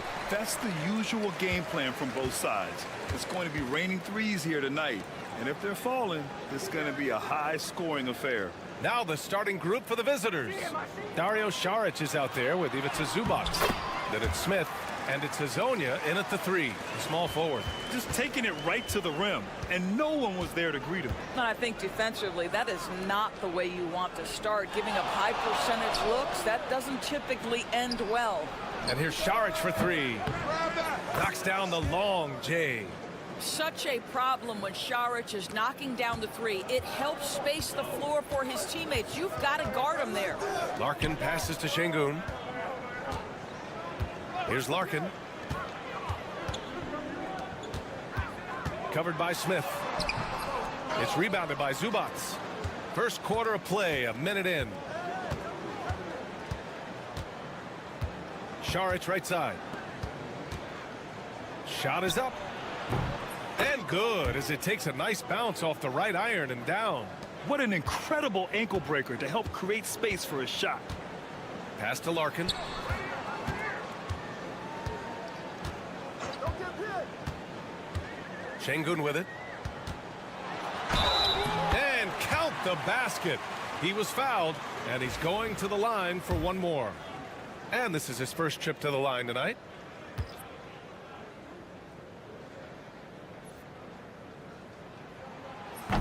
Okay, that's the usual game plan from both sides. It's going to be raining threes here tonight, and if they're falling, it's going to be a high-scoring affair. Now the starting group for the visitors. Dario Saric is out there with Ivica Zubac. Then it's Smith, and it's Hazonia in at the 3, the small forward. Just taking it right to the rim, and no one was there to greet him. I think defensively, that is not the way you want to start. Giving up high percentage looks, that doesn't typically end well. And here's Saric for 3. Knocks down the long J. Such a problem when Saric is knocking down the 3. It helps space the floor for his teammates. You've got to guard him there. Larkin passes to Şengün. Here's Larkin. Covered by Smith. It's rebounded by Zubac. First quarter of play, a minute in. Saric right side. Shot is up. And good, as it takes a nice bounce off the right iron and down. What an incredible ankle breaker to help create space for his shot. Pass to Larkin. Şengün with it. And count the basket. He was fouled, and he's going to the line for one more. And this is his first trip to the line tonight.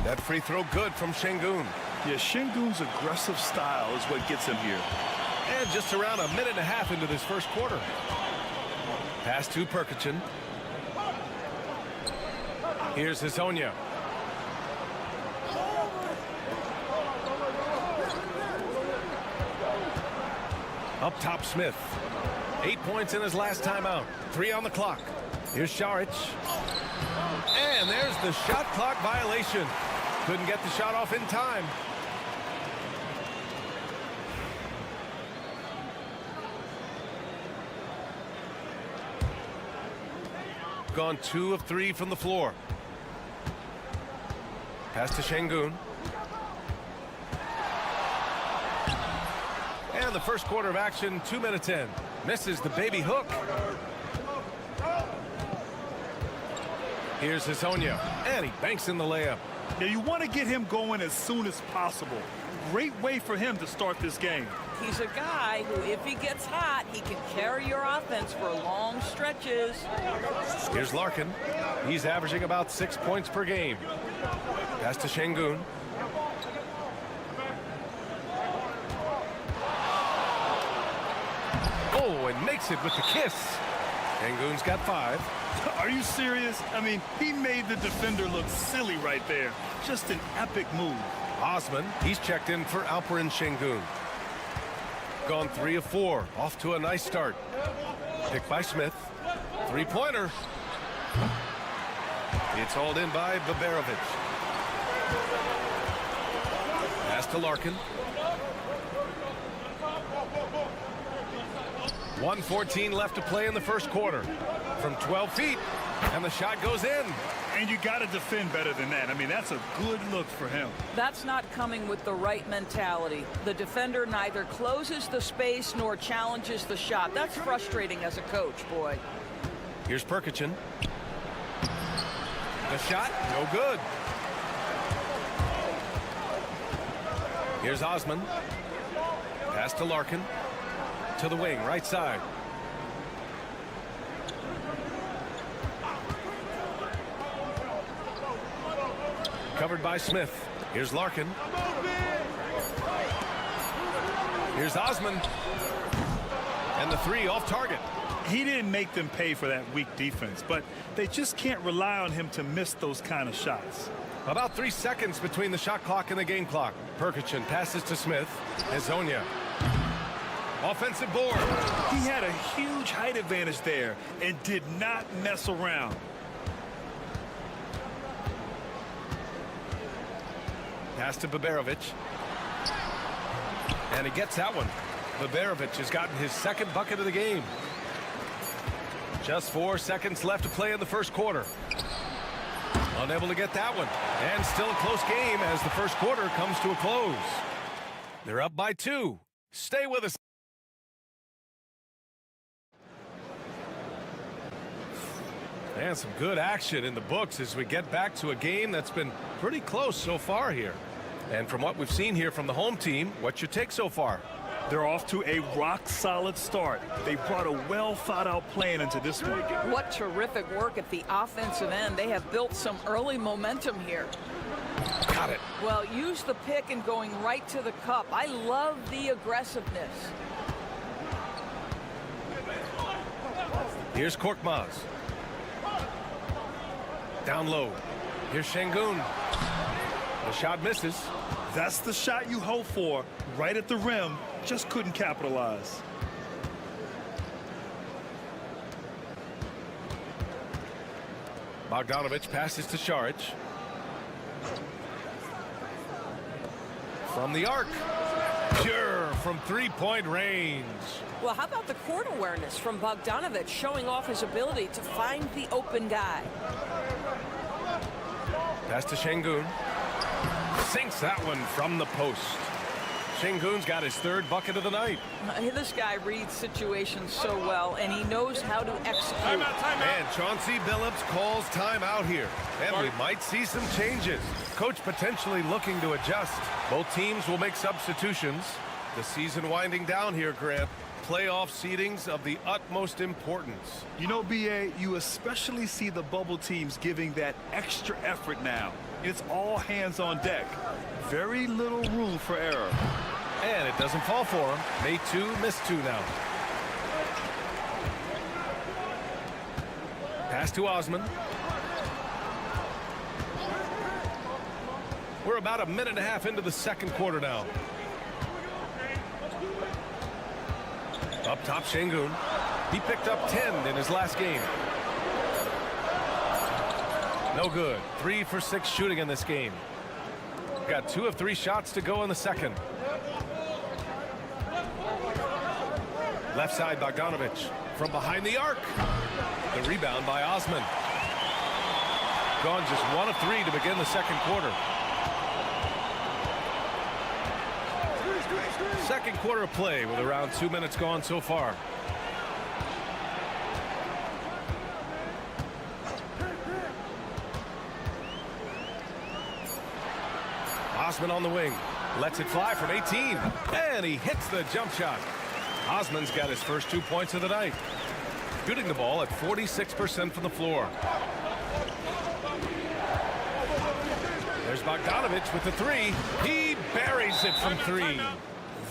That free throw good from Şengün. Yeah, Şengün's aggressive style is what gets him here. And just around a minute and a half into this first quarter. Pass to Perkicin. Here's Hazonia. Up top, Smith. 8 points in his last time out. 3 on the clock. Here's Saric. And there's the shot clock violation. Couldn't get the shot off in time. Gone 2 of 3 from the floor. Pass to Şengün. And the first quarter of action, 2 minutes in. Misses the baby hook. Here's Hazonia, and he banks in the layup. Yeah, you want to get him going as soon as possible. Great way for him to start this game. He's a guy who, if he gets hot, he can carry your offense for long stretches. Here's Larkin. He's averaging about 6 points per game. Pass to Şengün. Oh, and makes it with the kiss. Şengün's got 5. Are you serious? I mean, he made the defender look silly right there. Just an epic move. Osman, he's checked in for Alperen Şengün. Gone 3 of 4. Off to a nice start. Picked by Smith. 3-pointer. It's hauled in by Baberovic. Pass to Larkin. 1:14 left to play in the first quarter. From 12 feet, and the shot goes in. And you got to defend better than that. I mean, that's a good look for him. That's not coming with the right mentality. The defender neither closes the space nor challenges the shot. That's frustrating as a coach, boy. Here's Perkicin. The shot, no good. Here's Osman. Pass to Larkin. To the wing, right side. Covered by Smith. Here's Larkin. Here's Osman. And the 3 off target. He didn't make them pay for that weak defense, but they just can't rely on him to miss those kind of shots. About 3 seconds between the shot clock and the game clock. Perkicin passes to Smith. Hazonia. Offensive board. He had a huge height advantage there and did not mess around. Pass to Baberovic. And he gets that one. Baberovic has gotten his second bucket of the game. Just 4 seconds left to play in the first quarter. Unable to get that one. And still a close game as the first quarter comes to a close. They're up by 2. Stay with us. And some good action in the books as we get back to a game that's been pretty close so far here. And from what we've seen here from the home team, what's your take so far? They're off to a rock-solid start. They brought a well-thought-out plan into this one. What terrific work at the offensive end. They have built some early momentum here. Got it. Well, use the pick and going right to the cup. I love the aggressiveness. Here's Korkmaz. Down low. Here's Şengün. The shot misses. That's the shot you hope for, right at the rim. Just couldn't capitalize. Bogdanović passes to Šarić. From the arc. Pure from three-point range. Well, how about the court awareness from Bogdanović, showing off his ability to find the open guy? Pass to Şengün. Sinks that one from the post. Şengün's got his third bucket of the night. This guy reads situations so well, and he knows how to execute. And Chauncey Billups calls timeout here. And we might see some changes. Coach potentially looking to adjust. Both teams will make substitutions. The season winding down here, Grant. Playoff seedings of the utmost importance. You know, B.A., you especially see the bubble teams giving that extra effort now. It's all hands on deck. Very little room for error. And it doesn't fall for him. Made two, missed two now. Pass to Osman. We're about a minute and a half into the second quarter now. Up top, Şengün. He picked up 10 in his last game. No good. 3 for 6 shooting in this game. Got 2 of 3 shots to go in the second. Left side, Bogdanović. From behind the arc. The rebound by Osman. Gone just 1 of 3 to begin the second quarter. Second quarter of play with around 2 minutes gone so far. Osman on the wing. Lets it fly from 18. And he hits the jump shot. Osman's got his first 2 points of the night. Shooting the ball at 46% from the floor. There's Bogdanović with the 3. He buries it from 3.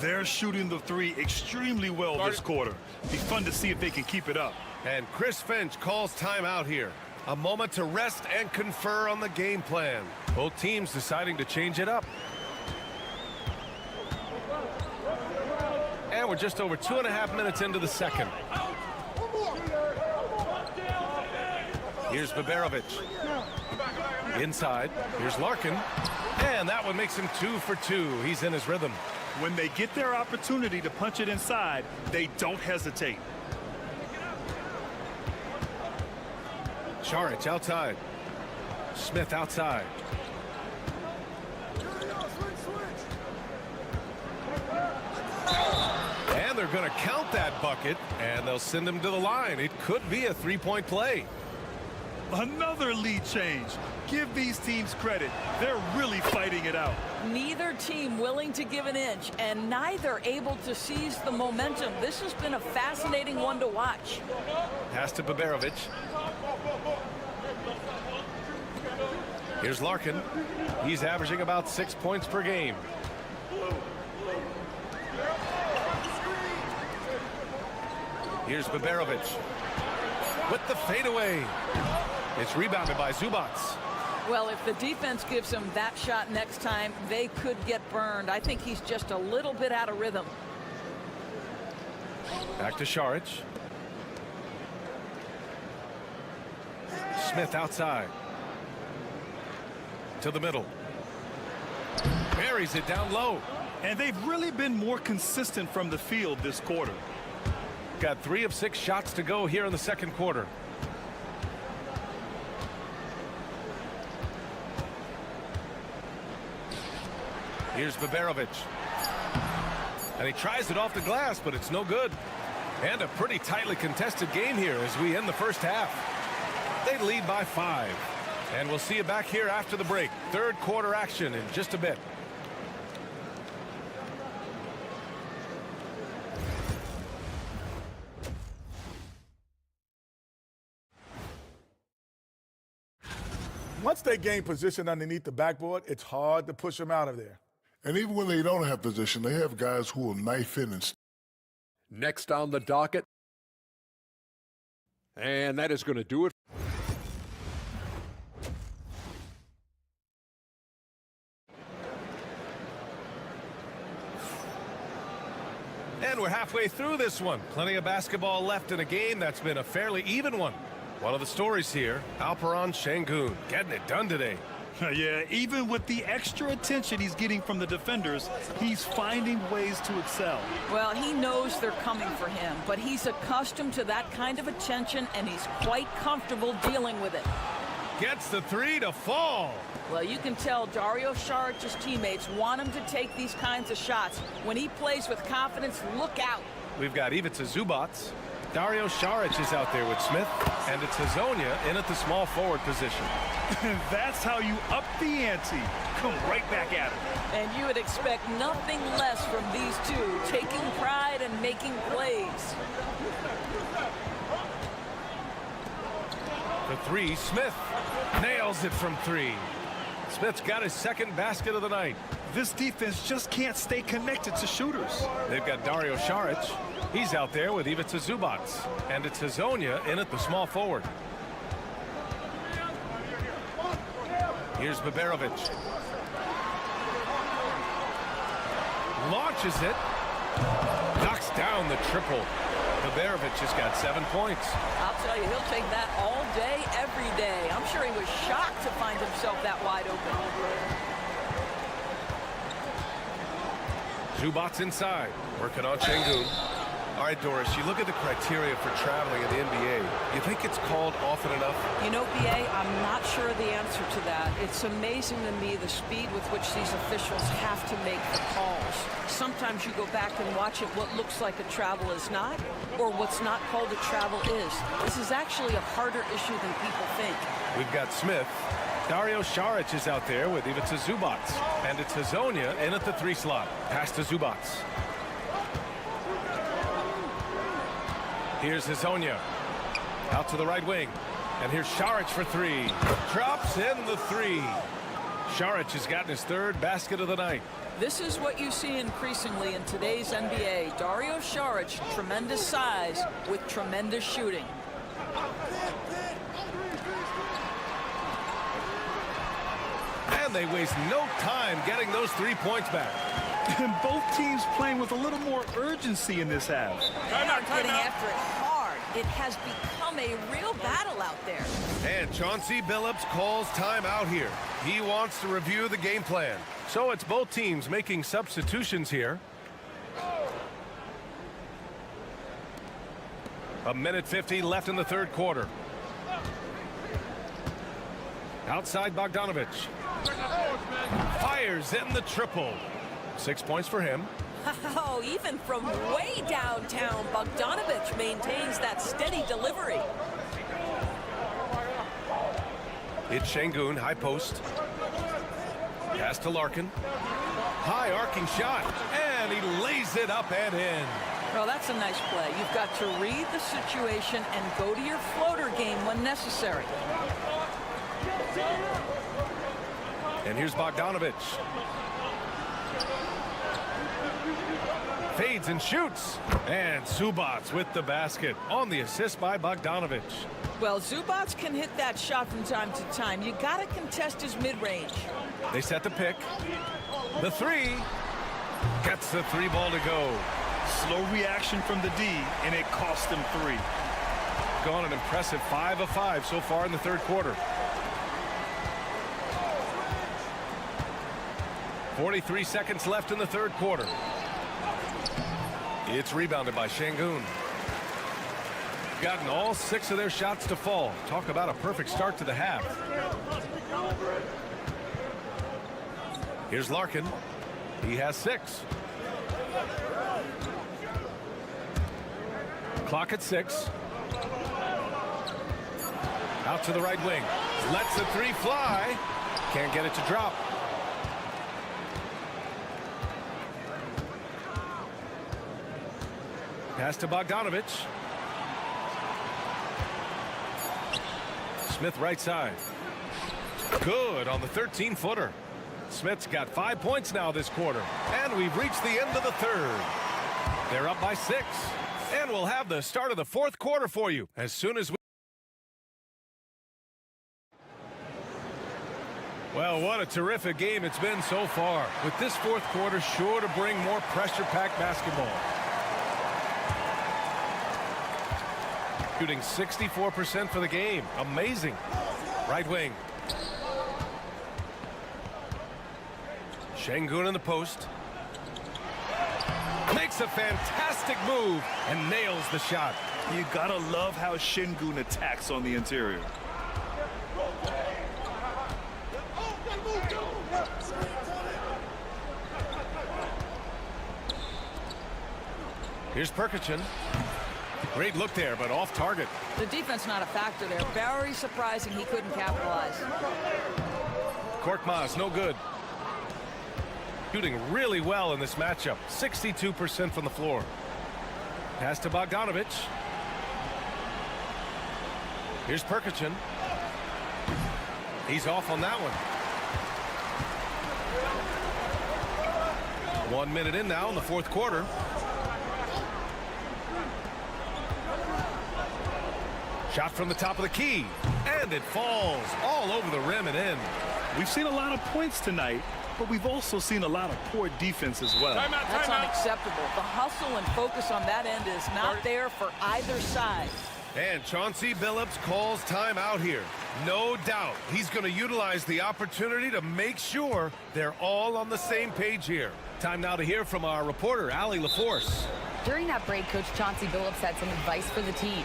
They're shooting the 3 extremely well this quarter. Be fun to see if they can keep it up. And Chris Finch calls timeout here. A moment to rest and confer on the game plan. Both teams deciding to change it up. And we're just over 2.5 minutes into the second. Here's Bogdanović. Inside. Here's Larkin. And that one makes him 2 for 2. He's in his rhythm. When they get their opportunity to punch it inside, they don't hesitate. Šarić outside. Smith outside. And they're going to count that bucket, and they'll send him to the line. It could be a 3-point play. Another lead change. Give these teams credit. They're really fighting it out. Neither team willing to give an inch, and neither able to seize the momentum. This has been a fascinating one to watch. Pass to Bogdanović. Here's Larkin. He's averaging about 6 points per game. Here's Bogdanović with the fadeaway. It's rebounded by Zubac. Well, if the defense gives him that shot next time, they could get burned. I think he's just a little bit out of rhythm. Back to Šarić. Smith outside. To the middle. Buries it down low. And they've really been more consistent from the field this quarter. Got 3 of 6 shots to go here in the second quarter. Here's Bogdanović. And he tries it off the glass, but it's no good. And a pretty tightly contested game here as we end the first half. They lead by 5. And we'll see you back here after the break. Third quarter action in just a bit. Once they gain position underneath the backboard, it's hard to push them out of there. And even when they don't have position, they have guys who will knife in and Next on the docket. And that is going to do it. And we're halfway through this one. Plenty of basketball left in a game that's been a fairly even one. One of the stories here, Alperen Şengün getting it done today. Yeah, even with the extra attention he's getting from the defenders, he's finding ways to excel. Well, he knows they're coming for him, but he's accustomed to that kind of attention, and he's quite comfortable dealing with it. Gets the 3 to fall. Well, you can tell Dario Saric's teammates want him to take these kinds of shots. When he plays with confidence, look out. We've got Ivica Zubac. Dario Saric is out there with Smith, and it's Hazonia in at the small forward position. That's how you up the ante. Come right back at him. And you would expect nothing less from these two, taking pride and making plays. The 3, Smith nails it from 3. Smith's got his second basket of the night. This defense just can't stay connected to shooters. They've got Dario Saric. He's out there with Ivica Zubac. And it's Hazonia in at the small forward. Here's Baberovic. Launches it. Knocks down the triple. Baberovic has got 7 points. I'll tell you, he'll take that all day, every day. I'm sure he was shocked to find himself that wide open. Zubac inside, working on Şengün. All right, Doris, you look at the criteria for traveling in the NBA. You think it's called often enough? You know, BA, I'm not sure the answer to that. It's amazing to me the speed with which these officials have to make the calls. Sometimes you go back and watch it, what looks like a travel is not, or what's not called a travel is. This is actually a harder issue than people think. We've got Smith. Dario Saric is out there with Ivica Zubac. And it's Hazonia in at the 3 slot. Pass to Zubac. Here's Hazonia. Out to the right wing. And here's Saric for 3. Drops in the 3. Saric has gotten his 3rd basket of the night. This is what you see increasingly in today's NBA. Dario Saric, tremendous size with tremendous shooting. And they waste no time getting those 3 points back. And both teams playing with a little more urgency in this half. They are getting after it hard. It has become a real battle out there. And Chauncey Billups calls timeout here. He wants to review the game plan. So it's both teams making substitutions here. A minute 50 left in the 3rd quarter. Outside Bogdanovic. Fires in the triple. 6 points for him. Oh, even from way downtown, Bogdanovic maintains that steady delivery. It's Şengün, high post. Pass to Larkin. High arcing shot, and he lays it up and in. Well, that's a nice play. You've got to read the situation and go to your floater game when necessary. And here's Bogdanovic. Fades and shoots. And Zubac with the basket on the assist by Bogdanovic. Well, Zubac can hit that shot from time to time. You got to contest his mid-range. They set the pick. The 3. Gets the 3 ball to go. Slow reaction from the D, and it cost him 3. Gone an impressive 5 of 5 so far in the 3rd quarter. 43 seconds left in the 3rd quarter. It's rebounded by Şengün. Gotten all 6 of their shots to fall. Talk about a perfect start to the half. Here's Larkin. He has 6. Clock at 6. Out to the right wing. Lets the three fly. Can't get it to drop. Pass to Bogdanovich. Smith right side. Good on the 13-footer. Smith's got 5 points now this quarter. And we've reached the end of the third. They're up by 6. And we'll have the start of the fourth quarter for you as soon as we... Well, what a terrific game it's been so far. With this fourth quarter sure to bring more pressure-packed basketball. Shooting 64% for the game. Amazing. Right wing. Şengün in the post. Makes a fantastic move and nails the shot. You gotta love how Şengün attacks on the interior. Here's Perkichin. Great look there, but off target. The defense not a factor there. Very surprising he couldn't capitalize. Korkmaz, no good. Shooting really well in this matchup. 62% from the floor. Pass to Bogdanovich. Here's Perkichin. He's off on that one. 1 minute in now in the fourth quarter. Shot from the top of the key. And it falls all over the rim and in. We've seen a lot of points tonight, but we've also seen a lot of poor defense as well. That's unacceptable. The hustle and focus on that end is not there for either side. And Chauncey Billups calls timeout here. No doubt he's going to utilize the opportunity to make sure they're all on the same page here. Time now to hear from our reporter, Allie LaForce. During that break, Coach Chauncey Billups had some advice for the team.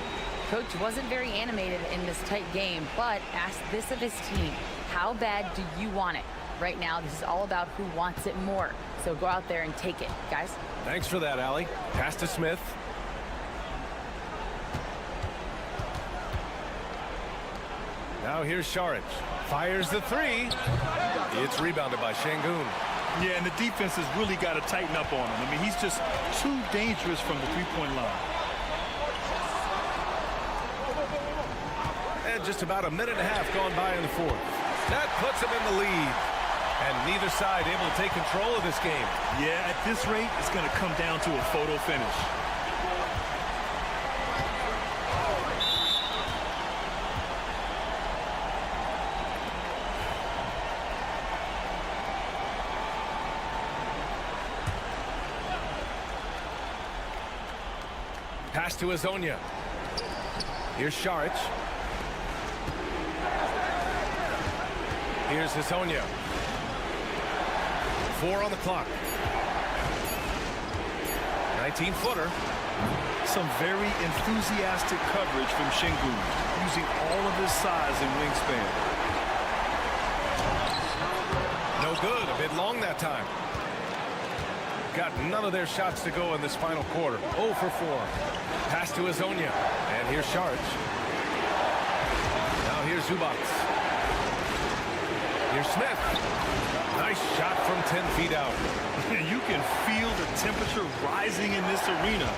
Coach wasn't very animated in this tight game, but asked this of his team. How bad do you want it? Right now, this is all about who wants it more. So go out there and take it, guys. Thanks for that, Allie. Pass to Smith. Now here's Šarić. Fires the three. It's rebounded by Şengün. Yeah, and the defense has really got to tighten up on him. I mean, he's just too dangerous from the three-point line. And just about a minute and a half gone by in the fourth. That puts him in the lead. And neither side able to take control of this game. Yeah, at this rate, it's going to come down to a photo finish. Pass to Azonia. Here's Šarić. Here's Azonia. 4 on the clock. 19-footer. Some very enthusiastic coverage from Şengün, using all of his size and wingspan. No good. A bit long that time. Got none of their shots to go in this final quarter. 0 for 4. Pass to Azonia. And here's Šarić. Now here's Zubac. Here's Smith. Nice shot from 10 feet out. You can feel the temperature rising in this arena.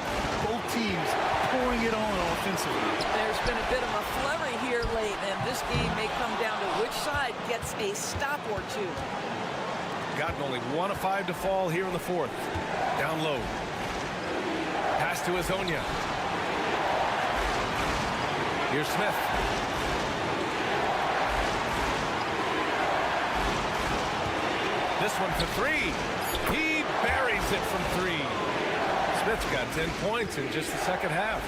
Both teams pouring it on offensively. There's been a bit of a flurry here late, and this game may come down to which side gets a stop or two. Gotten only 1 of 5 to fall here in the fourth. Down low. Pass to Azonia. Here's Smith. This one for 3. He buries it from 3. Smith's got 10 points in just the second half.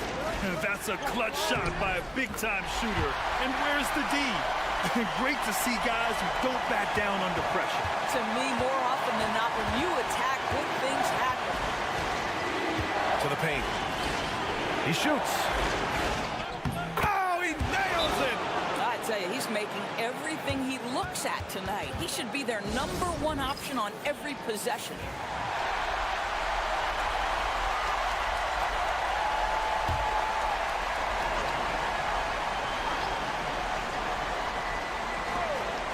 That's a clutch shot by a big-time shooter. And where's the D? Great to see guys who don't back down under pressure. To me, more often than not, when you attack, good things happen. To the paint. He shoots. Oh, he nails it! I tell you, he's making everything he looks at tonight. He should be their #1 option on every possession.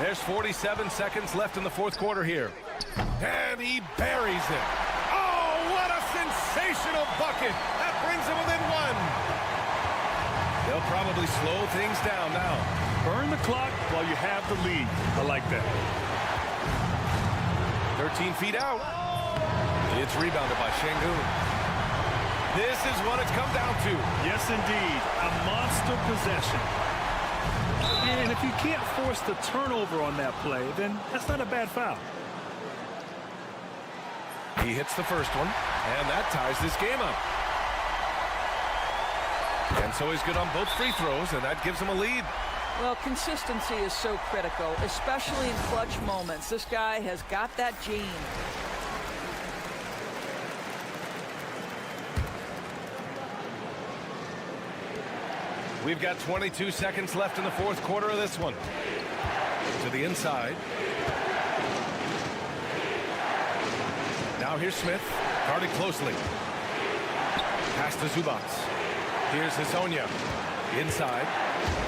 There's 47 seconds left in the fourth quarter here. And he buries it. Oh, what a sensational bucket. That brings him within one. They'll probably slow things down now. Burn the clock while you have the lead. I like that. 13 feet out. It's rebounded by Şengün. This is what it's come down to. Yes, indeed. A monster possession. And if you can't force the turnover on that play, then that's not a bad foul. He hits the first one, and that ties this game up. And so he's good on both free throws, and that gives him a lead. Well, consistency is so critical, especially in clutch moments. This guy has got that gene. We've got 22 seconds left in the fourth quarter of this one. To the inside. Now here's Smith, guarded closely. Pass to Zubac. Here's Hezonja. Inside.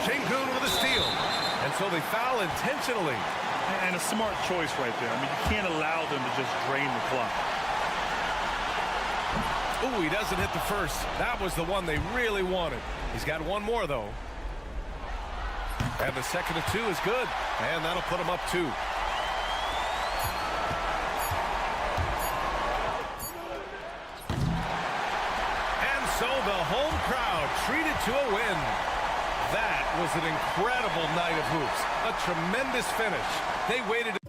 Şengün with a steal. And so they foul intentionally. And a smart choice right there. I mean, you can't allow them to just drain the clock. Ooh, he doesn't hit the first. That was the one they really wanted. He's got one more, though. And the second of two is good. And that'll put him up 2. And so the home crowd treated to a win. That was an incredible night of hoops. A tremendous finish. They waited.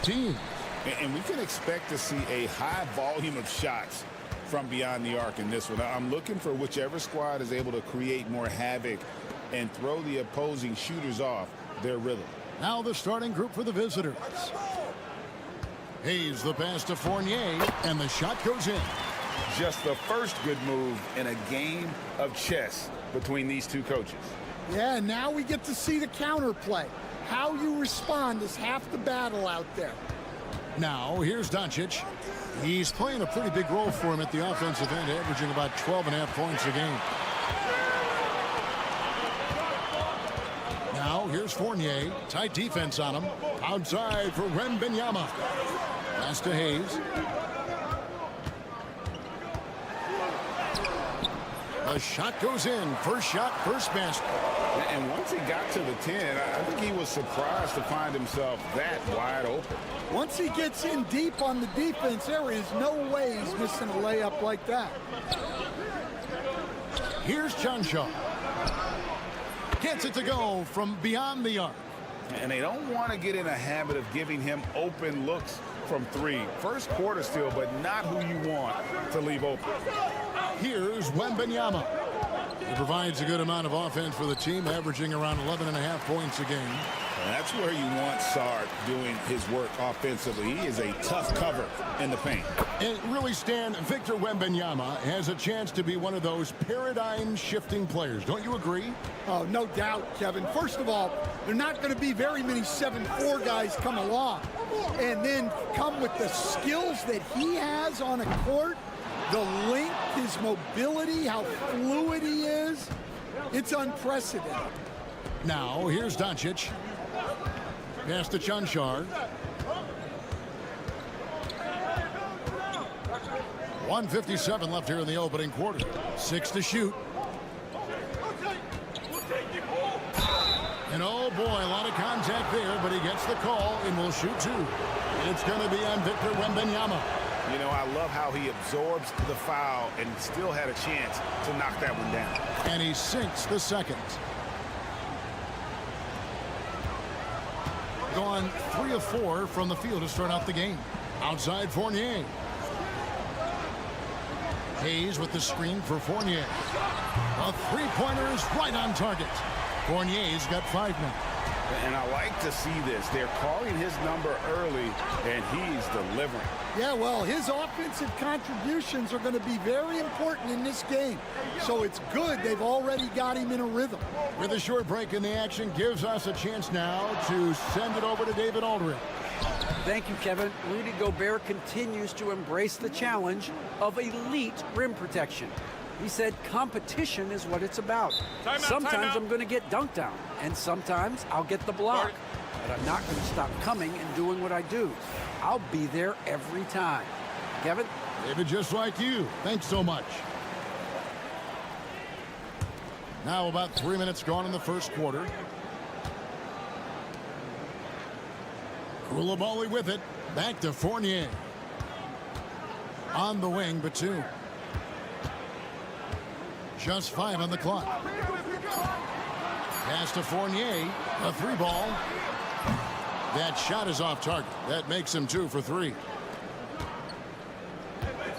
team. And we can expect to see a high volume of shots from beyond the arc in this one. I'm looking for whichever squad is able to create more havoc and throw the opposing shooters off their rhythm. Now the starting group for the visitors. Hayes the pass to Fournier, and the shot goes in. Just the first good move in a game of chess between these two coaches. Yeah, now we get to see the counterplay. How you respond is half the battle out there. Now, here's Doncic. He's playing a pretty big role for him at the offensive end, averaging about 12.5 points a game. Now, here's Fournier. Tight defense on him. Outside for Wembanyama. Pass to Hayes. The shot goes in. First shot, first basket. And once he got to the 10, I think he was surprised to find himself that wide open. Once he gets in deep on the defense, there is no way he's missing a layup like that. Here's Chanshaw. Gets it to go from beyond the arc. And they don't want to get in a habit of giving him open looks from three. First quarter still, but not who you want to leave open. Here's Wembanyama. He provides a good amount of offense for the team, averaging around 11.5 points a game. And that's where you want Sard doing his work offensively. He is a tough cover in the paint. And really, Stan, Victor Wembanyama has a chance to be one of those paradigm-shifting players. Don't you agree? Oh, no doubt, Kevin. First of all, there are not going to be very many 7'4" guys come along and then come with the skills that he has on a court, the length, his mobility, how fluid he is. It's unprecedented. Now, here's Doncic. Pass to Chanshaw. 1:57 left here in the opening quarter. 6 to shoot. And oh boy, a lot of contact there, but he gets the call and will shoot two. It's going to be on Victor Wembanyama. You know, I love how he absorbs the foul and still had a chance to knock that one down. And he sinks the second. Gone 3 of 4 from the field to start out the game. Outside Fournier. Hayes with the screen for Fournier. A three-pointer is right on target. Fournier's got 5 now. And I like to see this. They're calling his number early, and he's delivering. Yeah, well, his offensive contributions are going to be very important in this game. So it's good they've already got him in a rhythm. With a short break in the action, gives us a chance now to send it over to David Aldridge. Thank you, Kevin. Rudy Gobert continues to embrace the challenge of elite rim protection. He said competition is what it's about. Sometimes I'm going to get dunked on, and sometimes I'll get the block. But I'm not going to stop coming and doing what I do. I'll be there every time. Kevin? David, just like you. Thanks so much. Now about 3 minutes gone in the first quarter. Koulibaly with it. Back to Fournier. On the wing, Batum. Just 5 on the clock. Pass to Fournier. A 3-ball. That shot is off target. That makes him 2 for 3.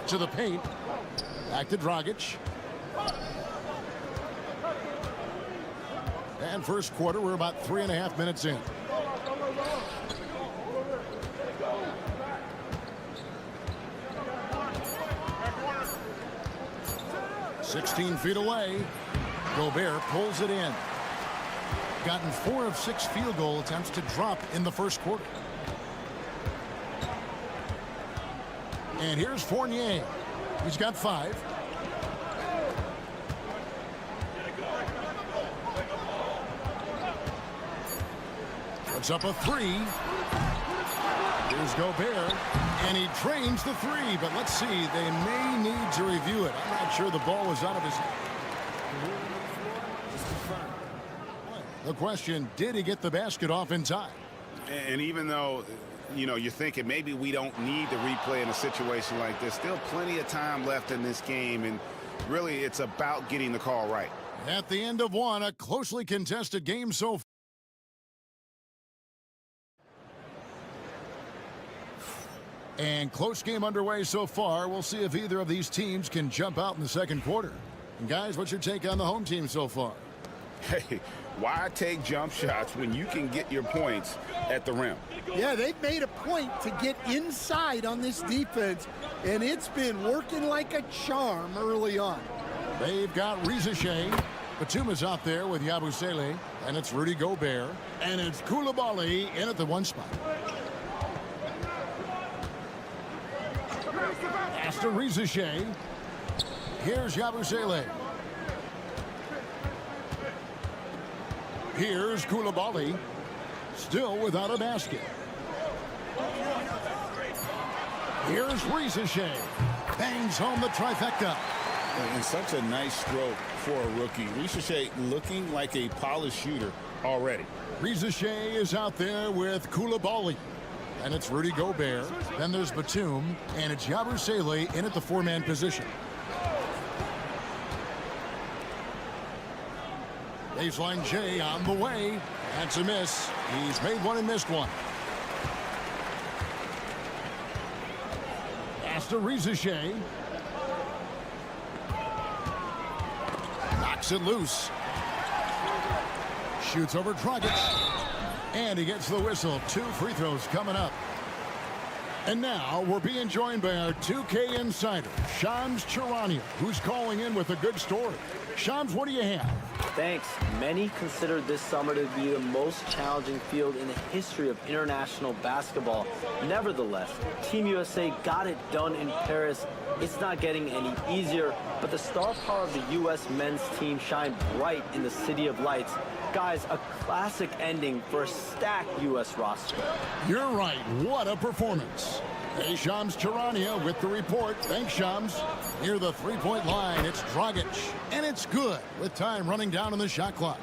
To the paint. Back to Dragic. And first quarter, we're about 3.5 minutes in. "16 feet away. Gobert pulls it in. Gotten 4 of 6 field goal attempts to drop in the first quarter. And here's Fournier. He's got 5. Puts up a 3. Here's Gobert. And he drains the 3, but let's see. They may need to review it. I'm not sure the ball was out of his. The question, did he get the basket off in time? And even though, you're thinking maybe we don't need to replay in a situation like this, still plenty of time left in this game, and really it's about getting the call right. At the end of one, a closely contested game so far. And close game underway so far. We'll see if either of these teams can jump out in the second quarter. And guys, what's your take on the home team so far? Hey, why take jump shots when you can get your points at the rim? Yeah, they've made a point to get inside on this defense, and it's been working like a charm early on. They've got Rizichet. Batum is out there with Yabusele, and it's Rudy Gobert, and it's Koulibaly in at the 1 spot. Pass to Rizichet. Here's Yabusele. Here's Koulibaly. Still without a basket. Here's Rizichet. Bangs home the trifecta. And such a nice stroke for a rookie. Rizichet looking like a polished shooter already. Rizichet is out there with Koulibaly. And it's Rudy Gobert. Then there's Batum. And it's Yabusele in at the 4-man position. Baseline J on the way. That's a miss. He's made one and missed one. Pass to Rizichet. Knocks it loose. Shoots over Dragic. And he gets the whistle. 2 free throws coming up. And now we're being joined by our 2K insider, Shams Charania, who's calling in with a good story. Shams, what do you have? Thanks. Many consider this summer to be the most challenging field in the history of international basketball. Nevertheless, Team USA got it done in Paris. It's not getting any easier, but the star power of the U.S. men's team shined bright in the City of Lights. Guys, a classic ending for a stacked U.S. roster. You're right. What a performance. Hey, Shams Charania with the report. Thanks, Shams. Near the 3-point line, it's Dragic. And it's good with time running down on the shot clock.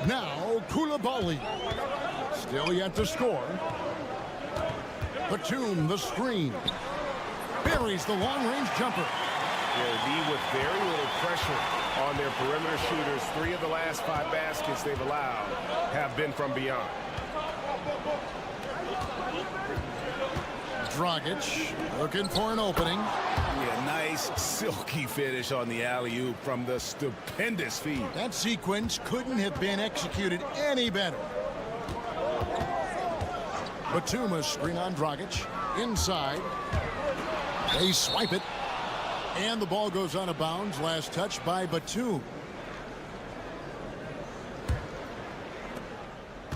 Now, Koulibaly. Still yet to score. Batum, the screen. Buries the long-range jumper. Will be with very little pressure on their perimeter shooters. 3 of the last 5 baskets they've allowed have been from beyond. Dragic looking for an opening. Yeah, nice silky finish on the alley-oop from the stupendous feed. That sequence couldn't have been executed any better. Batum screen on Dragic. Inside. They swipe it. And the ball goes out of bounds. Last touch by Batum.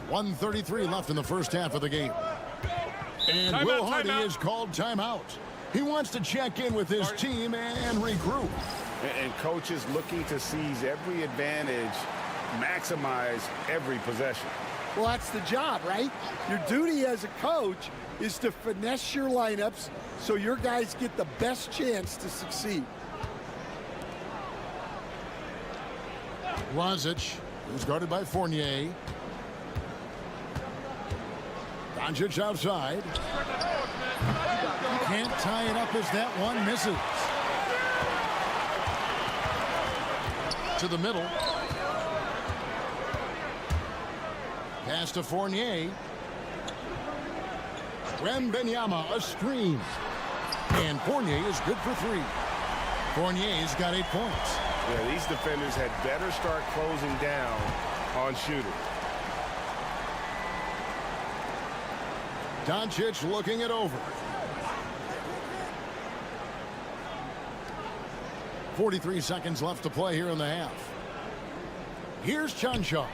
1:33 left in the first half of the game. And Timeout, Will Hardy timeout. is called timeout. He wants to check in with his team and regroup. And coach is looking to seize every advantage, maximize every possession. Well, that's the job, right? Your duty as a coach is to finesse your lineups so your guys get the best chance to succeed. Lazic, who's guarded by Fournier. Doncic outside. Can't tie it up as that one misses. To the middle. Pass to Fournier. Wembanyama, a screen. And Fournier is good for 3. Fournier's got 8 points. Yeah, these defenders had better start closing down on shooters. Doncic looking it over. 43 seconds left to play here in the half. Here's Chanshaw.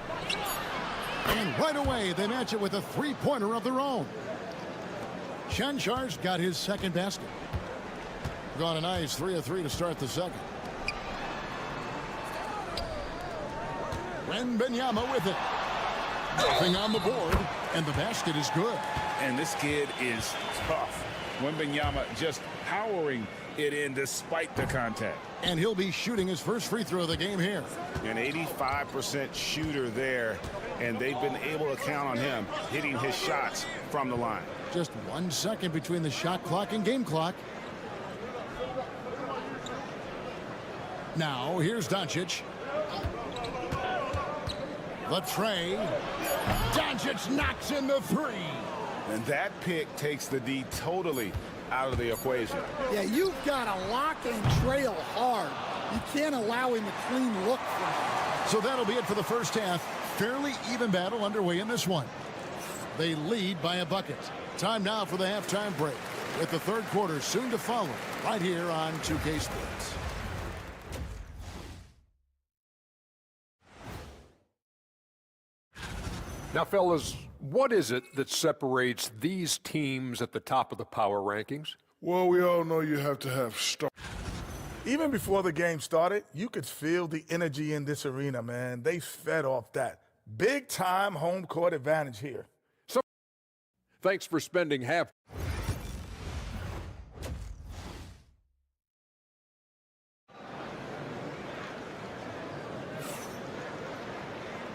And right away, they match it with a three-pointer of their own. Chanchard's got his second basket. Gone a nice 3 of 3 to start the second. Wembanyama with it. Nothing on the board, and the basket is good. And this kid is tough. Wembanyama just powering it in despite the contact. And he'll be shooting his first free throw of the game here. An 85% shooter there, and they've been able to count on him hitting his shots from the line. Just 1 second between the shot clock and game clock. Now, here's Doncic. The tray. Doncic knocks in the 3. And that pick takes the D totally out of the equation. Yeah, you've got to lock and trail hard. You can't allow him a clean look from him. So that'll be it for the first half. Fairly even battle underway in this one. They lead by a bucket. Time now for the halftime break, with the third quarter soon to follow, right here on 2K Sports. Now, fellas, what is it that separates these teams at the top of the power rankings? Well, we all know you have to have stars. Even before the game started, you could feel the energy in this arena, man. They fed off that. Big-time home court advantage here. So, thanks for spending half.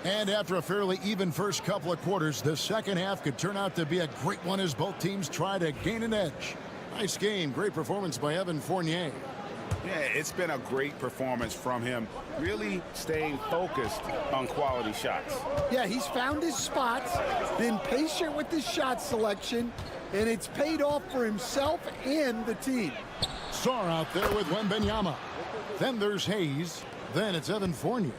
And after a fairly even first couple of quarters, the second half could turn out to be a great one as both teams try to gain an edge. Nice game. Great performance by Evan Fournier. Yeah, it's been a great performance from him, really staying focused on quality shots. Yeah, he's found his spots, been patient with his shot selection, and it's paid off for himself and the team. Sarr out there with Wembanyama. Then there's Hayes. Then it's Evan Fournier.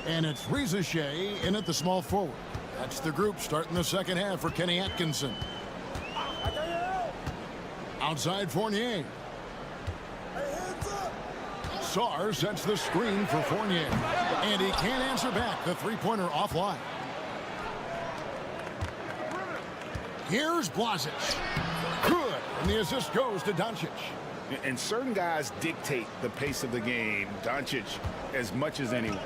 And it's Reza Shea in at the small forward. That's the group starting the second half for Kenny Atkinson. Outside Fournier. Sarr sets the screen for Fournier. And he can't answer back. The three-pointer offline. Here's Blazic. Good. And the assist goes to Doncic. And certain guys dictate the pace of the game. Doncic as much as anyone.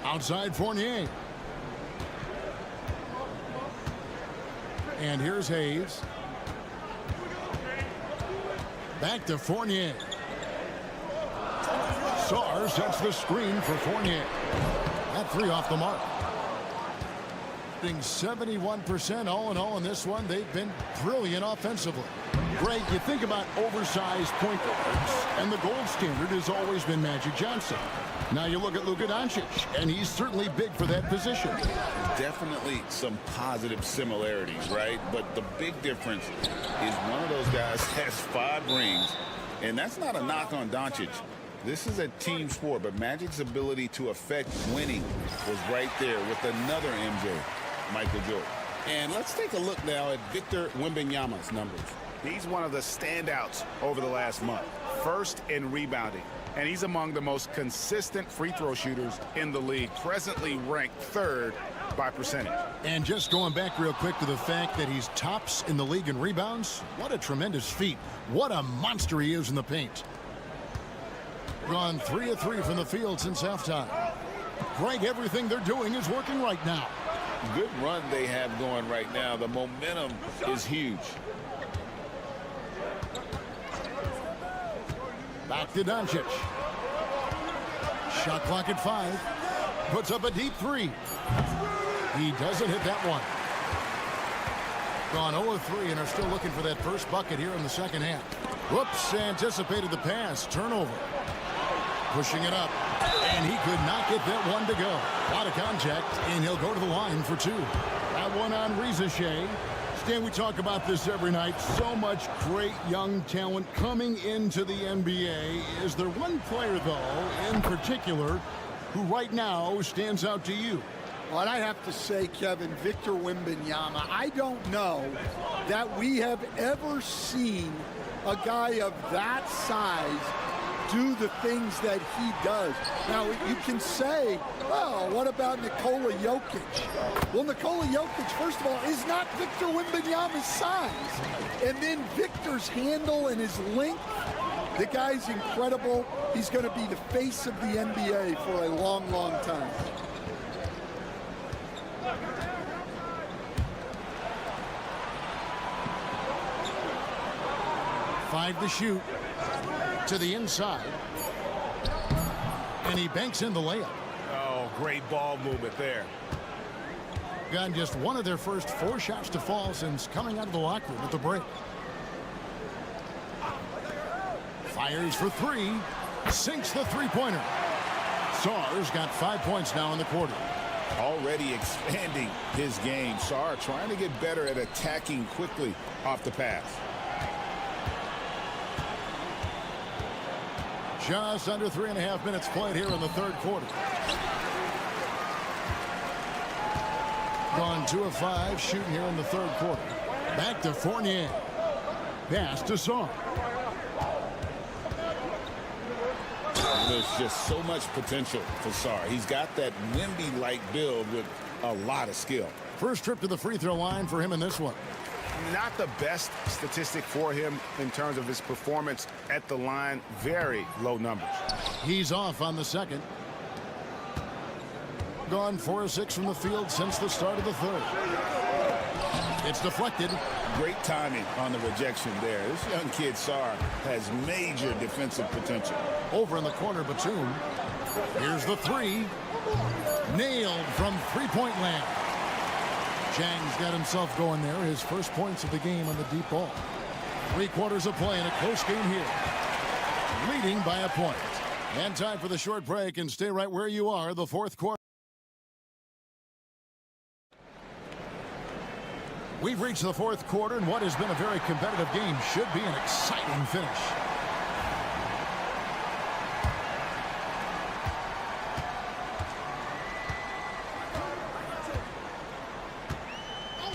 Outside Fournier. And here's Hayes. Back to Fournier. Sarr sets the screen for Fournier. That three off the mark. 71% all in all in this one. They've been brilliant offensively. Greg, you think about oversized point guards, and the gold standard has always been Magic Johnson. Now you look at Luka Doncic, and he's certainly big for that position. Definitely some positive similarities, right? But the big difference is one of those guys has 5 rings, and that's not a knock on Doncic. This is a team sport, but Magic's ability to affect winning was right there with another MJ, Michael Jordan. And let's take a look now at Victor Wembanyama's numbers. He's one of the standouts over the last month. First in rebounding. And he's among the most consistent free throw shooters in the league, presently ranked 3rd by percentage. And just going back real quick to the fact that he's tops in the league in rebounds, what a tremendous feat. What a monster he is in the paint. Gone 3 of 3 from the field since halftime. Greg, everything they're doing is working right now. Good run they have going right now. The momentum is huge. Back to Doncic. Shot clock at 5. Puts up a deep 3. He doesn't hit that one. Gone 0 of 3 and are still looking for that first bucket here in the second half. Whoops, anticipated the pass. Turnover. Pushing it up. And he could not get that one to go. A lot of contact, and he'll go to the line for 2. That one on Reza Shea. Stan, we talk about this every night. So much great young talent coming into the NBA. Is there one player, though, in particular, who right now stands out to you? Well, I have to say, Kevin, Victor Wembanyama, I don't know that we have ever seen a guy of that size do the things that he does. Now, you can say, well, what about Nikola Jokic? Well, Nikola Jokic, first of all, is not Victor Wembanyama's size. And then Victor's handle and his length, the guy's incredible. He's going to be the face of the NBA for a long, long time. Five to shoot. To the inside. And he banks in the layup. Oh, great ball movement there. Got just one of their first 4 shots to fall since coming out of the locker room at the break. Fires for 3. Sinks the 3-pointer. Sarr's got 5 points now in the quarter. Already expanding his game. Sarr trying to get better at attacking quickly off the pass. Just under 3.5 minutes played here in the third quarter. Gone 2 of 5 shooting here in the third quarter. Back to Fournier. Pass to Sarr. There's just so much potential for Sarr. He's got that Wemby-like build with a lot of skill. First trip to the free throw line for him in this one. Not the best statistic for him in terms of his performance at the line. Very low numbers. He's off on the second. Gone 4 of 6 from the field since the start of the third. It's deflected. Great timing on the rejection there. This young kid, Sarr, has major defensive potential. Over in the corner, Batum. Here's the 3. Nailed from three-point land. Chang's got himself going there. His first points of the game on the deep ball. 3 quarters of play in a close game here. Leading by a point. And time for the short break, and stay right where you are. The fourth quarter. We've reached the fourth quarter, and what has been a very competitive game should be an exciting finish.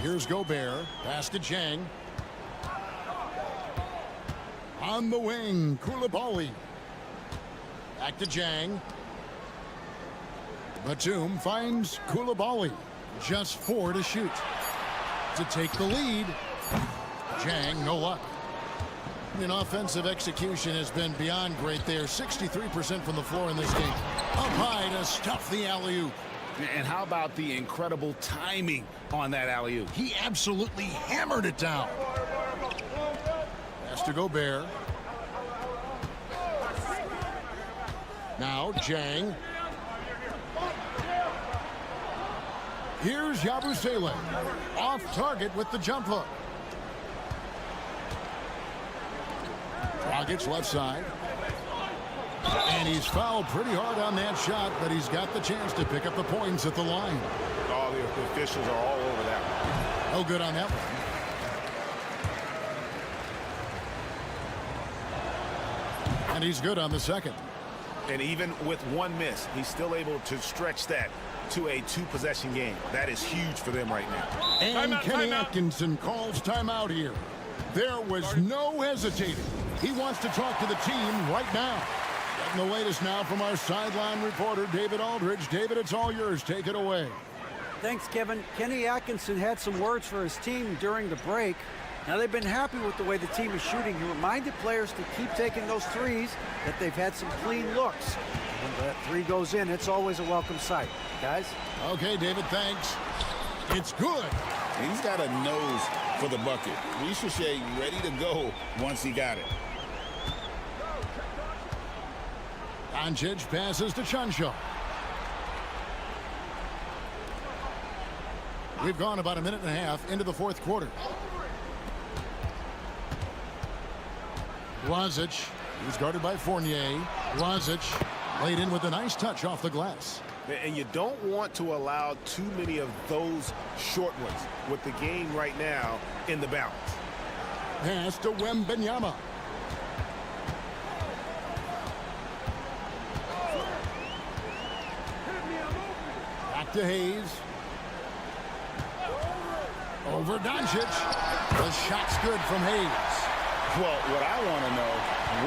Here's Gobert. Pass to Chang. On the wing, Koulibaly. Back to Chang. Batum finds Koulibaly. Just 4 to shoot. To take the lead. Chang, no luck. And offensive execution has been beyond great there. 63% from the floor in this game. Up high to stuff the alley-oop. And how about the incredible timing on that alley-oop? He absolutely hammered it down. Has to Gobert. Now Chang. Here's Yabusele. Off target with the jump hook. Dragic left side. And he's fouled pretty hard on that shot, but he's got the chance to pick up the points at the line. All the officials are all over that one. No good on that one. And he's good on the second. And even with one miss, he's still able to stretch that to a 2-possession game. That is huge for them right now. And Kenny Atkinson calls timeout here. There was no hesitating. He wants to talk to the team right now. Getting the latest now from our sideline reporter, David Aldridge. David, it's all yours. Take it away. Thanks, Kevin. Kenny Atkinson had some words for his team during the break. Now, they've been happy with the way the team is shooting. He reminded players to keep taking those threes, that they've had some clean looks. When that three goes in, it's always a welcome sight. Guys? Okay, David, thanks. It's good. He's got a nose for the bucket. Ricochet ready to go once he got it. Doncic passes to Chanshaw. We've gone about a minute and a half into the fourth quarter. Razic, he's guarded by Fournier. Razic laid in with a nice touch off the glass. And you don't want to allow too many of those short ones with the game right now in the balance. Pass to Wembanyama. Back to Hayes. Over Doncic. The shot's good from Hayes. Well, what I want to know,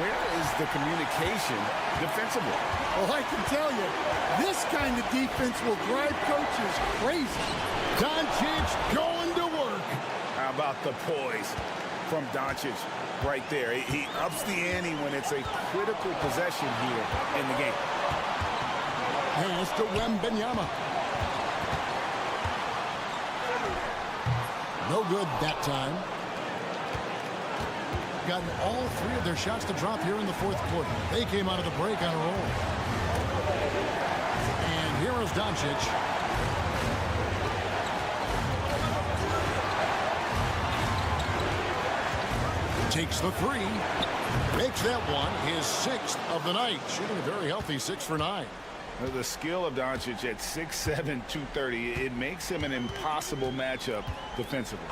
where is the communication defensively? Well, I can tell you, this kind of defense will drive coaches crazy. Doncic going to work. How about the poise from Doncic right there? He ups the ante when it's a critical possession here in the game. Pass to Wembanyama. No good that time. Gotten all three of their shots to drop here in the fourth quarter. They came out of the break on a roll. And here is Doncic. Takes the three. Makes that one his 6th of the night. Shooting a very healthy 6 for 9. The skill of Doncic at 6'7", 230, it makes him an impossible matchup defensively.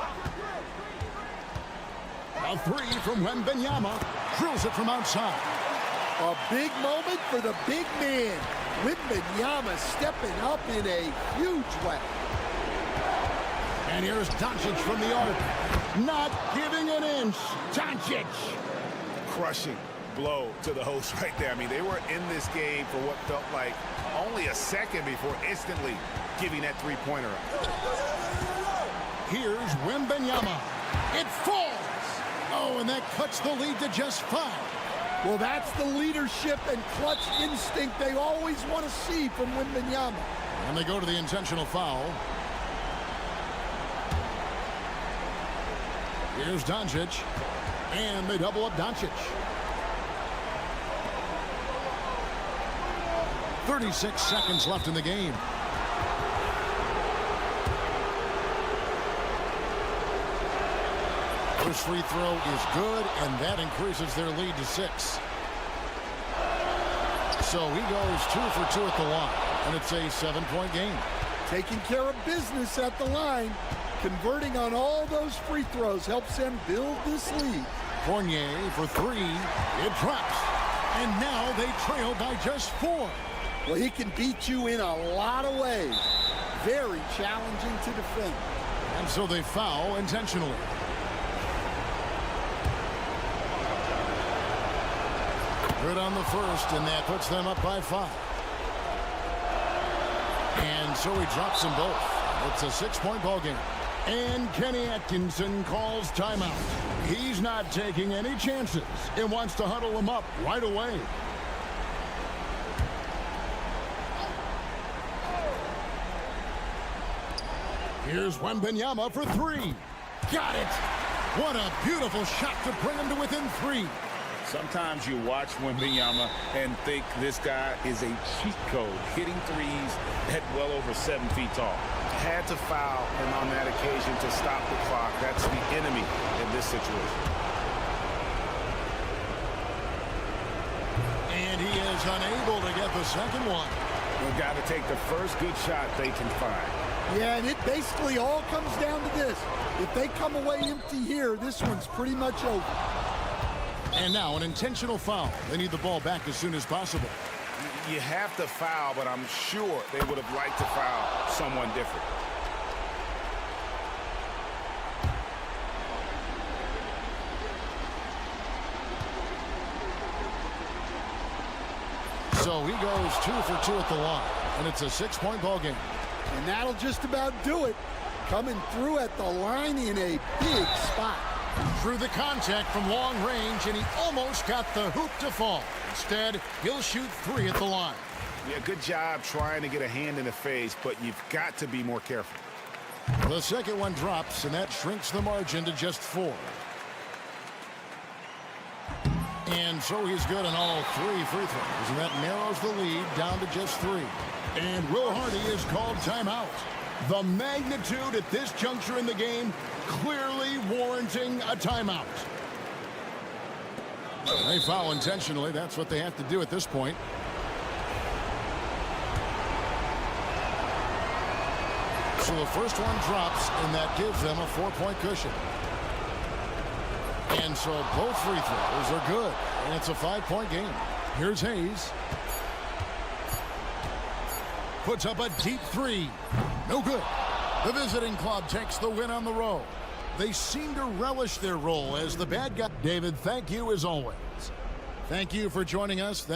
A three from Wembanyama. Drills it from outside. A big moment for the big man. Wembanyama stepping up in a huge way. And here's Doncic from the arc. Not giving an inch. Doncic. Crushing blow to the host right there. I mean, they were in this game for what felt like only a second before instantly giving that three-pointer up. Here's Wembanyama. It falls. Oh, and that cuts the lead to just 5. Well, that's the leadership and clutch instinct they always want to see from Wembanyama. And they go to the intentional foul. Here's Doncic. And they double up Doncic. 36 seconds left in the game. First free throw is good, and that increases their lead to 6. So he goes 2 for 2 at the line, and it's a 7-point game. Taking care of business at the line. Converting on all those free throws helps them build this lead. Fournier for 3. It drops. And now they trail by just 4. Well, he can beat you in a lot of ways. Very challenging to defend. And so they foul intentionally. Good on the first, and that puts them up by 5. And so he drops them both. It's a 6-point ball game. And Kenny Atkinson calls timeout. He's not taking any chances and wants to huddle them up right away. Here's Wembanyama for 3. Got it! What a beautiful shot to bring him to within 3. Sometimes you watch Wembanyama and think this guy is a cheat code, hitting threes at well over 7 feet tall. Had to foul him on that occasion to stop the clock. That's the enemy in this situation. And he is unable to get the second one. They've got to take the first good shot they can find. Yeah, and it basically all comes down to this. If they come away empty here, this one's pretty much over. And now an intentional foul. They need the ball back as soon as possible. You have to foul, but I'm sure they would have liked to foul someone different. So he goes 2 for 2 at the line, and it's a 6-point ball game. And that'll just about do it. Coming through at the line in a big spot. Through the contact from long range, and he almost got the hoop to fall. Instead, he'll shoot 3 at the line. Yeah, good job trying to get a hand in the face, but you've got to be more careful. The second one drops, and that shrinks the margin to just 4. And so he's good on all 3 free throws, and that narrows the lead down to just 3. And Will Hardy is called timeout. The magnitude at this juncture in the game clearly warranting a timeout. They foul intentionally. That's what they have to do at this point. So the first one drops, and that gives them a 4-point cushion. And so both free throws are good, and it's a 5-point game. Here's Hayes. Puts up a deep 3. No good. The visiting club takes the win on the road. They seem to relish their role as the bad guy. David, thank you as always. Thank you for joining us.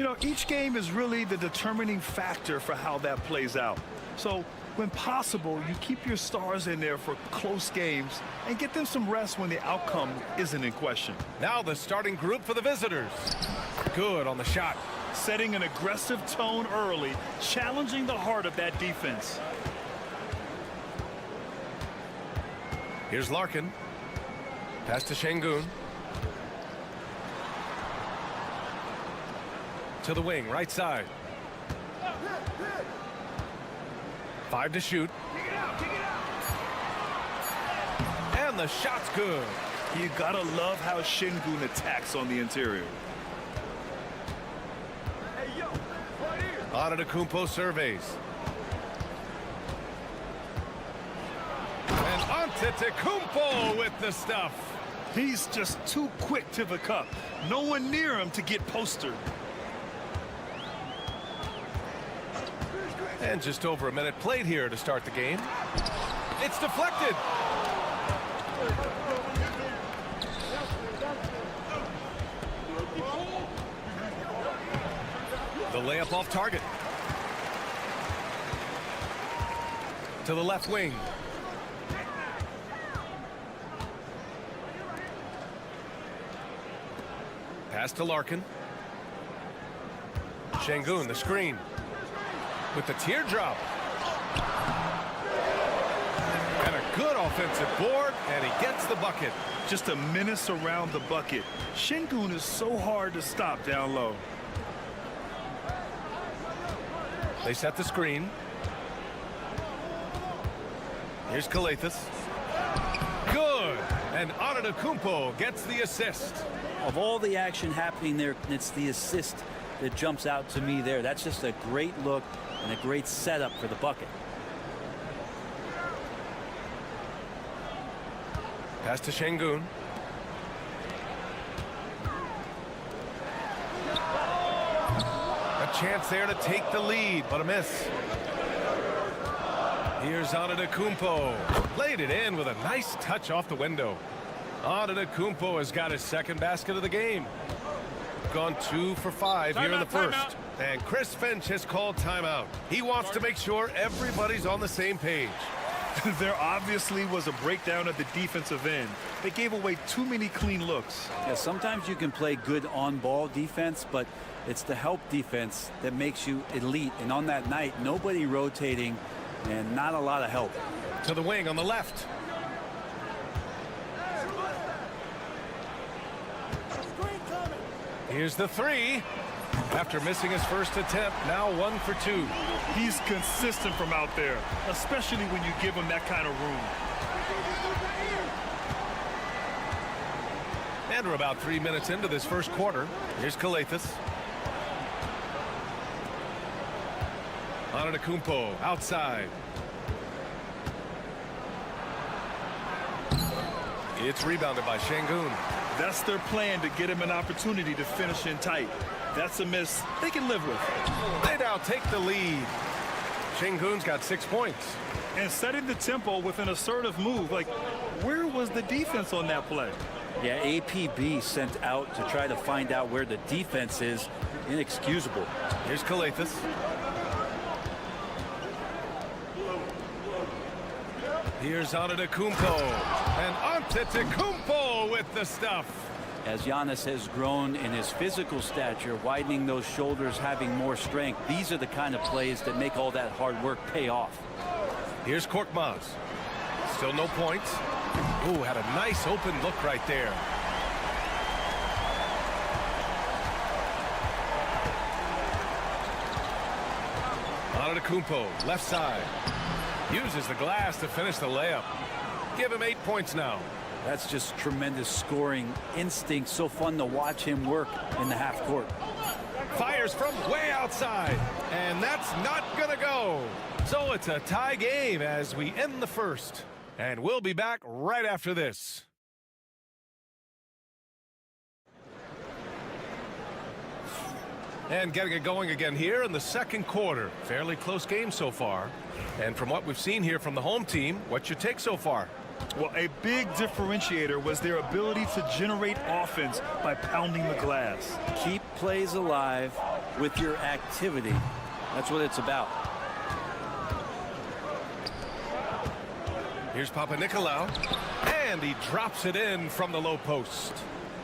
You know, each game is really the determining factor for how that plays out. So when possible, you keep your stars in there for close games and get them some rest when the outcome isn't in question. Now the starting group for the visitors. Good on the shot. Setting an aggressive tone early, challenging the heart of that defense. Here's Larkin. Pass to Şengün. To the wing, right side. 5 to shoot. And the shot's good. You gotta love how Şengün attacks on the interior. Antetokounmpo surveys. And Antetokounmpo with the stuff. He's just too quick to the cup. No one near him to get postered. And just over a minute played here to start the game. It's deflected. The layup off target. To the left wing. Pass to Larkin. Şengün, the screen. With the teardrop. And a good offensive board, and he gets the bucket. Just a menace around the bucket. Şengün is so hard to stop down low. They set the screen. Here's Calathes. Good. And Antetokounmpo gets the assist. Of all the action happening there, it's the assist that jumps out to me there. That's just a great look and a great setup for the bucket. Pass to Şengün. A chance there to take the lead, but a miss. Here's Antetokounmpo. Laid it in with a nice touch off the window. Antetokounmpo has got his second basket of the game. Gone 2 for 5 here in the first. And Chris Finch has called timeout. He wants to make sure everybody's on the same page. There obviously was a breakdown at the defensive end. They gave away too many clean looks. Yeah, sometimes you can play good on-ball defense, but it's the help defense that makes you elite. And on that night, nobody rotating and not a lot of help. To the wing on the left. Here's the three. After missing his first attempt, now 1 for 2. He's consistent from out there, especially when you give him that kind of room. And we're about 3 minutes into this first quarter. Here's Calathes. Antetokounmpo outside. It's rebounded by Şengün. That's their plan, to get him an opportunity to finish in tight. That's a miss they can live with. They now take the lead. Şengün's got 6 points. And setting the tempo with an assertive move. Like, where was the defense on that play? Yeah, APB sent out to try to find out where the defense is. Inexcusable. Here's Calathes. Here's Antetokounmpo. And Antetokounmpo with the stuff. As Giannis has grown in his physical stature, widening those shoulders, having more strength, these are the kind of plays that make all that hard work pay off. Here's Korkmaz. Still no points. Ooh, had a nice open look right there. Antetokounmpo, left side. Uses the glass to finish the layup. Give him 8 points now. That's just tremendous scoring instinct. So fun to watch him work in the half court. Fires from way outside. And that's not going to go. So it's a tie game as we end the first. And we'll be back right after this. And getting it going again here in the second quarter. Fairly close game so far. And from what we've seen here from the home team, what's your take so far? Well, a big differentiator was their ability to generate offense by pounding the glass. Keep plays alive, with your activity. That's what it's about. Here's Papanikolaou, and he drops it in from the low post.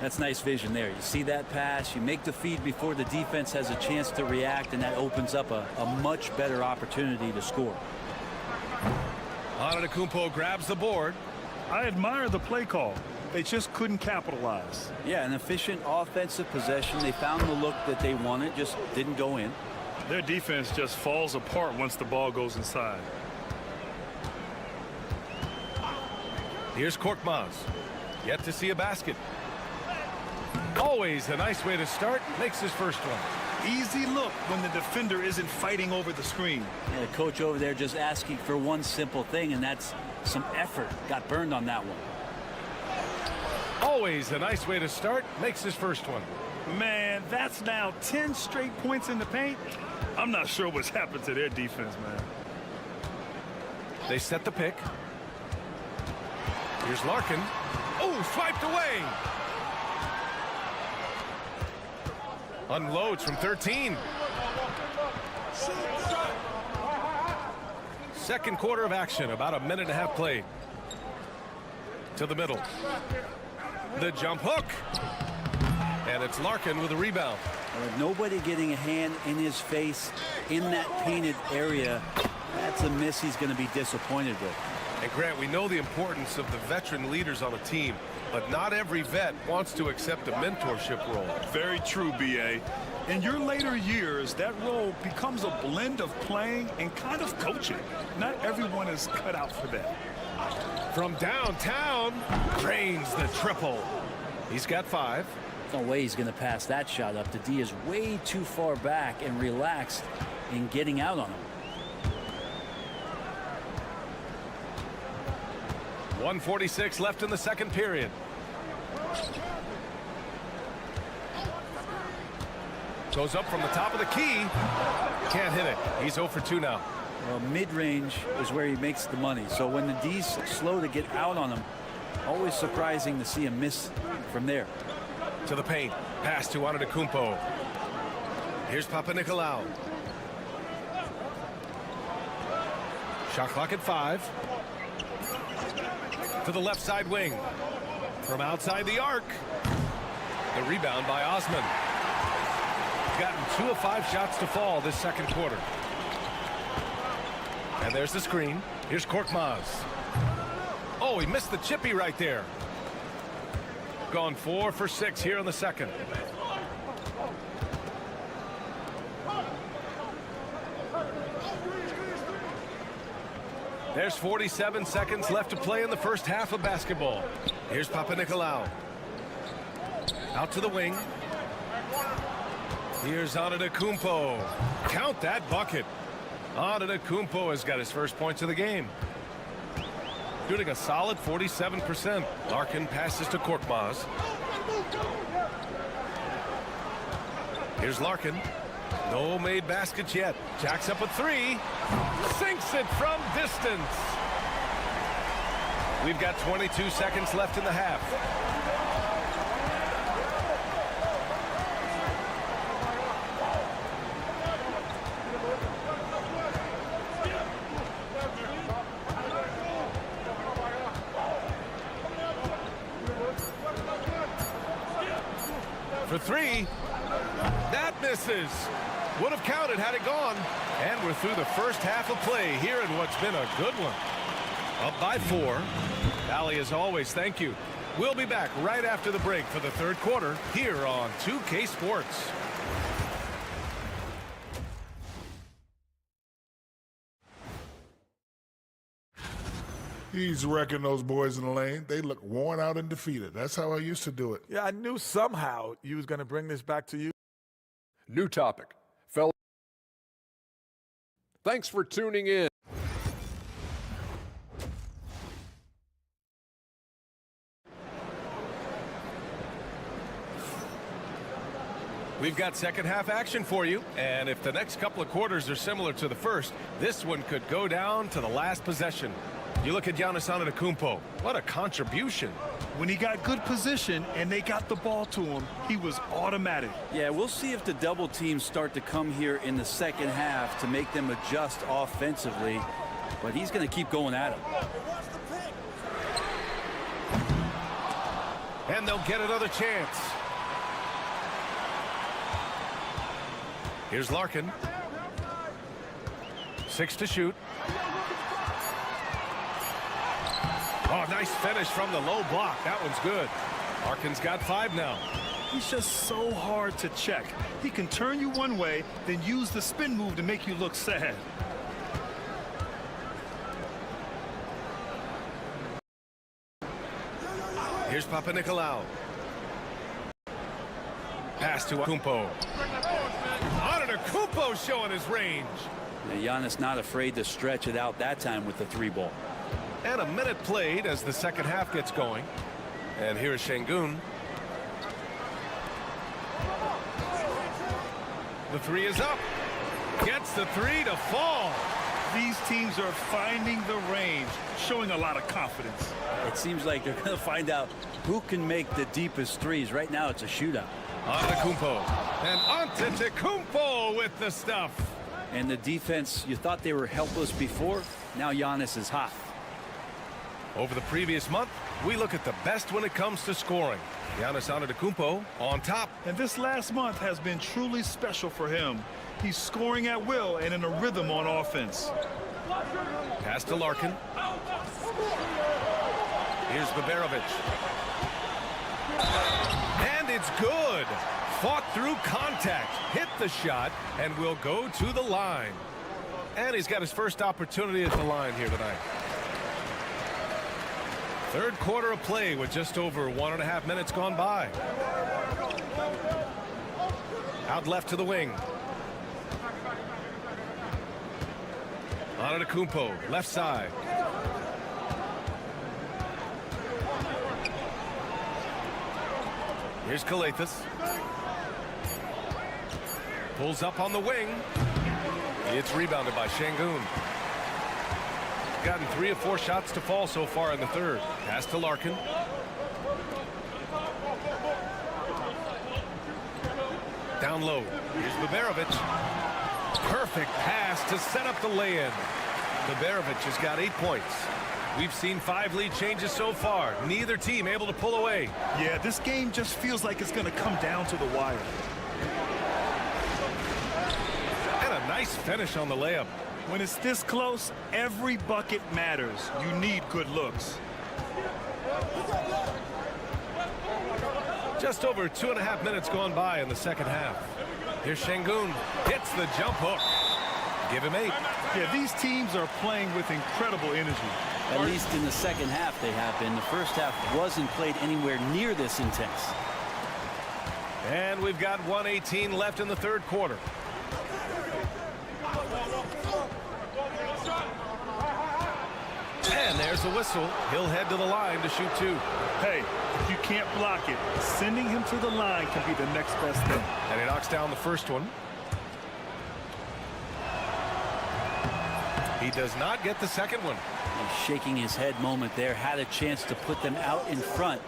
That's nice vision there. You see that pass, you make the feed before the defense has a chance to react, and that opens up a much better opportunity to score. Antetokounmpo grabs the board. I admire the play call. They just couldn't capitalize. Yeah, an efficient offensive possession. They found the look that they wanted, just didn't go in. Their defense just falls apart once the ball goes inside. Here's Korkmaz. Yet to see a basket. Always a nice way to start. Makes his first one. Easy look when the defender isn't fighting over the screen. Yeah, the coach over there just asking for one simple thing, and that's some effort. Got burned on that one. Always a nice way to start. Makes his first one. Man, that's now 10 straight points in the paint. I'm not sure what's happened to their defense, man. They set the pick. Here's Larkin. Oh, swiped away. Unloads from 13. Second quarter of action, about a minute and a half played. To the middle. The jump hook. And it's Larkin with a rebound. Nobody getting a hand in his face in that painted area. That's a miss he's going to be disappointed with. And Grant, we know the importance of the veteran leaders on a team, but not every vet wants to accept a mentorship role. Very true, B.A. In your later years, that role becomes a blend of playing and kind of coaching. Not everyone is cut out for that. From downtown, drains the triple. He's got 5. No way he's going to pass that shot up. The D is way too far back and relaxed in getting out on him. 1:46 left in the second period. Goes up from the top of the key. Can't hit it. He's 0 for 2 now. Well, mid-range is where he makes the money. So when the D's slow to get out on him, always surprising to see him miss from there. To the paint. Pass to Antetokounmpo. Here's Papanikolaou. Shot clock at 5. To the left side wing. From outside the arc. The rebound by Osman. Gotten 2 of 5 shots to fall this second quarter. And there's the screen. Here's Korkmaz. Oh, he missed the chippy right there. Gone 4 for 6 here in the second. There's 47 seconds left to play in the first half of basketball. Here's Papanikolaou. Out to the wing. Here's Antetokounmpo. Count that bucket. Antetokounmpo has got his first points of the game. Shooting a solid 47%. Larkin passes to Korkmaz. Here's Larkin. No made baskets yet. Jacks up a 3. Sinks it from distance. We've got 22 seconds left in the half. For 3. That misses. Would have counted had it gone. And we're through the first half of play here in what's been a good one. Up by 4. Allie, as always, thank you. We'll be back right after the break for the third quarter here on 2K Sports. He's wrecking those boys in the lane. They look worn out and defeated. That's how I used to do it. Yeah, I knew somehow you was going to bring this back to you. New topic. Fellas, thanks for tuning in. We've got second half action for you, and if the next couple of quarters are similar to the first, this one could go down to the last possession. You look at Giannis Antetokounmpo. What a contribution. When he got good position and they got the ball to him, he was automatic. Yeah, we'll see if the double teams start to come here in the second half to make them adjust offensively. But he's going to keep going at him. And they'll get another chance. Here's Larkin. 6 to shoot. Oh, nice finish from the low block. That one's good. Larkin's got 5 now. He's just so hard to check. He can turn you one way, then use the spin move to make you look sad. Here's Papanikolaou. Pass to Kumpo. Antetokounmpo showing his range. Now, Giannis not afraid to stretch it out that time with the 3-ball. And a minute played as the second half gets going. And here's Şengün. The 3 is up. Gets the 3 to fall. These teams are finding the range, showing a lot of confidence. It seems like they're going to find out who can make the deepest threes. Right now, it's a shootout. Antetokounmpo. And Antetokounmpo with the stuff. And the defense, you thought they were helpless before. Now Giannis is hot. Over the previous month, we look at the best when it comes to scoring. Giannis Antetokounmpo on top. And this last month has been truly special for him. He's scoring at will and in a rhythm on offense. Pass to Larkin. Here's Baberovic. And it's good. Fought through contact, hit the shot, and will go to the line. And he's got his first opportunity at the line here tonight. Third quarter of play with just over 1.5 minutes gone by. Out left to the wing. Antetokounmpo, left side. Here's Calathes. Pulls up on the wing. It's rebounded by Şengün. Gotten 3 of 4 shots to fall so far in the third. Pass to Larkin. Down low. Here's Baberovic. Perfect pass to set up the lay-in. Baberovic has got 8 points. We've seen 5 lead changes so far. Neither team able to pull away. Yeah, this game just feels like it's going to come down to the wire. And a nice finish on the layup. When it's this close, every bucket matters. You need good looks. Just over 2.5 minutes gone by in the second half. Here's Şengün. Hits the jump hook. Give him 8. Yeah, these teams are playing with incredible energy. At least in the second half they have been. The first half wasn't played anywhere near this intense. And we've got 1:18 left in the third quarter. And there's the whistle. He'll head to the line to shoot 2. Hey, if you can't block it, sending him to the line can be the next best thing. And he knocks down the first one. He does not get the second one. A shaking his head moment there. Had a chance to put them out in front,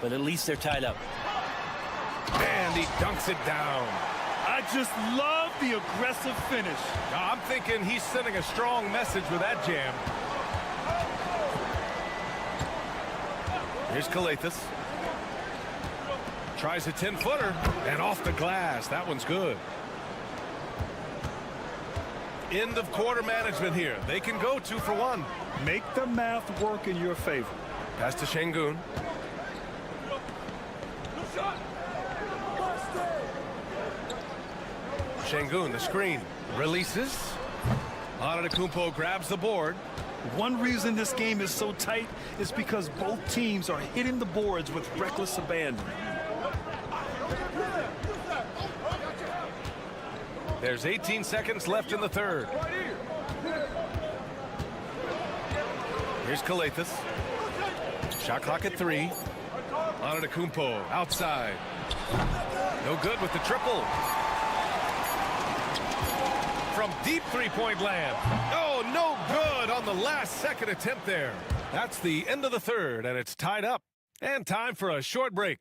but at least they're tied up. And he dunks it down. I just love the aggressive finish. I'm thinking he's sending a strong message with that jam. Here's Calathes. Tries a 10-footer and off the glass. That one's good. End of quarter management here. They can go 2 for 1. Make the math work in your favor. Pass to Şengün. Şengün, the screen. Releases. Antetokounmpo grabs the board. One reason this game is so tight is because both teams are hitting the boards with reckless abandon. There's 18 seconds left in the third. Here's Calathes. Shot clock at 3. Antetokounmpo outside. No good with the triple. From deep 3-point land. Oh, no good good on the last-second attempt there. That's the end of the third, and it's tied up. And time for a short break.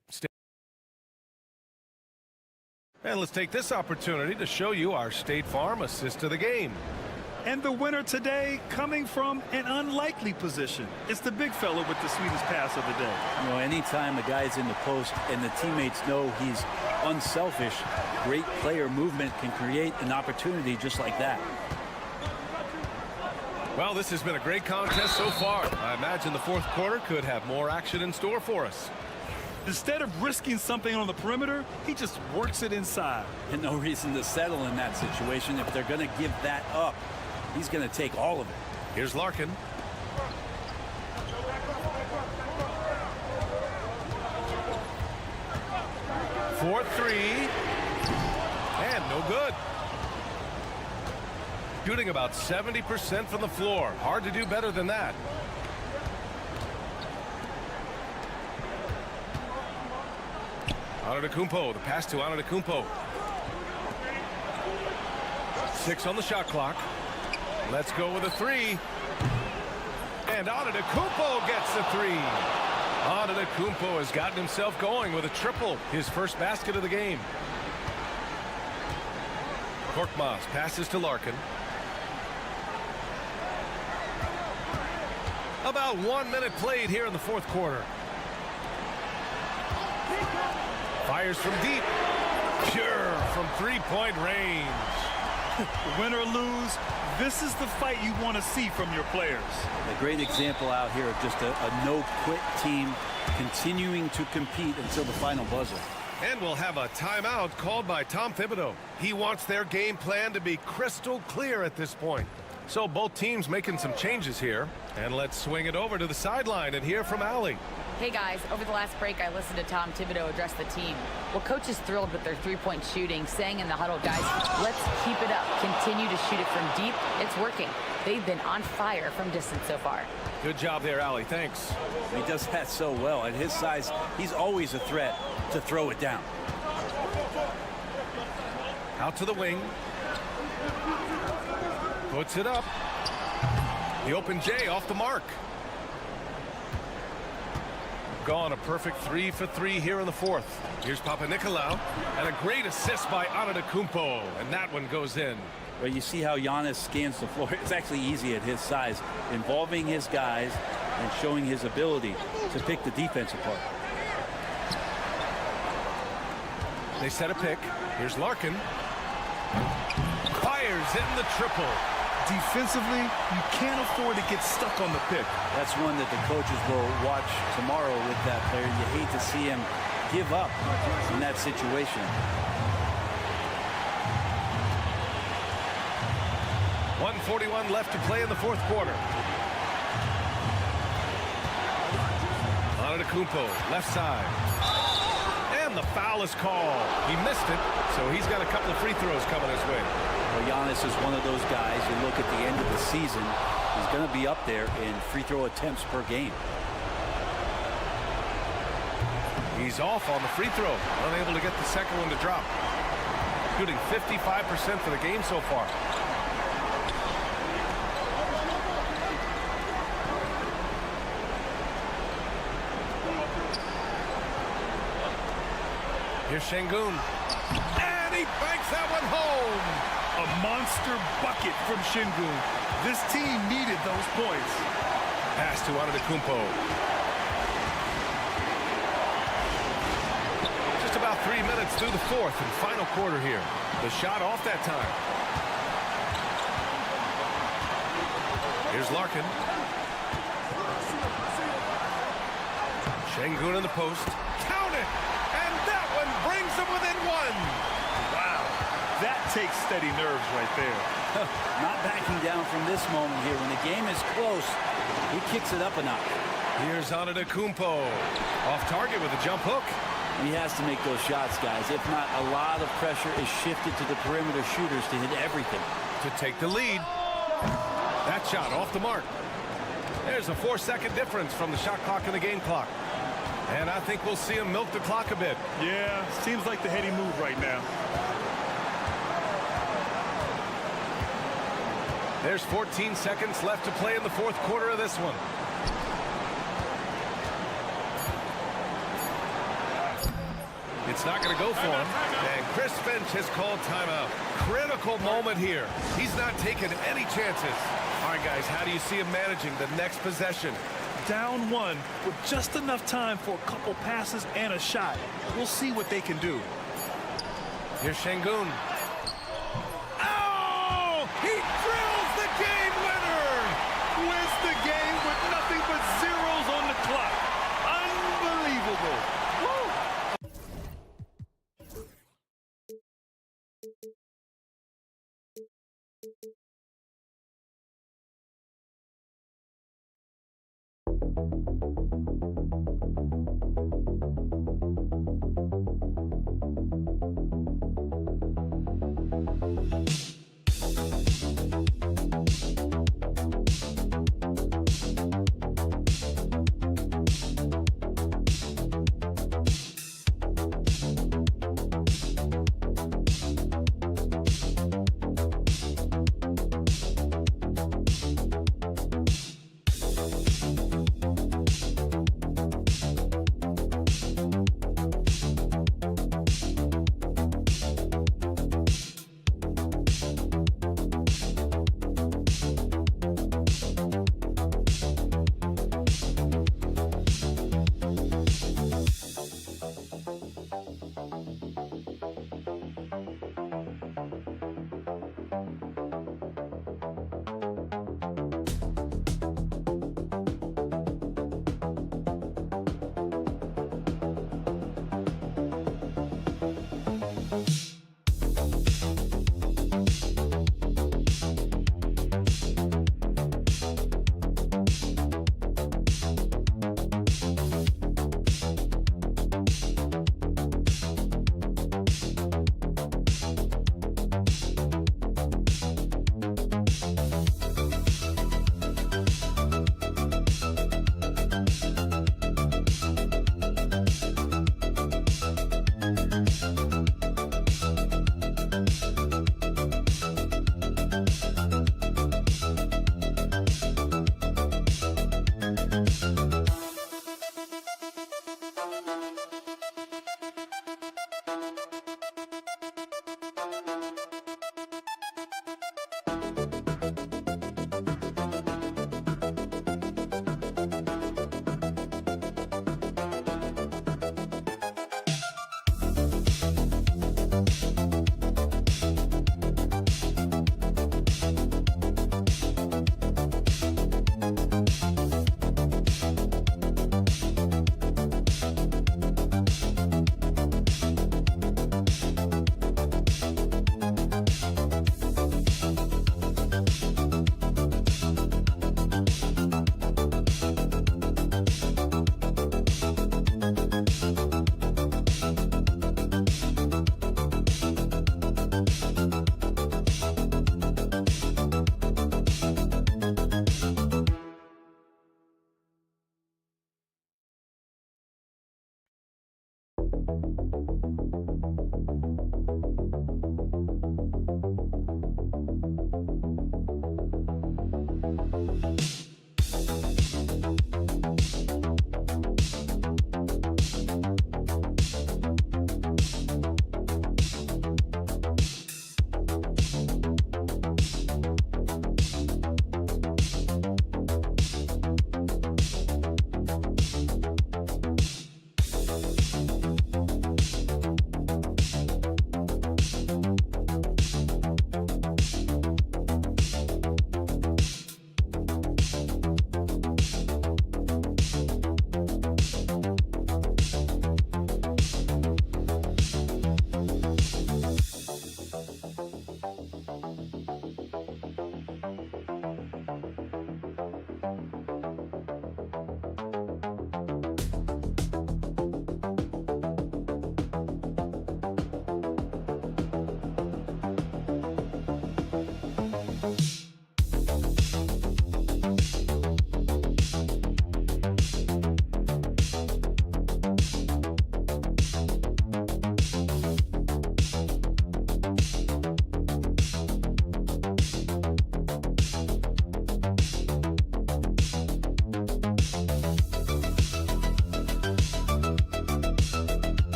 And let's take this opportunity to show you our State Farm assist of the game. And the winner today coming from an unlikely position. It's the big fella with the sweetest pass of the day. You know, anytime a guy's in the post and the teammates know he's unselfish, great player movement can create an opportunity just like that. Well, this has been a great contest so far. I imagine the fourth quarter could have more action in store for us. Instead of risking something on the perimeter, he just works it inside. And no reason to settle in that situation. If they're going to give that up, he's going to take all of it. Here's Larkin. For three. And no good. Shooting about 70% from the floor. Hard to do better than that. Antetokounmpo, the pass to Antetokounmpo. 6 on the shot clock. Let's go with a three. And Antetokounmpo gets a three. Antetokounmpo has gotten himself going with a triple, his first basket of the game. Korkmaz passes to Larkin. About 1 minute played here in the fourth quarter. Fires from deep. Pure from three-point range. Win or lose, this is the fight you want to see from your players. A great example out here of just a no-quit team continuing to compete until the final buzzer. And we'll have a timeout called by Tom Thibodeau. He wants their game plan to be crystal clear at this point. So both teams making some changes here. And let's swing it over to the sideline and hear from Allie. Hey guys, over the last break I listened to Tom Thibodeau address the team. Well, coach is thrilled with their three-point shooting, saying in the huddle, guys, let's keep it up. Continue to shoot it from deep. It's working. They've been on fire from distance so far. Good job there, Allie. Thanks. He does that so well. At his size, he's always a threat to throw it down. Out to the wing. Puts it up. The open J off the mark. Gone a perfect 3 for 3 here in the fourth. Here's Papanikolaou, and a great assist by Antetokounmpo, and that one goes in. Well, you see how Giannis scans the floor. It's actually easy at his size, involving his guys and showing his ability to pick the defense apart. They set a pick. Here's Larkin. Fires in the triple. Defensively, you can't afford to get stuck on the pick. That's one that the coaches will watch tomorrow with that player. You hate to see him give up in that situation. 1:41 left to play in the fourth quarter. Antetokounmpo, left side. And the foul is called. He missed it, so he's got a couple of free throws coming his way. Well, Giannis is one of those guys, you look at the end of the season, he's going to be up there in free throw attempts per game. He's off on the free throw, unable to get the second one to drop. Shooting 55% for the game so far. Here's Şengün. And he banks that one home. A monster bucket from Şengün. This team needed those points. Pass to Antetokounmpo. Just about 3 minutes through the fourth and final quarter here. The shot off that time. Here's Larkin. Şengün in the post. Count it! And that one brings them within one. Wow. That takes steady nerves right there. Not backing down from this moment here. When the game is close, he kicks it up a notch. Here's Antetokounmpo. Off target with a jump hook. He has to make those shots, guys. If not, a lot of pressure is shifted to the perimeter shooters to hit everything. To take the lead. That shot off the mark. There's a 4-second difference from the shot clock and the game clock. And I think we'll see him milk the clock a bit. Yeah, seems like the heady move right now. There's 14 seconds left to play in the fourth quarter of this one. It's not going to go for him. And Chris Finch has called timeout. Critical moment here. He's not taking any chances. All right, guys, how do you see him managing the next possession? Down one with just enough time for a couple passes and a shot. We'll see what they can do. Here's Şengün. Oh! He drills the game winner! Wins the game with nothing but zeros on the clock. Unbelievable. Woo!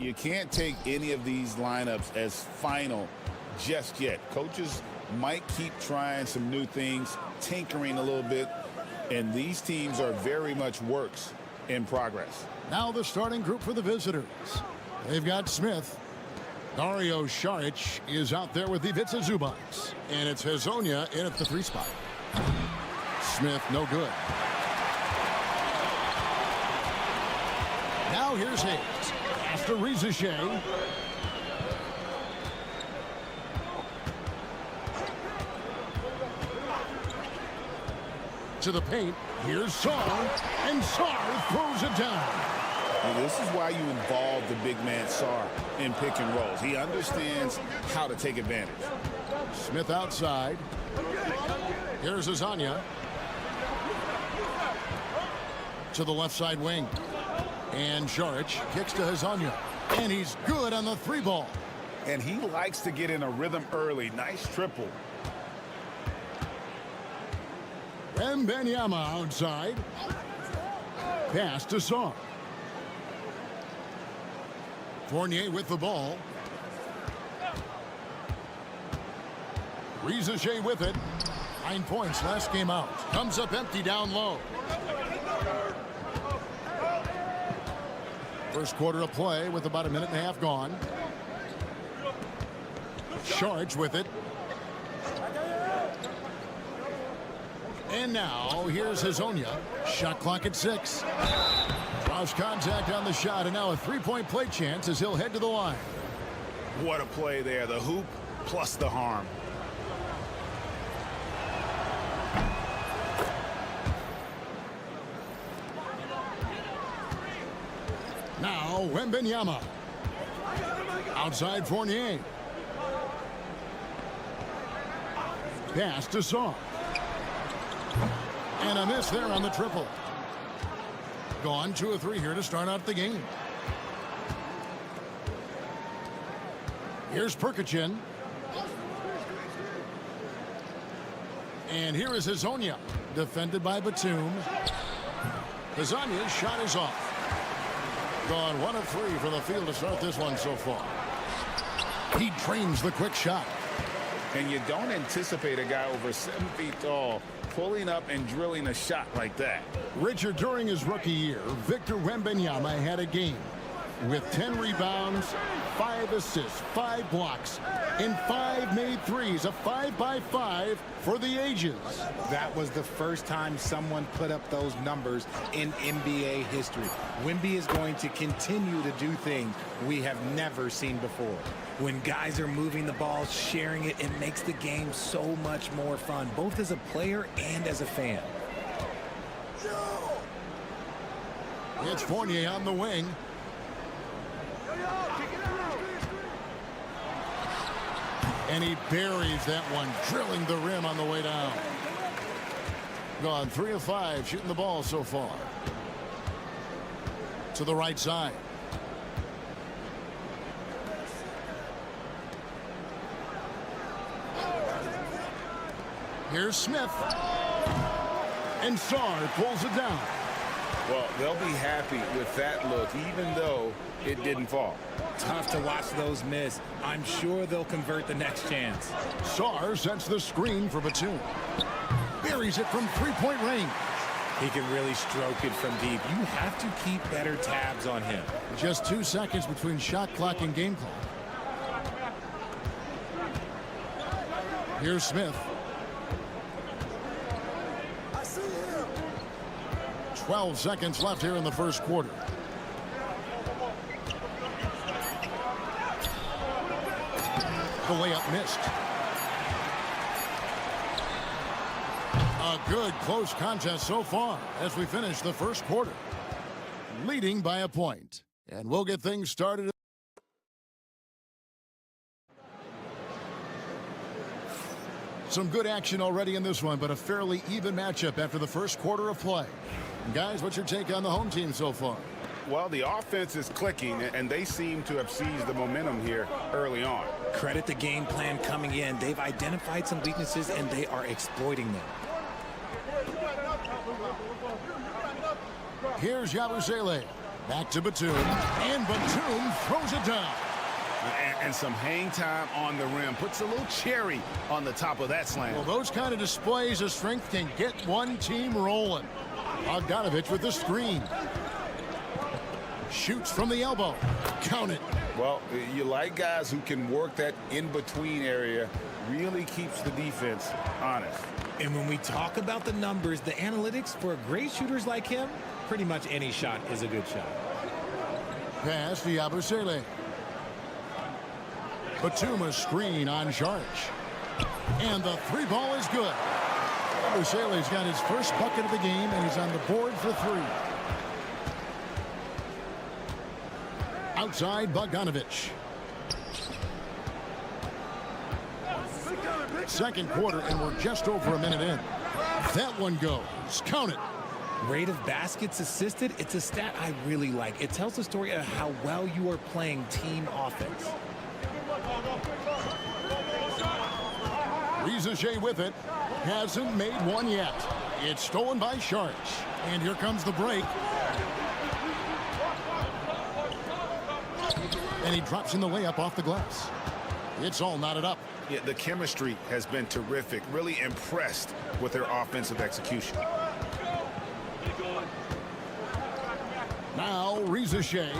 You can't take any of these lineups as final just yet. Coaches might keep trying some new things, tinkering a little bit, and these teams are very much works in progress. Now the starting group for the visitors. They've got Smith. Dario Saric is out there with Ivica Zubats. And it's Hezonja in at the 3 spot. Smith, no good. Now here's Hayes. After Rizichet. To the paint. Here's Sarr. And Sarr throws it down. And this is why you involve the big man Sarr in pick and rolls. He understands how to take advantage. Smith outside. Here's Hezonja. To the left side wing. And Saric kicks to Hezonja. And he's good on the 3 ball. And he likes to get in a rhythm early. Nice triple. Wembanyama outside. Pass to Saar. Fournier with the ball. Rizachet with it. 9 points last game out. Comes up empty down low. First quarter of play with about a minute and a half gone. Sharge with it. And now here's Hazonia. Shot clock at 6. Draws contact on the shot, and now a three-point play chance as he'll head to the line. What a play there. The hoop plus the harm. Now Wembanyama. Outside Fournier. Pass to Saar. And a miss there on the triple. Gone 2 of 3 here to start out the game. Here's Perkachin. And here is Hazonia. Defended by Batum. Hazonia's shot is off. Gone 1 of 3 from the field to start this one so far. He trains the quick shot. And you don't anticipate a guy over 7 feet tall pulling up and drilling a shot like that. Richard, during his rookie year, Victor Wembanyama had a game with 10 rebounds, 5 assists, 5 blocks, and 5 made threes, a 5-by-5 for the ages. That was the first time someone put up those numbers in NBA history. Wemby is going to continue to do things we have never seen before. When guys are moving the ball, sharing it, it makes the game so much more fun, both as a player and as a fan. It's Fournier on the wing. And he buries that one, drilling the rim on the way down. Gone 3 of 5, shooting the ball so far. To the right side. Here's Smith. And Saar pulls it down. Well, they'll be happy with that look, even though it didn't fall. Tough to watch those miss. I'm sure they'll convert the next chance. Saar sets the screen for Batum. Buries it from three-point range. He can really stroke it from deep. You have to keep better tabs on him. Just 2 seconds between shot clock and game clock. Here's Smith. 12 seconds left here in the first quarter. The layup missed. A good close contest so far as we finish the first quarter. Leading by a point. And we'll get things started. Some good action already in this one, but a fairly even matchup after the first quarter of play. Guys, what's your take on the home team so far? Well, the offense is clicking, and they seem to have seized the momentum here early on. Credit the game plan coming in. They've identified some weaknesses, and they are exploiting them. Here's Yabusele. Back to Batum. And Batum throws it down. And some hang time on the rim. Puts a little cherry on the top of that slam. Well, those kind of displays of strength can get one team rolling. Bogdanovich with the screen. Shoots from the elbow. Count it. Well, you like guys who can work that in-between area. Really keeps the defense honest. And when we talk about the numbers, the analytics for great shooters like him, pretty much any shot is a good shot. Pass to Yabusele. Batum a screen on Sharge. And the 3 ball is good. Yabusele's got his first bucket of the game, and he's on the board for 3. Outside Bogdanovich. Second quarter, and we're just over a minute in. That one goes. Count it. Rate of baskets assisted, it's a stat I really like. It tells the story of how well you are playing team offense. Rizachet with it. Hasn't made one yet. It's stolen by Sharge. And here comes the break. And he drops in the layup off the glass. It's all knotted up. Yeah, the chemistry has been terrific. Really impressed with their offensive execution. Now, Reza Shea.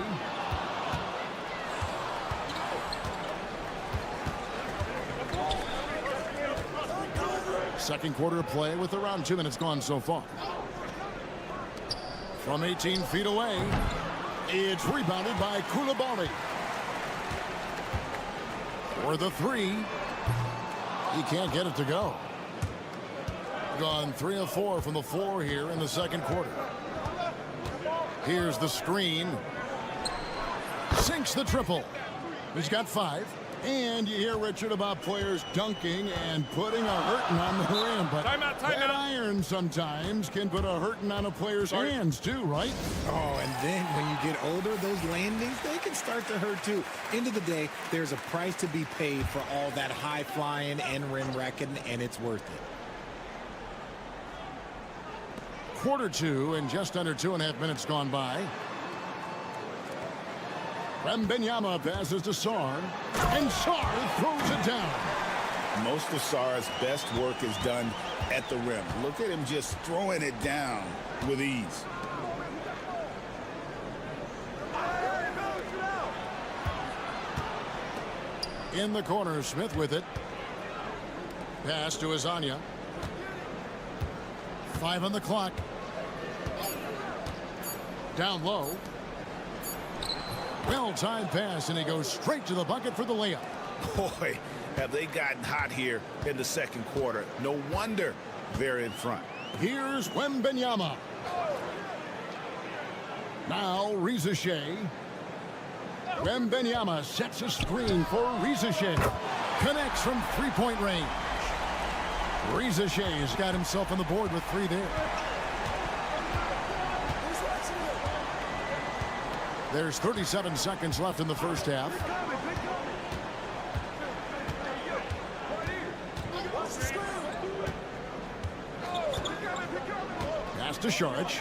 Second quarter of play with around 2 minutes gone so far. From 18 feet away, it's rebounded by Koulibaly. For the three, he can't get it to go. Gone 3 of 4 from the floor here in the second quarter. Here's the screen. Sinks the triple. He's got 5. And you hear, Richard, about players dunking and putting a hurting on the rim. But that iron sometimes can put a hurting on a player's hands too, right? Oh, and then when you get older, those landings, they can start to hurt too. End of the day, there's a price to be paid for all that high flying and rim wrecking, and it's worth it. Quarter 2 and just under 2.5 minutes gone by. Wembanyama passes to Sarr, and Sarr throws it down. Most of Sarr's best work is done at the rim. Look at him just throwing it down with ease. In the corner, Smith with it. Pass to Azania. 5 on the clock. Down low. Well-timed pass, and he goes straight to the bucket for the layup. Boy, have they gotten hot here in the second quarter. No wonder they're in front. Here's Wembanyama. Now Reza Shea. Wembanyama sets a screen for Reza Shea. Connects from three-point range. Reza Shea has got himself on the board with 3 there. There's 37 seconds left in the first half. Pass to Šarić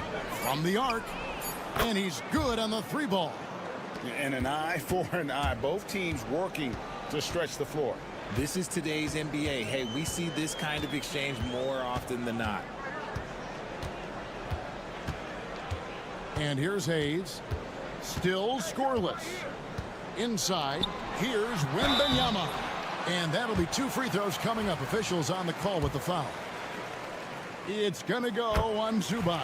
from the arc, and he's good on the 3 ball. And an eye for an eye. Both teams working to stretch the floor. This is today's NBA. Hey, we see this kind of exchange more often than not. And here's Hayes. Still scoreless. Inside, here's Wembanyama. And that'll be 2 free throws coming up. Officials on the call with the foul. It's going to go on Zubac.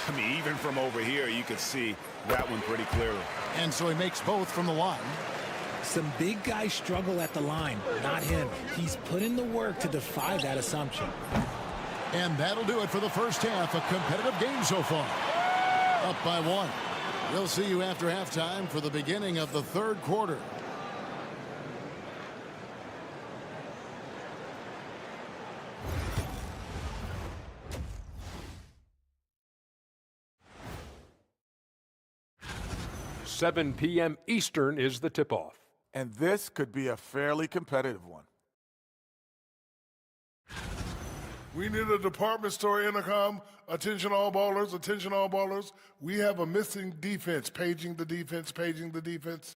I mean, even from over here, you could see that one pretty clearly. And so he makes both from the line. Some big guys struggle at the line, not him. He's put in the work to defy that assumption. And that'll do it for the first half. A competitive game so far. Up by 1. We'll see you after halftime for the beginning of the third quarter. $7 p.m. Eastern is the tip-off. And this could be a fairly competitive one. We need a department store intercom. Attention all ballers, attention all ballers. We have a missing defense. Paging the defense, paging the defense.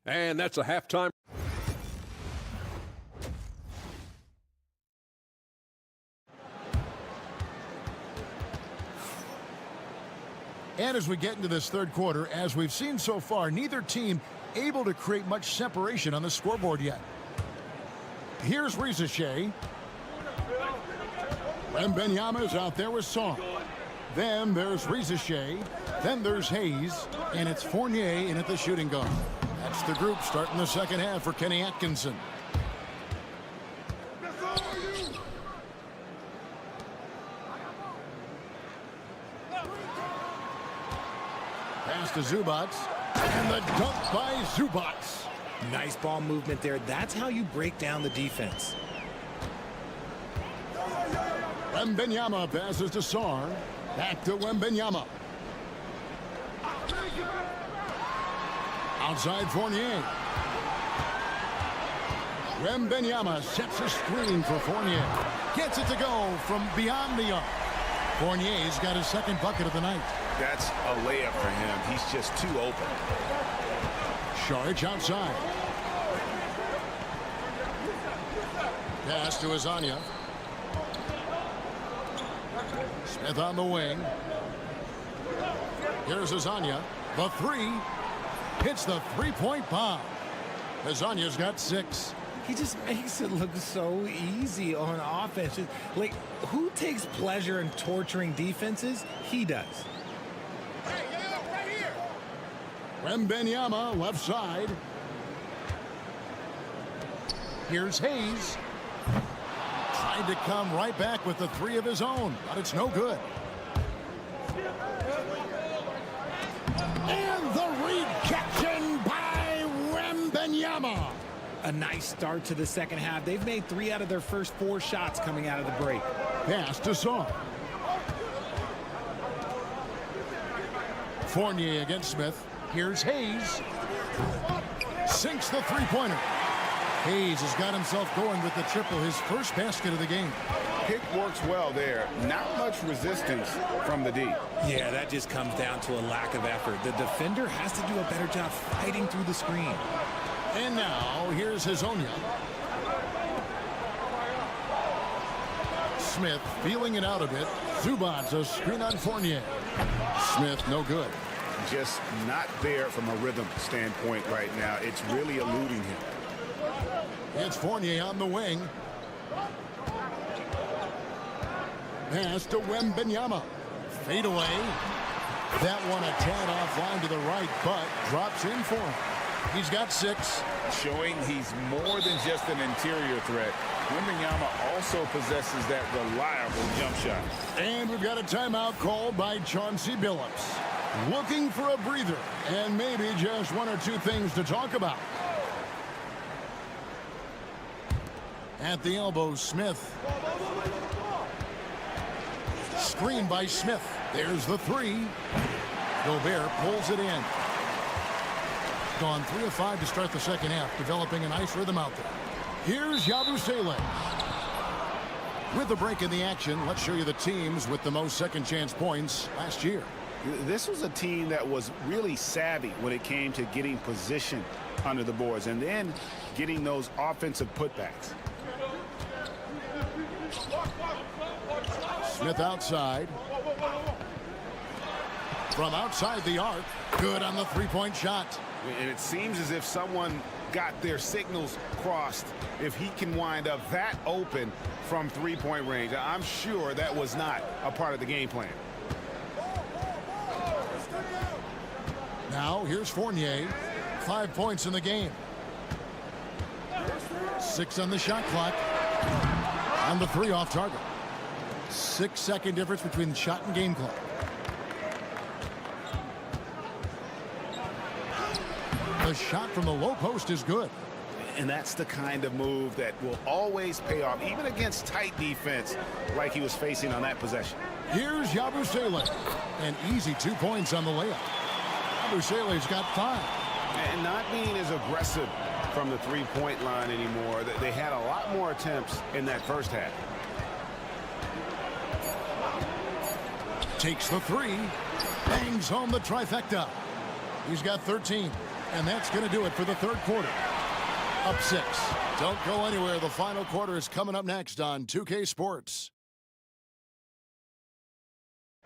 And that's a halftime. And as we get into this third quarter, as we've seen so far, neither team able to create much separation on the scoreboard yet. Here's Reza Shea. Wembanyama's out there with Sarr. Then there's Reza Shea. Then there's Hayes. And it's Fournier in at the shooting guard. That's the group starting the second half for Kenny Atkinson. Pass to Zubac. And the dunk by Zubac. Nice ball movement there. That's how you break down the defense. Wembanyama passes to Sarr. Back to Wembanyama. Outside Fournier. Wembanyama sets a screen for Fournier. Gets it to go from beyond the arc. Fournier's got his second bucket of the night. That's a layup for him. He's just too open. Sharich outside. Pass to Azania. Smith on the wing. Here's Azania. The three. Hits the three-point bomb. Azania's got 6. He just makes it look so easy on offense. Like, who takes pleasure in torturing defenses? He does. Wembanyama left side. Here's Hayes. Tried to come right back with the 3 of his own, but it's no good. And the rejection by Wembanyama. A nice start to the second half. They've made 3 out of their first 4 shots coming out of the break. Pass to Song. Fournier against Smith. Here's Hayes. Sinks the three-pointer. Hayes has got himself going with the triple, his first basket of the game. Pick works well there. Not much resistance from the D. Yeah, that just comes down to a lack of effort. The defender has to do a better job fighting through the screen. And now, here's Hazonia. Smith feeling it out a bit. Zubac's a screen on Fournier. Smith, no good. Just not there from a rhythm standpoint right now. It's really eluding him. It's Fournier on the wing. Pass to Wembanyama. Fade away. That one a tad offline to the right, but drops in for him. He's got 6. Showing he's more than just an interior threat. Wembanyama also possesses that reliable jump shot. And we've got a timeout called by Chauncey Billups. Looking for a breather and maybe just 1 or 2 things to talk about. At the elbow, Smith. Screen by Smith. There's the 3. Gobert pulls it in. Gone 3 of 5 to start the second half, developing a nice rhythm out there. Here's Yabusele. With a break in the action, let's show you the teams with the most second chance points last year. This was a team that was really savvy when it came to getting position under the boards and then getting those offensive putbacks. Smith outside. From outside the arc. Good on the three-point shot. And it seems as if someone got their signals crossed if he can wind up that open from three-point range. I'm sure that was not a part of the game plan. Now here's Fournier. 5 points in the game. 6 on the shot clock. And the 3 off target. 6-second difference between shot and game clock. The shot from the low post is good. And that's the kind of move that will always pay off, even against tight defense like he was facing on that possession. Here's Yabusele. An easy 2 points on the layup. Yabusele's got 5. And not being as aggressive from the three-point line anymore. They had a lot more attempts in that first half. Takes the 3. Bangs home the trifecta. He's got 13. And that's going to do it for the third quarter. Up 6. Don't go anywhere. The final quarter is coming up next on 2K Sports.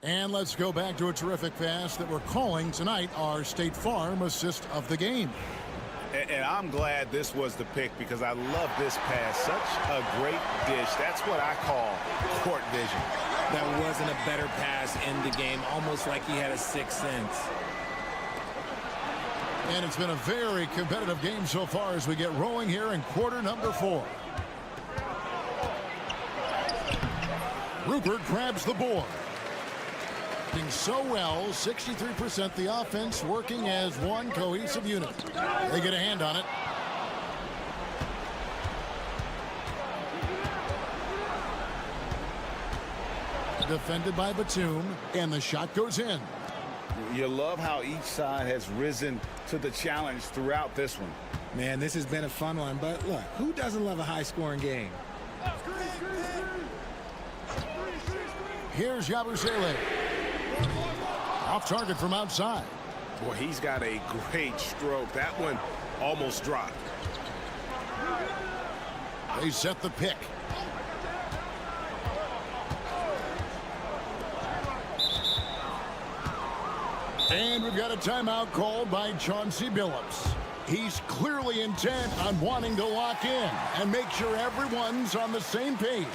And let's go back to a terrific pass that we're calling tonight our State Farm assist of the game. And I'm glad this was the pick because I love this pass. Such a great dish. That's what I call court vision. That wasn't a better pass in the game, almost like he had a sixth sense. And it's been a very competitive game so far as we get rolling here in quarter number 4. Rupert grabs the board. Doing so well, 63% the offense working as one cohesive unit. They get a hand on it. Defended by Batum, and the shot goes in. You love how each side has risen to the challenge throughout this one. Man, this has been a fun one, but look, who doesn't love a high-scoring game? Here's Yabusele. Off target from outside. Boy, he's got a great stroke. That one almost dropped. They set the pick. And we've got a timeout called by Chauncey Billups. He's clearly intent on wanting to lock in and make sure everyone's on the same page.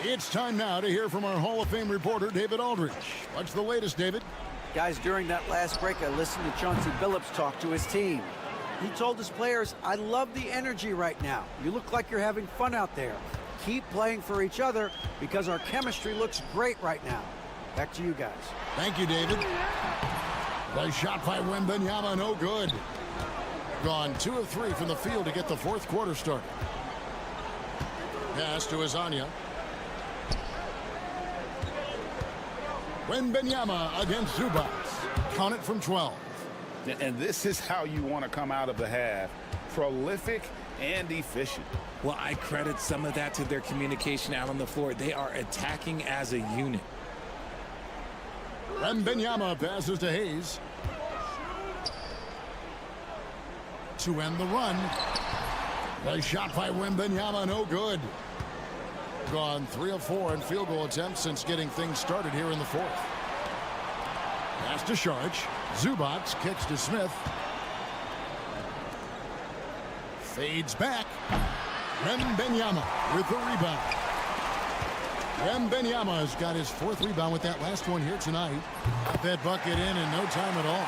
It's time now to hear from our Hall of Fame reporter, David Aldridge. What's the latest, David? Guys, during that last break, I listened to Chauncey Billups talk to his team. He told his players, I love the energy right now. You look like you're having fun out there. Keep playing for each other because our chemistry looks great right now. Back to you guys. Thank you, David. The shot by Wembanyama, no good. Gone 2 of 3 from the field to get the fourth quarter started. Pass to Azania. Wembanyama against Zubac. Count it from 12. And this is how you want to come out of the half. Prolific and efficient. Well, I credit some of that to their communication out on the floor. They are attacking as a unit. Wembanyama passes to Hayes. To end the run. The shot by Wembanyama, no good. Gone 3 of 4 in field goal attempts since getting things started here in the fourth. Pass to Saric. Zubac kicks to Smith. Fades back. Wembanyama with the rebound. Wembanyama has got his 4th rebound with that last one here tonight. Got that bucket in no time at all.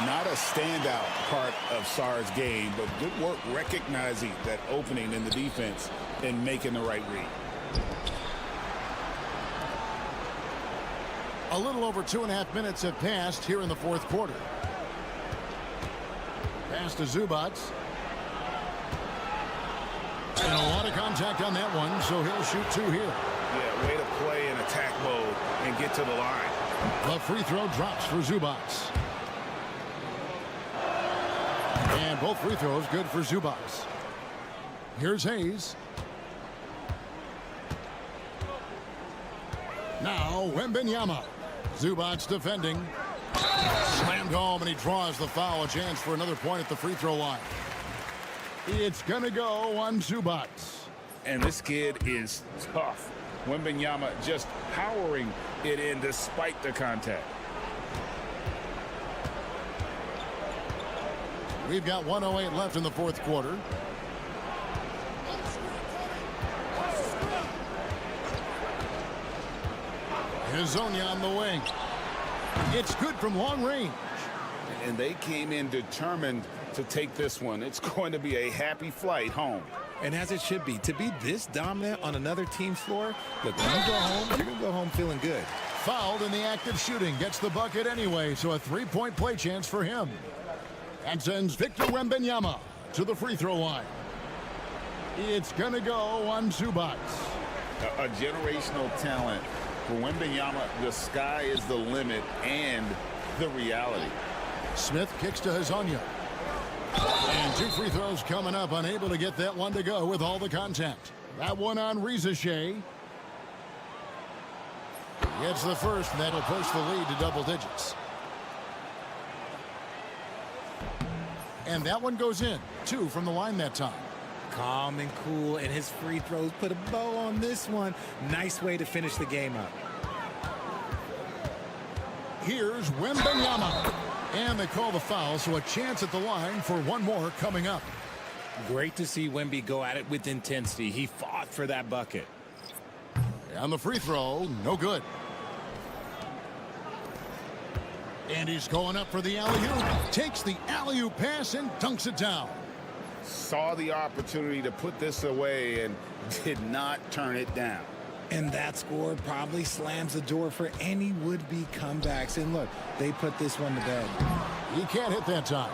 Not a standout part of Sar's game, but good work recognizing that opening in the defense and making the right read. A little over 2.5 minutes have passed here in the fourth quarter. Pass to Zubac. And a lot of contact on that one, so he'll shoot 2 here. Yeah, way to play in attack mode and get to the line. The free throw drops for Zubac. And both free throws good for Zubac. Here's Hayes. Now Wembanyama. Zubac defending. Slammed home, and he draws the foul. A chance for another point at the free throw line. It's going to go on Zubac. And this kid is tough. Wembanyama just powering it in despite the contact. We've got 1:08 left in the fourth quarter. Hazonia on the wing. It's good from long range. And they came in determined to take this one. It's going to be a happy flight home. And as it should be. To be this dominant on another team's floor, look, when you go home, you're going to go home feeling good. Fouled in the act of shooting. Gets the bucket anyway, so a 3-point play chance for him. And sends Victor Wembanyama to the free throw line. It's going to go on Zubac. A generational talent. For Wembanyama, the sky is the limit and the reality. Smith kicks to Hazonia. And 2 free throws coming up. Unable to get that one to go with all the contact. That one on Rizachet. Gets the first, and that'll push the lead to double digits. And that one goes in. 2 from the line that time. Calm and cool, and his free throws put a bow on this one. Nice way to finish the game up. Here's Wembanyama. And they call the foul, so a chance at the line for one more coming up. Great to see Wemby go at it with intensity. He fought for that bucket. And the free throw, no good. And he's going up for the alley-oop. Takes the alley-oop pass and dunks it down. Saw the opportunity to put this away and did not turn it down. And that score probably slams the door for any would-be comebacks. And look, they put this one to bed. He can't hit that time.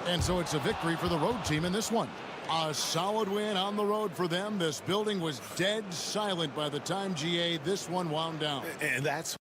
And so it's a victory for the road team in this one. A solid win on the road for them. This building was dead silent by the time, GA, this one wound down. And that's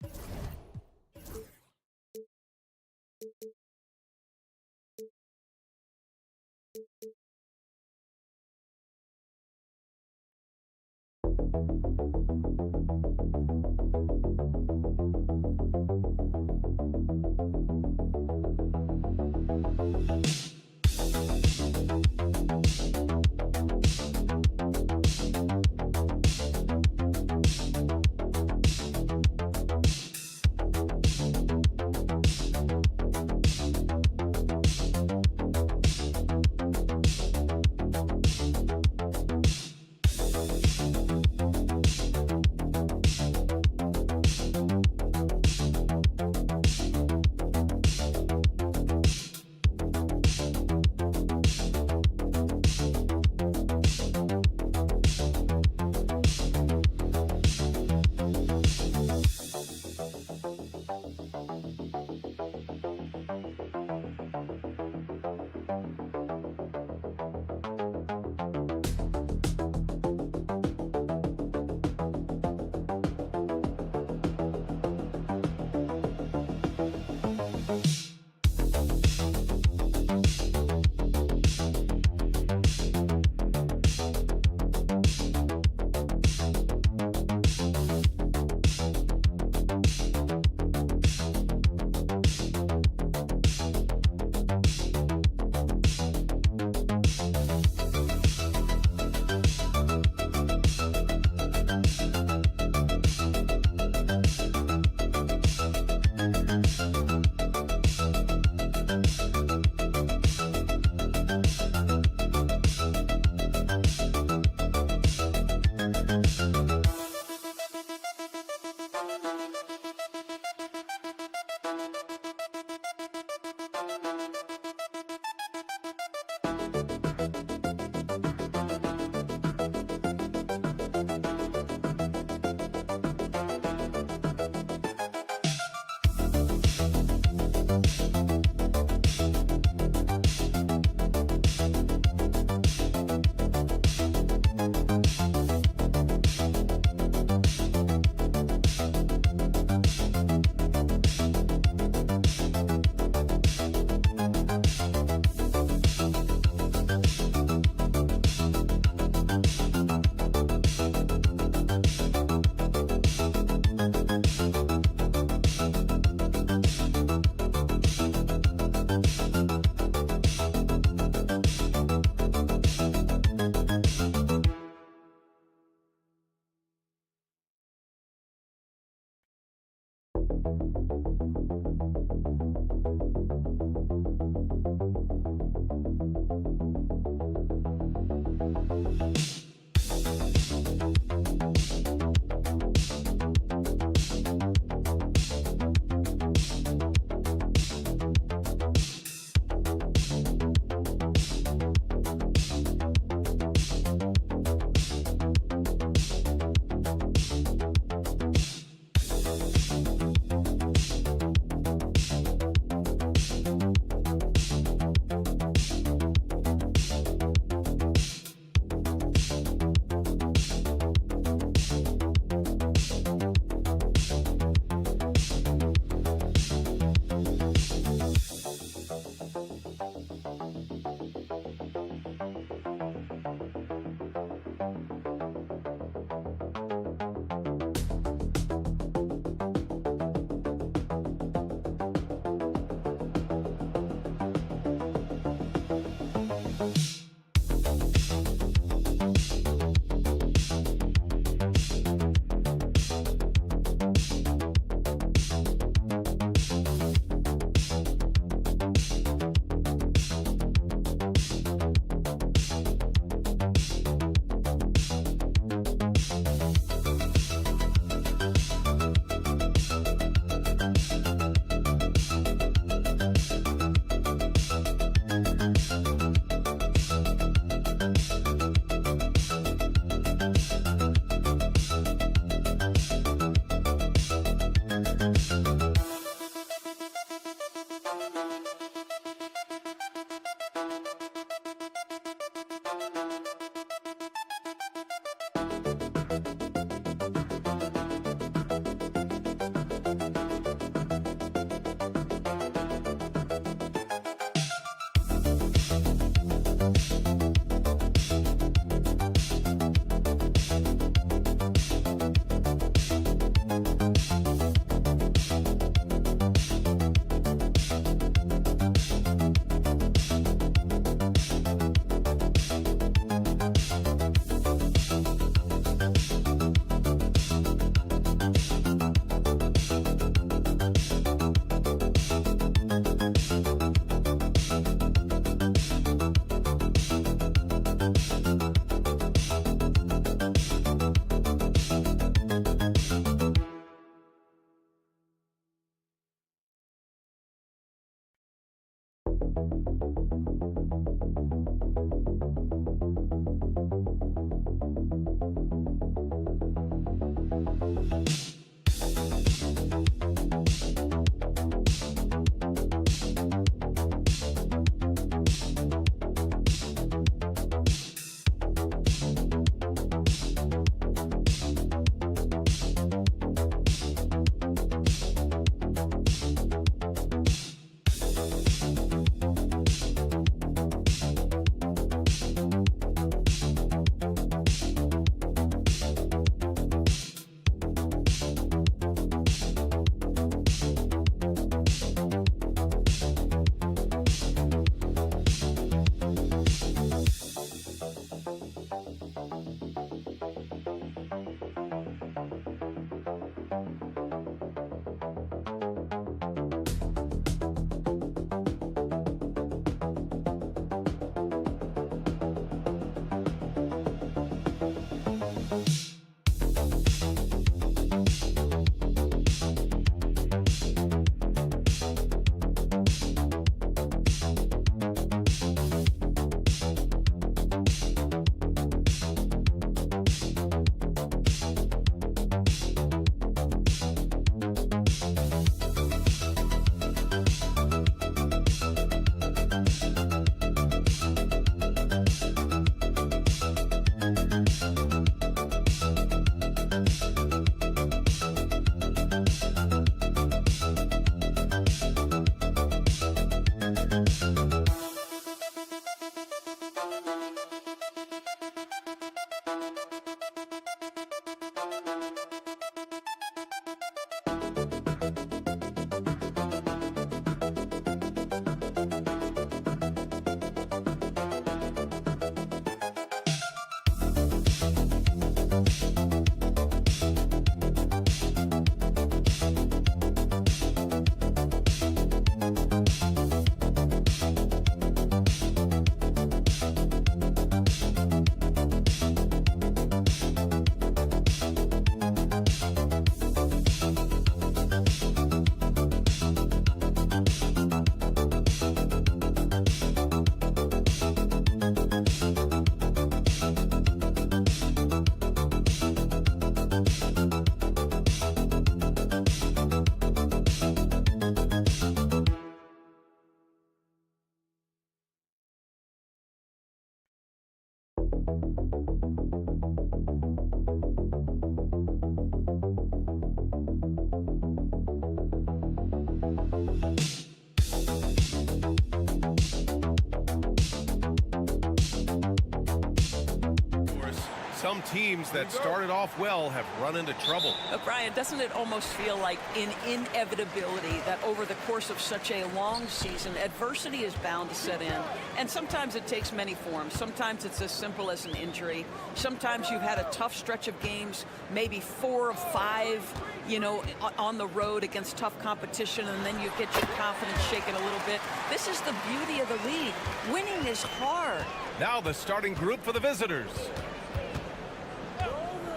Some teams that started off well have run into trouble. Brian, doesn't it almost feel like an inevitability that over the course of such a long season, adversity is bound to set in? And sometimes it takes many forms. Sometimes it's as simple as an injury. Sometimes you've had a tough stretch of games, maybe 4 of 5, you know, on the road against tough competition, and then you get your confidence shaken a little bit. This is the beauty of the league. Winning is hard. Now the starting group for the visitors.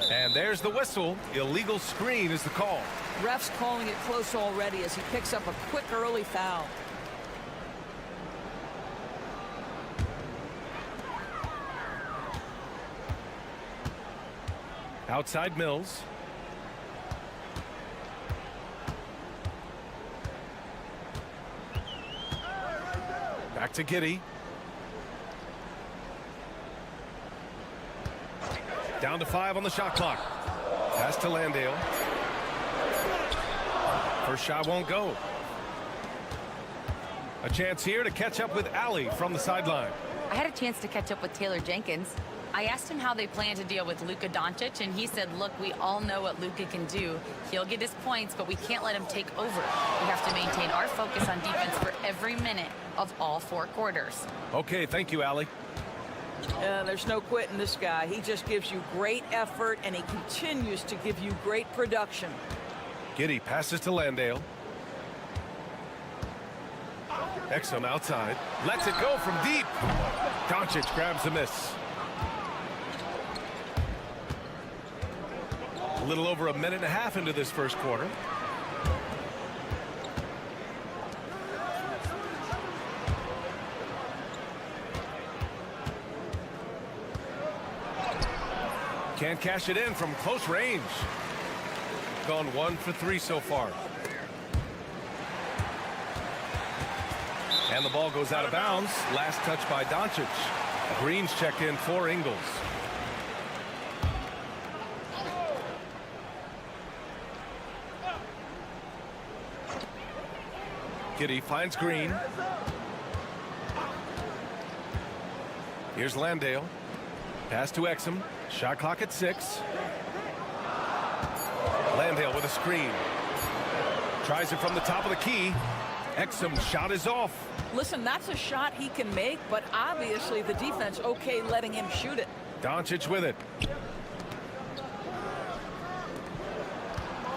And there's the whistle. Illegal screen is the call. Ref's calling it close already as he picks up a quick early foul. Outside Mills. Back to Giddey. Down to 5 on the shot clock. Pass to Landale. First shot won't go. A chance here to catch up with Allie from the sideline. I had a chance to catch up with Taylor Jenkins. I asked him how they plan to deal with Luka Doncic, and he said, look, we all know what Luka can do. He'll get his points, but we can't let him take over. We have to maintain our focus on defense for every minute of all 4 quarters. Okay, thank you, Allie. There's no quitting this guy. He just gives you great effort, and he continues to give you great production. Giddey passes to Landale. Exum outside. Lets it go from deep. Doncic grabs a miss. A little over a minute and a half into this first quarter. Can't cash it in from close range. Gone 1 for 3 so far. And the ball goes out of bounds. Last touch by Doncic. Green's checked in for Ingles. Giddey finds Green. Here's Landale. Pass to Exum. Shot clock at 6. Landale with a screen. Tries it from the top of the key. Exum's shot is off. Listen, that's a shot he can make, but obviously the defense okay letting him shoot it. Doncic with it.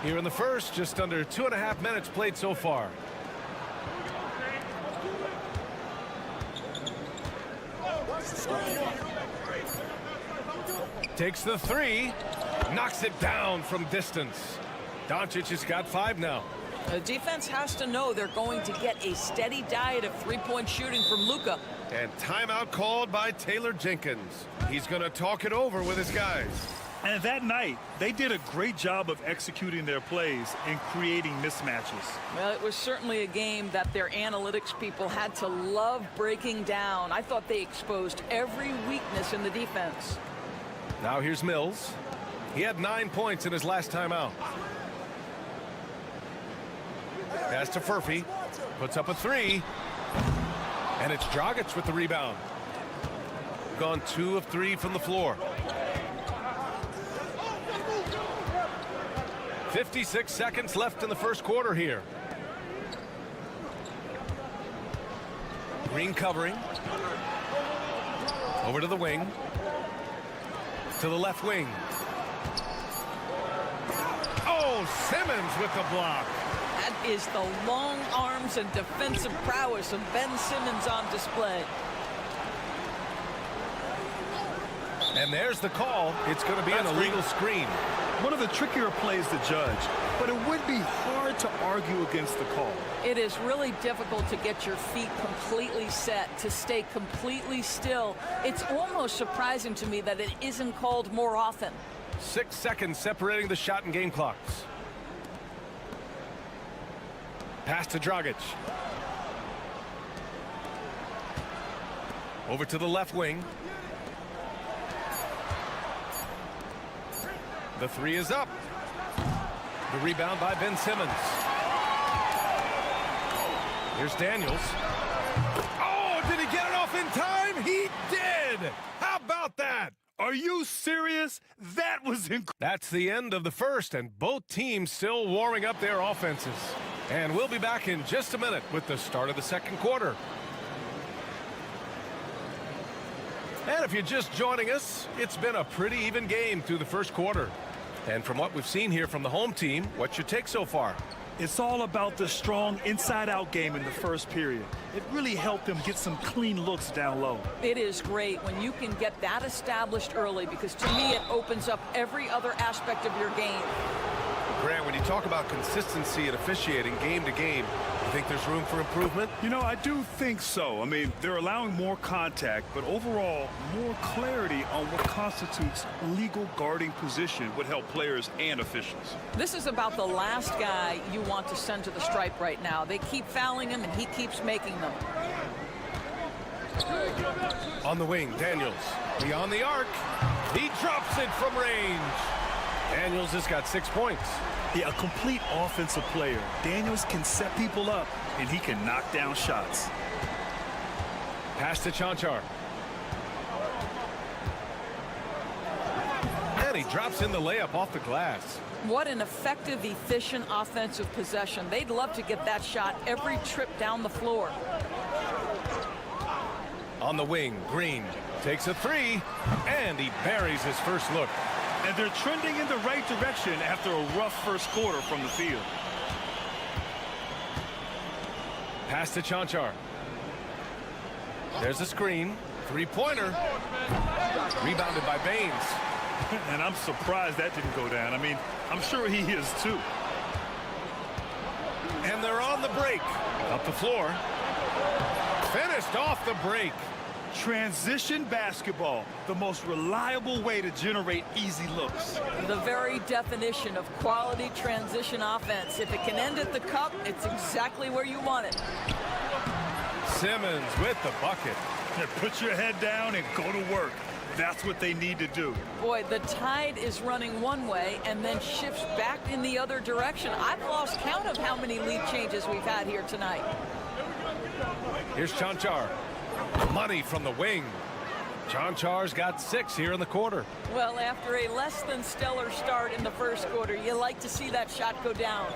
Here in the first, just under 2.5 minutes played so far. Takes the 3, knocks it down from distance. Doncic has got 5 now. The defense has to know they're going to get a steady diet of 3-point shooting from Luka. And timeout called by Taylor Jenkins. He's going to talk it over with his guys. And that night, they did a great job of executing their plays and creating mismatches. Well, it was certainly a game that their analytics people had to love breaking down. I thought they exposed every weakness in the defense. Now here's Mills. He had 9 points in his last time out. Pass to Furphy. Puts up a 3. And it's Dragic with the rebound. Gone 2 of 3 from the floor. 56 seconds left in the first quarter here. Green covering. Over to the wing. To the left wing. Oh, Simmons with the block. That is the long arms and defensive prowess of Ben Simmons on display. And there's the call. It's going to be an illegal screen. One of the trickier plays to judge, but it would be hard to argue against the call. It is really difficult to get your feet completely set, to stay completely still. It's almost surprising to me that it isn't called more often. 6 seconds separating the shot and game clocks. Pass to Dragic. Over to the left wing. The three is up. The rebound by Ben Simmons. Here's Daniels. Oh, did he get it off in time? He did! How about that? Are you serious? That was incredible. That's the end of the first, and both teams still warming up their offenses. And we'll be back in just a minute with the start of the second quarter. And if you're just joining us, it's been a pretty even game through the first quarter. And from what we've seen here from the home team, what's your take so far? It's all about the strong inside-out game in the first period. It really helped them get some clean looks down low. It is great when you can get that established early, because to me it opens up every other aspect of your game. Grant, when you talk about consistency and officiating game to game, you think there's room for improvement? You know, I do think so. I mean, they're allowing more contact, but overall, more clarity on what constitutes legal guarding position would help players and officials. This is about the last guy you want to send to the stripe right now. They keep fouling him, and he keeps making them. On the wing, Daniels. Beyond the arc. He drops it from range. Daniels has got 6 points. Yeah, a complete offensive player. Daniels can set people up, and he can knock down shots. Pass to Chanchar. And he drops in the layup off the glass. What an effective, efficient offensive possession. They'd love to get that shot every trip down the floor. On the wing, Green takes a three, and he buries his first look. And they're trending in the right direction after a rough first quarter from the field. Pass to Chanchar. There's a screen. Three-pointer. Rebounded by Baines. And I'm surprised that didn't go down. I mean, I'm sure he is too. And they're on the break. Up the floor. Finished off the break. Transition basketball, the most reliable way to generate easy looks. The very definition of quality transition offense. If it can end at the cup, it's exactly where you want it. Simmons with the bucket. Put your head down and go to work. That's what they need to do. Boy, the tide is running one way and then shifts back in the other direction. I've lost count of how many lead changes we've had here tonight. Here's Chanchar. Money from the wing. Chanchar's got 6 here in the quarter. Well, after a less than stellar start in the first quarter, you like to see that shot go down.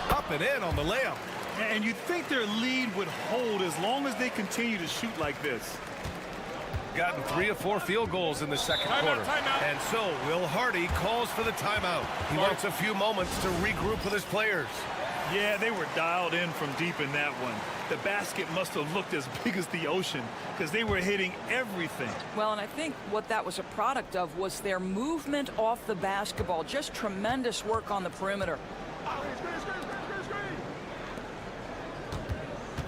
Up and in on the layup. And you'd think their lead would hold as long as they continue to shoot like this. Gotten 3 of 4 field goals in the second quarter. And so Will Hardy calls for the timeout. He wants a few moments to regroup with his players. Yeah, they were dialed in from deep in that one. The basket must have looked as big as the ocean because they were hitting everything. Well, and I think what that was a product of was their movement off the basketball. Just tremendous work on the perimeter.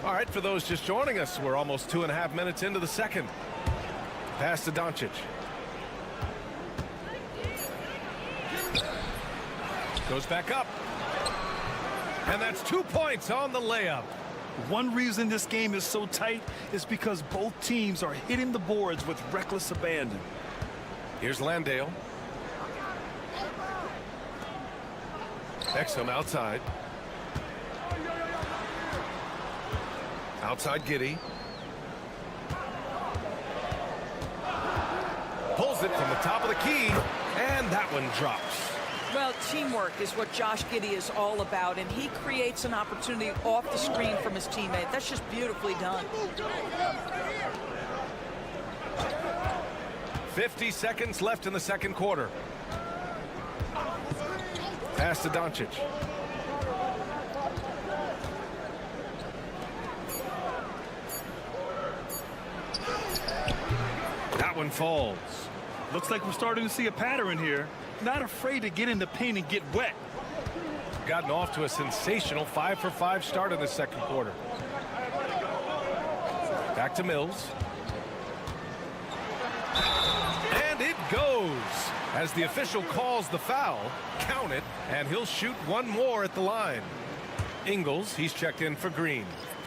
All right, for those just joining us, we're almost 2.5 minutes into the second. Pass to Doncic. Goes back up. And that's 2 points on the layup. One reason this game is so tight is because both teams are hitting the boards with reckless abandon. Here's Landale. Exum outside. Outside Giddey. Pulls it from the top of the key, and that one drops. Well, teamwork is what Josh Giddey is all about, and he creates an opportunity off the screen from his teammate. That's just beautifully done. 50 seconds left in the second quarter. Pass to Doncic. That one falls. Looks like we're starting to see a pattern here. Not afraid to get in the paint and get wet. Gotten off to a sensational 5-for-5 start in the second quarter. Back to Mills. And it goes. As the official calls the foul, count it, and he'll shoot one more at the line. Ingles, he's checked in for Green.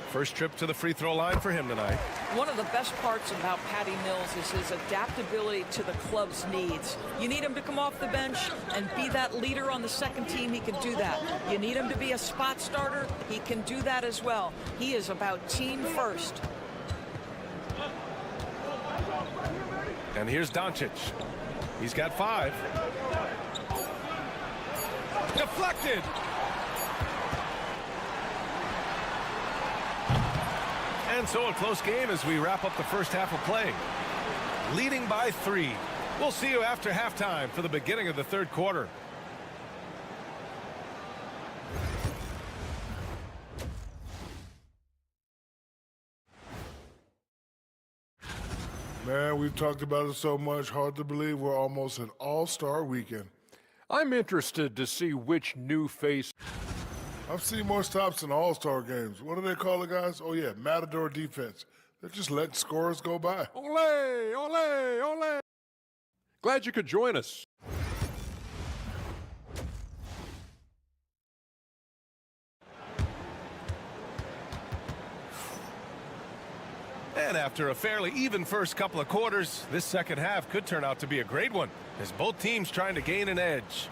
First trip to the free throw line for him tonight. One of the best parts about Patty Mills is his adaptability to the club's needs. You need him to come off the bench and be that leader on the second team, he can do that. You need him to be a spot starter, he can do that as well. He is about team first. And here's Doncic. He's got 5. Deflected. And so a close game as we wrap up the first half of play. Leading by 3. We'll see you after halftime for the beginning of the third quarter. Man, we've talked about it so much. Hard to believe we're almost an all-star weekend. I'm interested to see which new face. I've seen more stops in all-star games. What do they call it, guys? Oh, yeah, Matador defense. They're just letting scorers go by. Ole, ole, ole. Glad you could join us. And after a fairly even first couple of quarters, this second half could turn out to be a great one, as both teams trying to gain an edge.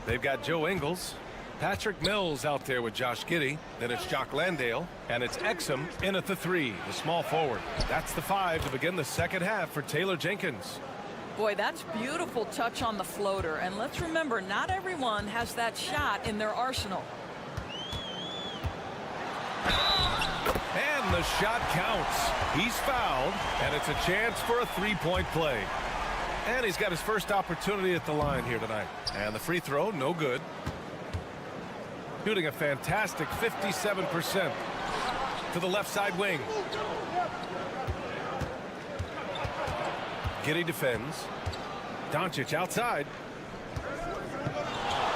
They've got Joe Ingles, Patrick Mills out there with Josh Giddey. Then it's Jock Landale, and it's Exum in at the 3, the small forward. That's the 5 to begin the second half for Taylor Jenkins. Boy, that's beautiful touch on the floater. And let's remember, not everyone has that shot in their arsenal. And the shot counts. He's fouled, and it's a chance for a 3-point play. And he's got his first opportunity at the line here tonight. And the free throw, no good. Shooting a fantastic 57% to the left side wing. Giddey defends. Doncic outside.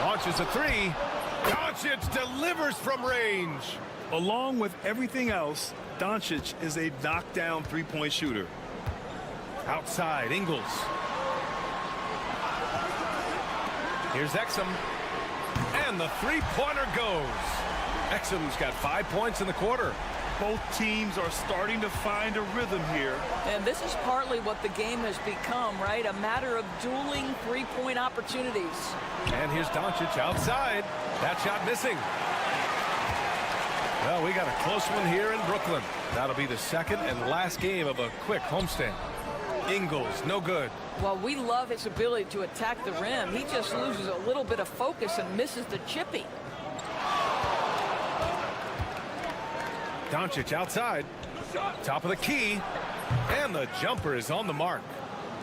Launches a 3. Doncic delivers from range. Along with everything else, Doncic is a knockdown three-point shooter. Outside, Ingles. Here's Exum. And the three-pointer goes. Exum's got 5 points in the quarter. Both teams are starting to find a rhythm here. And this is partly what the game has become, right? A matter of dueling three-point opportunities. And here's Doncic outside. That shot missing. Well, we got a close one here in Brooklyn. That'll be the second and last game of a quick homestand. Ingles, no good. Well, we love his ability to attack the rim. He just loses a little bit of focus and misses the chippy. Doncic outside. Top of the key. And the jumper is on the mark.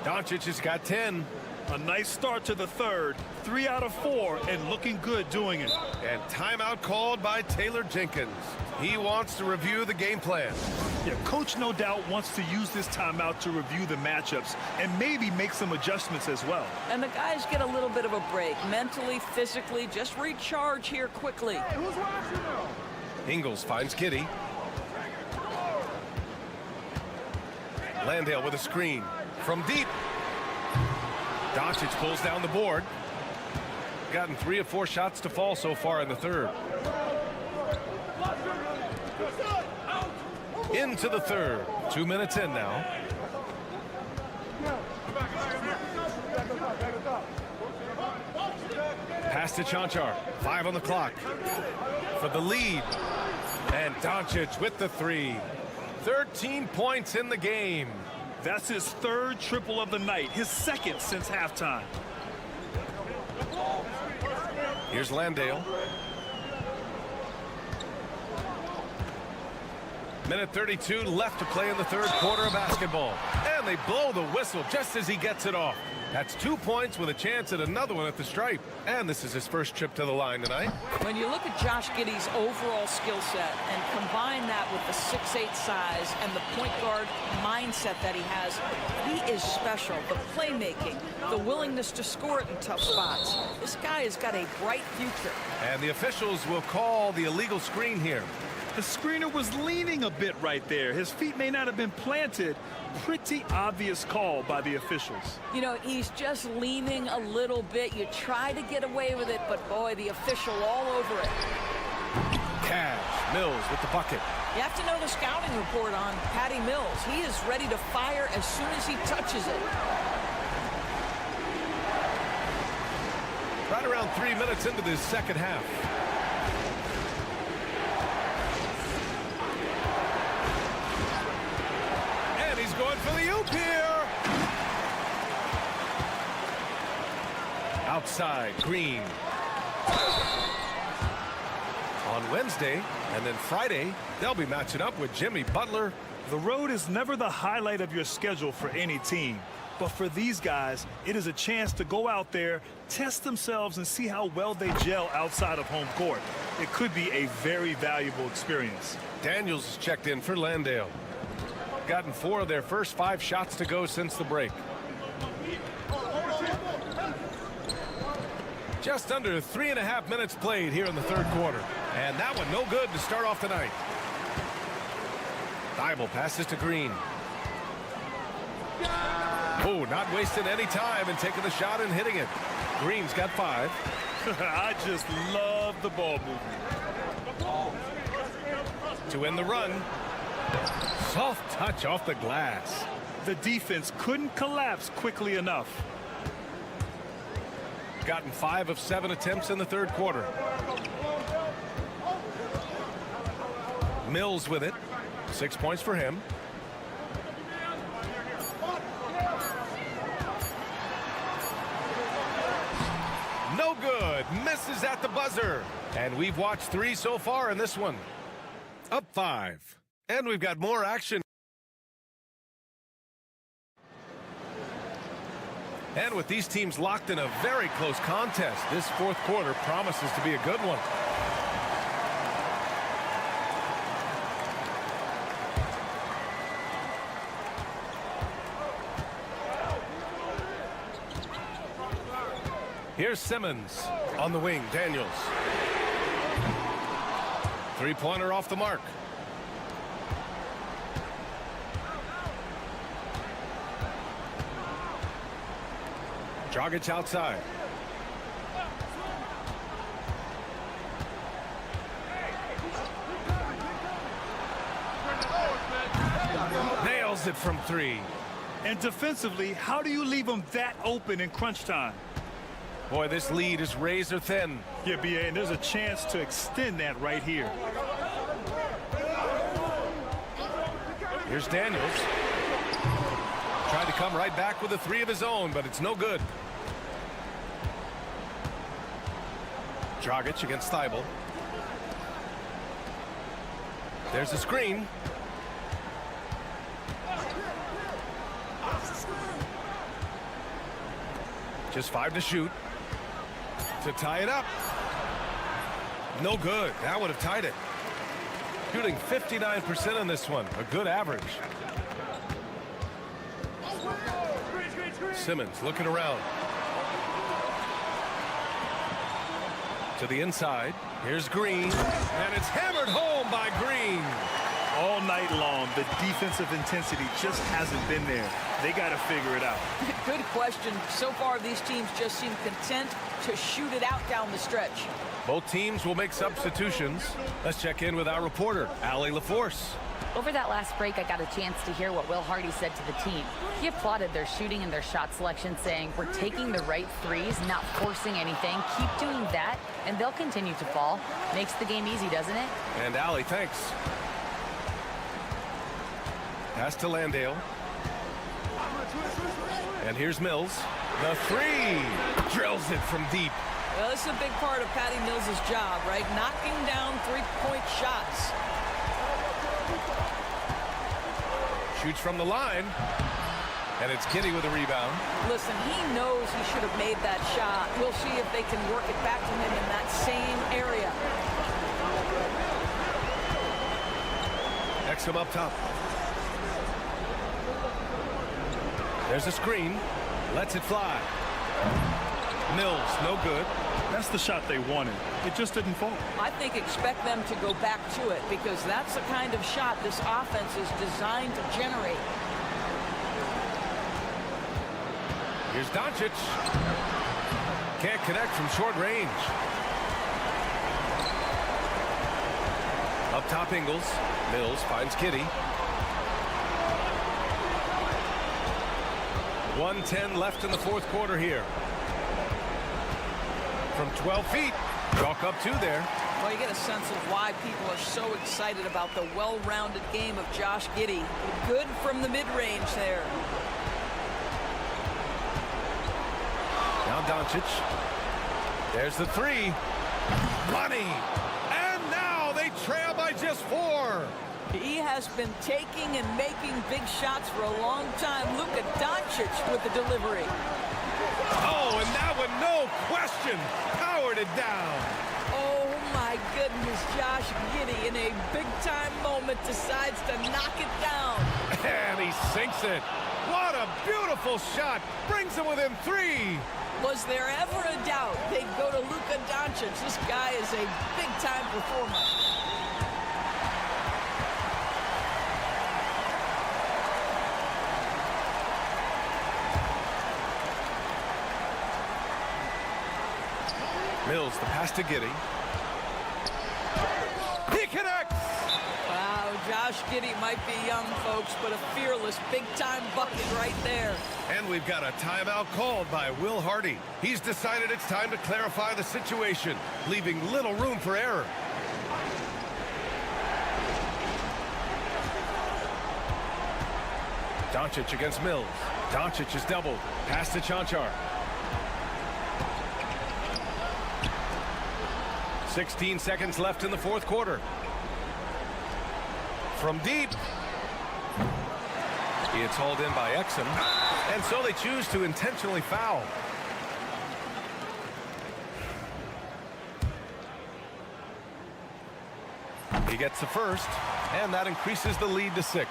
Doncic has got 10. A nice start to the third. 3 out of 4 and looking good doing it. And timeout called by Taylor Jenkins. He wants to review the game plan. Yeah, coach no doubt wants to use this timeout to review the matchups and maybe make some adjustments as well. And the guys get a little bit of a break. Mentally, physically, just recharge here quickly. Hey, who's watching now? Ingles finds Giddey. Landale with a screen. From deep. Doncic pulls down the board. Gotten 3 of 4 shots to fall so far in the third. Into the third. 2 minutes in now. Pass to Chanchar. 5 on the clock. For the lead. And Doncic with the 3. 13 points in the game. That's his third triple of the night, his second since halftime. Here's Landale. Minute 32 left to play in the third quarter of basketball. And they blow the whistle just as he gets it off. That's 2 points with a chance at another one at the stripe. And this is his first trip to the line tonight. When you look at Josh Giddey's overall skill set and combine that with the 6'8" size and the point guard mindset that he has, he is special. The playmaking, the willingness to score it in tough spots. This guy has got a bright future. And the officials will call the illegal screen here. The screener was leaning a bit right there. His feet may not have been planted. Pretty obvious call by the officials. You know, he's just leaning a little bit. You try to get away with it, but boy, the official all over it. Cash, Mills with the bucket. You have to know the scouting report on Patty Mills. He is ready to fire as soon as he touches it. Right around 3 minutes into this second half. And he's going for the oop here. Outside, Green. On Wednesday and then Friday, they'll be matching up with Jimmy Butler. The road is never the highlight of your schedule for any team. But for these guys, it is a chance to go out there, test themselves, and see how well they gel outside of home court. It could be a very valuable experience. Daniels is checked in for Landale. Gotten 4 of their first 5 shots to go since the break. Just under 3.5 minutes played here in the third quarter. And that one no good to start off the night. Thibault passes to Green. Oh, not wasting any time and taking the shot and hitting it. Green's got 5. I just love the ball movement. To end the run. Soft touch off the glass. The defense couldn't collapse quickly enough. Gotten 5 of 7 attempts in the third quarter. Mills with it. 6 points for him. No good. Misses at the buzzer. And we've watched 3 so far in this one. Up 5. And we've got more action. And with these teams locked in a very close contest, this fourth quarter promises to be a good one. Here's Simmons on the wing. Daniels. 3-pointer off the mark. Dragic outside. Nails it from 3. And defensively, how do you leave them that open in crunch time? Boy, this lead is razor thin. Yeah, BA, and there's a chance to extend that right here. Here's Daniels. Tried to come right back with a 3 of his own, but it's no good. Dragic against Thibault. There's a screen. Just 5 to shoot. To tie it up. No good. That would have tied it. Shooting 59% on this one. A good average. Simmons looking around. To the inside. Here's Green. And it's hammered home by Green. All night long, the defensive intensity just hasn't been there. They got to figure it out. Good question. So far, these teams just seem content to shoot it out down the stretch. Both teams will make substitutions. Let's check in with our reporter, Allie LaForce. Over that last break, I got a chance to hear what Will Hardy said to the team. He applauded their shooting and their shot selection, saying, "We're taking the right threes, not forcing anything. Keep doing that, and they'll continue to fall." Makes the game easy, doesn't it? And Allie, thanks. Pass to Landale. And here's Mills. The 3. Drills it from deep. Well, this is a big part of Patty Mills' job, right? Knocking down three-point shots. Shoots from the line. And it's Kinney with a rebound. Listen, he knows he should have made that shot. We'll see if they can work it back to him in that same area. Exum up top. There's a screen. Lets it fly. Mills, no good. That's the shot they wanted. It just didn't fall. I think expect them to go back to it because that's the kind of shot this offense is designed to generate. Here's Doncic. Can't connect from short range. Up top, Ingles. Mills finds Kitty. 1:10 left in the fourth quarter here. From 12 feet. Chalk up 2 there. Well, you get a sense of why people are so excited about the well-rounded game of Josh Giddey. Good from the mid-range there. Now Doncic. There's the 3. Money. And now they trail by just 4. He has been taking and making big shots for a long time. Luka Doncic with the delivery. Oh, and that one, no question, powered it down. Oh, my goodness, Josh Giddey in a big-time moment decides to knock it down. And he sinks it. What a beautiful shot. Brings him within 3. Was there ever a doubt they'd go to Luka Doncic? This guy is a big-time performer. Mills, the pass to Giddey. He connects! Wow, Josh Giddey might be young, folks, but a fearless big-time bucket right there. And we've got a timeout called by Will Hardy. He's decided it's time to clarify the situation, leaving little room for error. Doncic against Mills. Doncic is doubled. Pass to Chanchar. 16 seconds left in the fourth quarter. From deep. It's hauled in by Exum. And so they choose to intentionally foul. He gets the first, and that increases the lead to 6.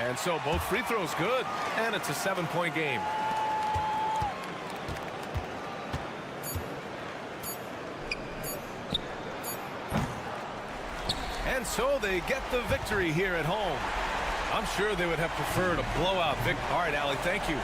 And so both free throws good, and it's a 7-point game. And so they get the victory here at home. I'm sure they would have preferred a blowout victory. All right, Allie, thank you.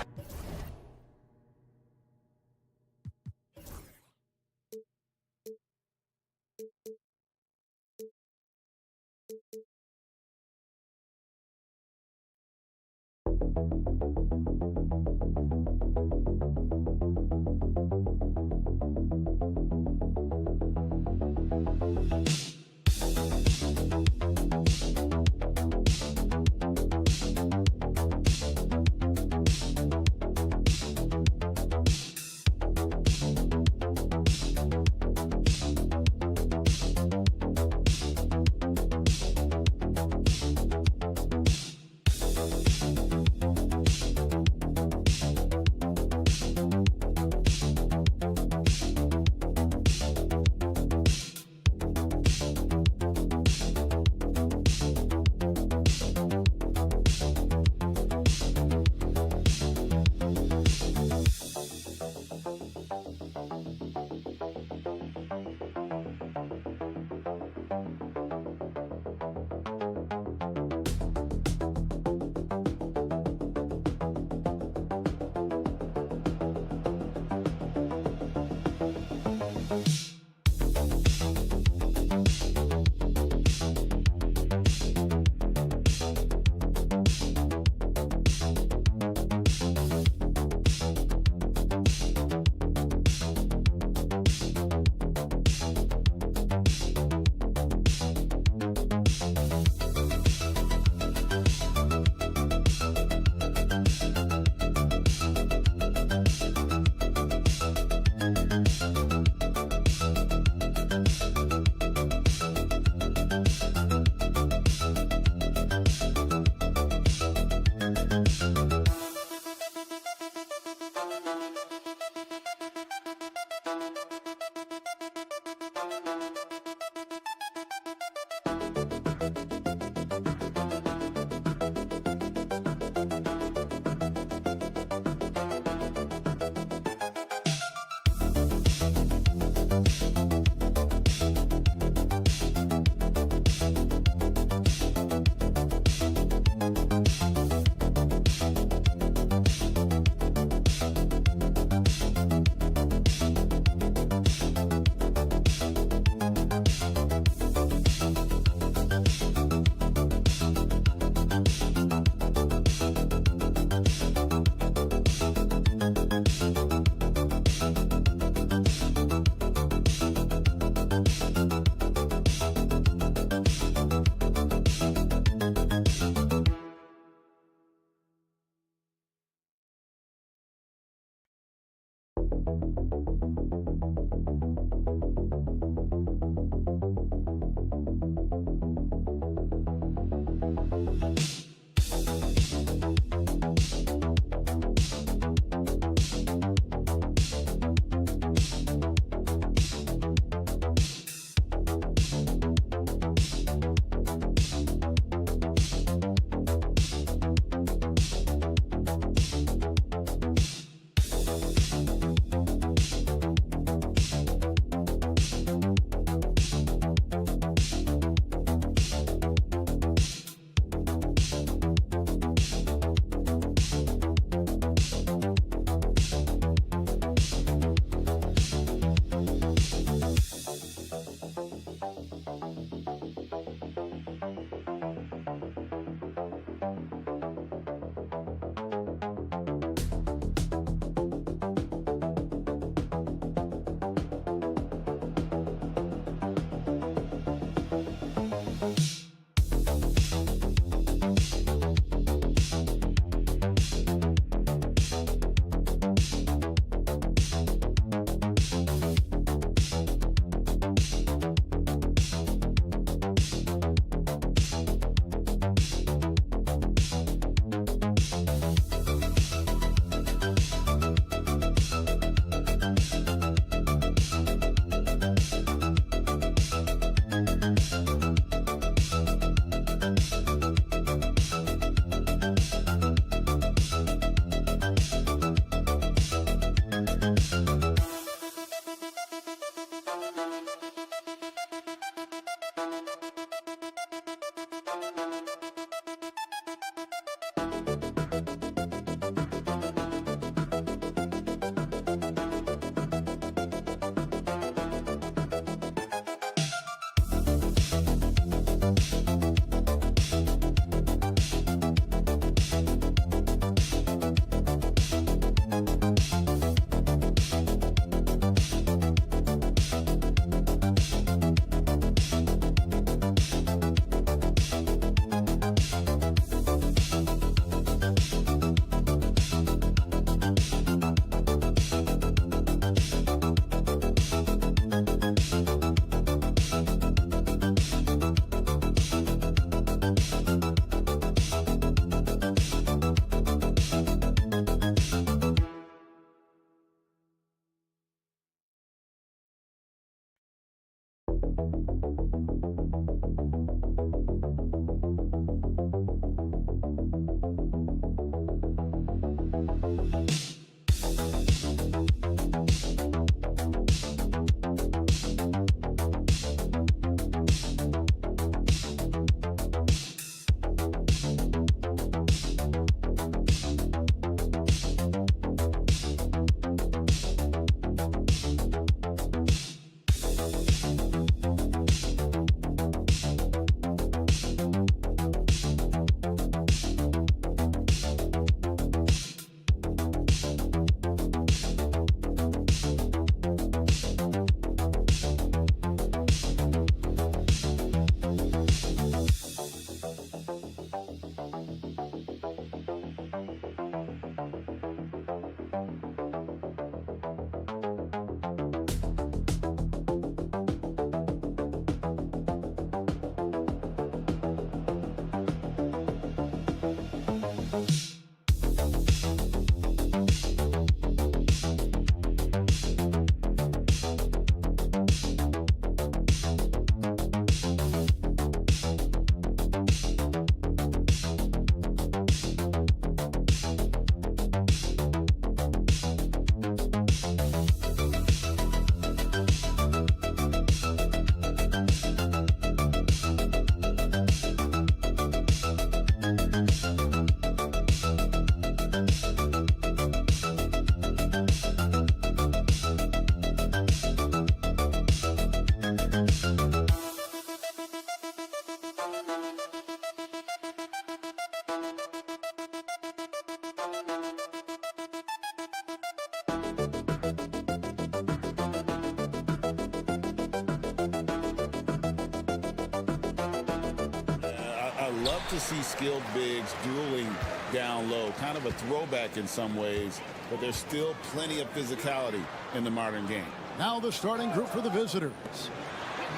love to see skilled bigs dueling down low. Kind of a throwback in some ways, but there's still plenty of physicality in the modern game. Now the starting group for the visitors.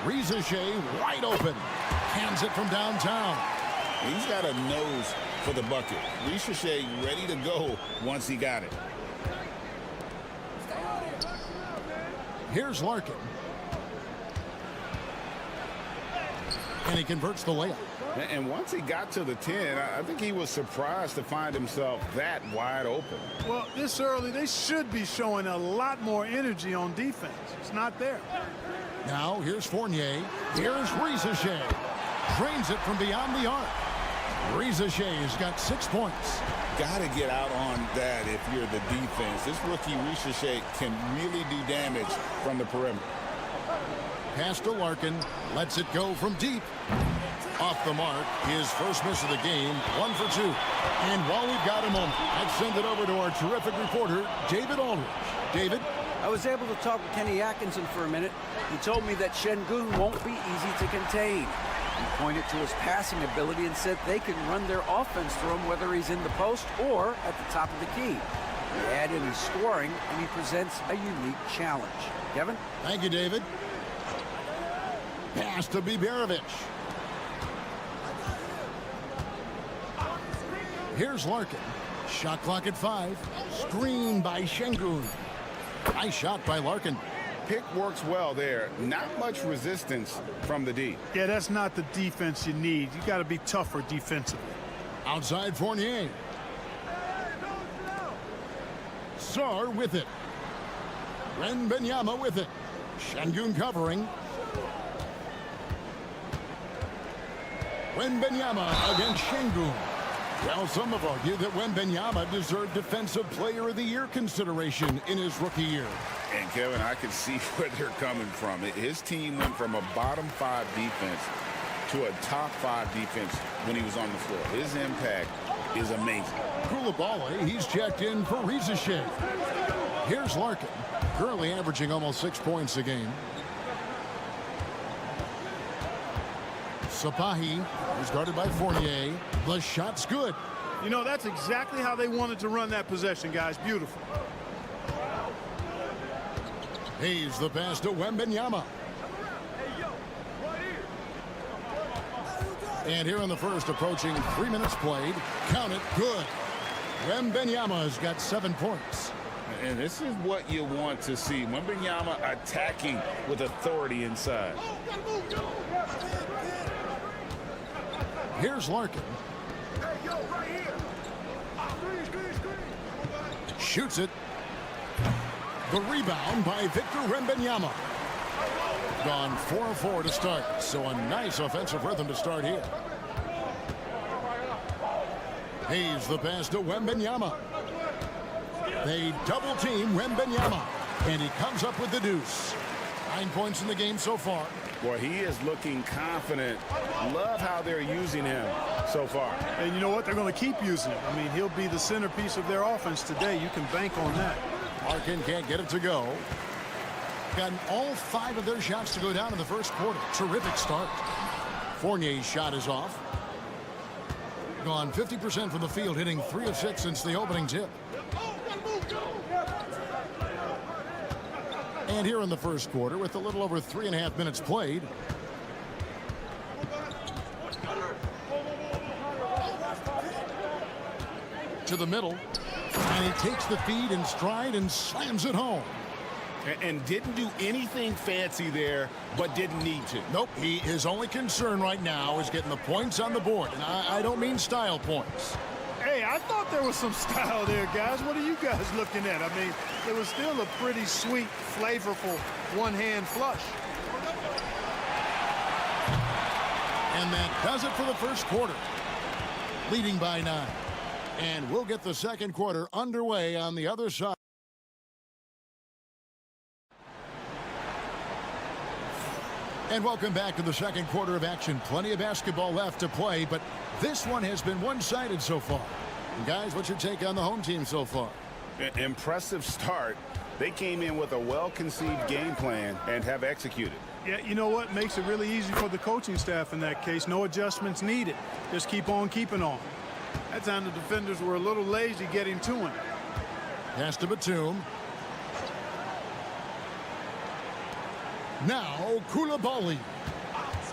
Rizachet wide open. Hands it from downtown. He's got a nose for the bucket. Rizachet ready to go once he got it. Here's Larkin. And he converts the layup. And once he got to the 10, I think he was surprised to find himself that wide open. Well, this early, they should be showing a lot more energy on defense. It's not there. Now, here's Fournier. Here's Rizachet. Drains it from beyond the arc. Rizachet's got 6 points. Got to get out on that if you're the defense. This rookie Rizachet can really do damage from the perimeter. Pass to Larkin. Lets it go from deep. Off the mark. His first miss of the game. 1 for 2. And while we've got a moment, let's send it over to our terrific reporter, David Aldridge. David? I was able to talk with Kenny Atkinson for a minute. He told me that Şengün won't be easy to contain. He pointed to his passing ability and said they can run their offense through him whether he's in the post or at the top of the key. He add in his scoring, and he presents a unique challenge. Kevin? Thank you, David. Pass to Biberovic. Here's Larkin. Shot clock at 5. Screen by Şengün. Nice shot by Larkin. Pick works well there. Not much resistance from the D. Yeah, that's not the defense you need. You got to be tougher defensively. Outside Fournier. Sarr with it. Wembanyama with it. Şengün covering. Wembanyama against Şengün. Well, some have argued that Wembanyama deserved Defensive Player of the Year consideration in his rookie year. And, Kevin, I can see where they're coming from. His team went from a bottom 5 defense to a top 5 defense when he was on the floor. His impact is amazing. Koulibaly, he's checked in for Rizachet. Here's Larkin, currently averaging almost 6 points a game. Sapahi is guarded by Fournier. The shot's good. You know, that's exactly how they wanted to run that possession, guys. Beautiful. He's the pass to Wembanyama. And here in the first, approaching 3 minutes played. Count it, good. Wembanyama's got 7 points. And this is what you want to see. Wembanyama attacking with authority inside. Here's Larkin. Shoots it. The rebound by Victor Wembanyama. Gone 4-4 to start. So a nice offensive rhythm to start here. He's the pass to Wembanyama. They double team Wembanyama. And he comes up with the deuce. 9 points in the game so far. Boy, he is looking confident. Love how they're using him so far. And you know what? They're going to keep using him. I mean, he'll be the centerpiece of their offense today. You can bank on that. Larkin can't get it to go. Gotten all 5 of their shots to go down in the first quarter. Terrific start. Fournier's shot is off. Gone 50% from the field, hitting 3 of 6 since the opening tip. And here in the first quarter, with a little over 3.5 minutes played, to the middle, and he takes the feed in stride and slams it home. And didn't do anything fancy there, but didn't need to. Nope, his only concern right now is getting the points on the board, and I don't mean style points. Hey, I thought there was some style there, guys. What are you guys looking at? I mean, it was still a pretty sweet, flavorful one-hand flush. And that does it for the first quarter. Leading by 9. And we'll get the second quarter underway on the other side. And welcome back to the second quarter of action. Plenty of basketball left to play, but this one has been one-sided so far. And guys, what's your take on the home team so far? Impressive start. They came in with a well-conceived game plan and have executed. Yeah, you know what? Makes it really easy for the coaching staff in that case. No adjustments needed. Just keep on keeping on. That time the defenders were a little lazy getting to him. Pass to Batum. Now Koulibaly.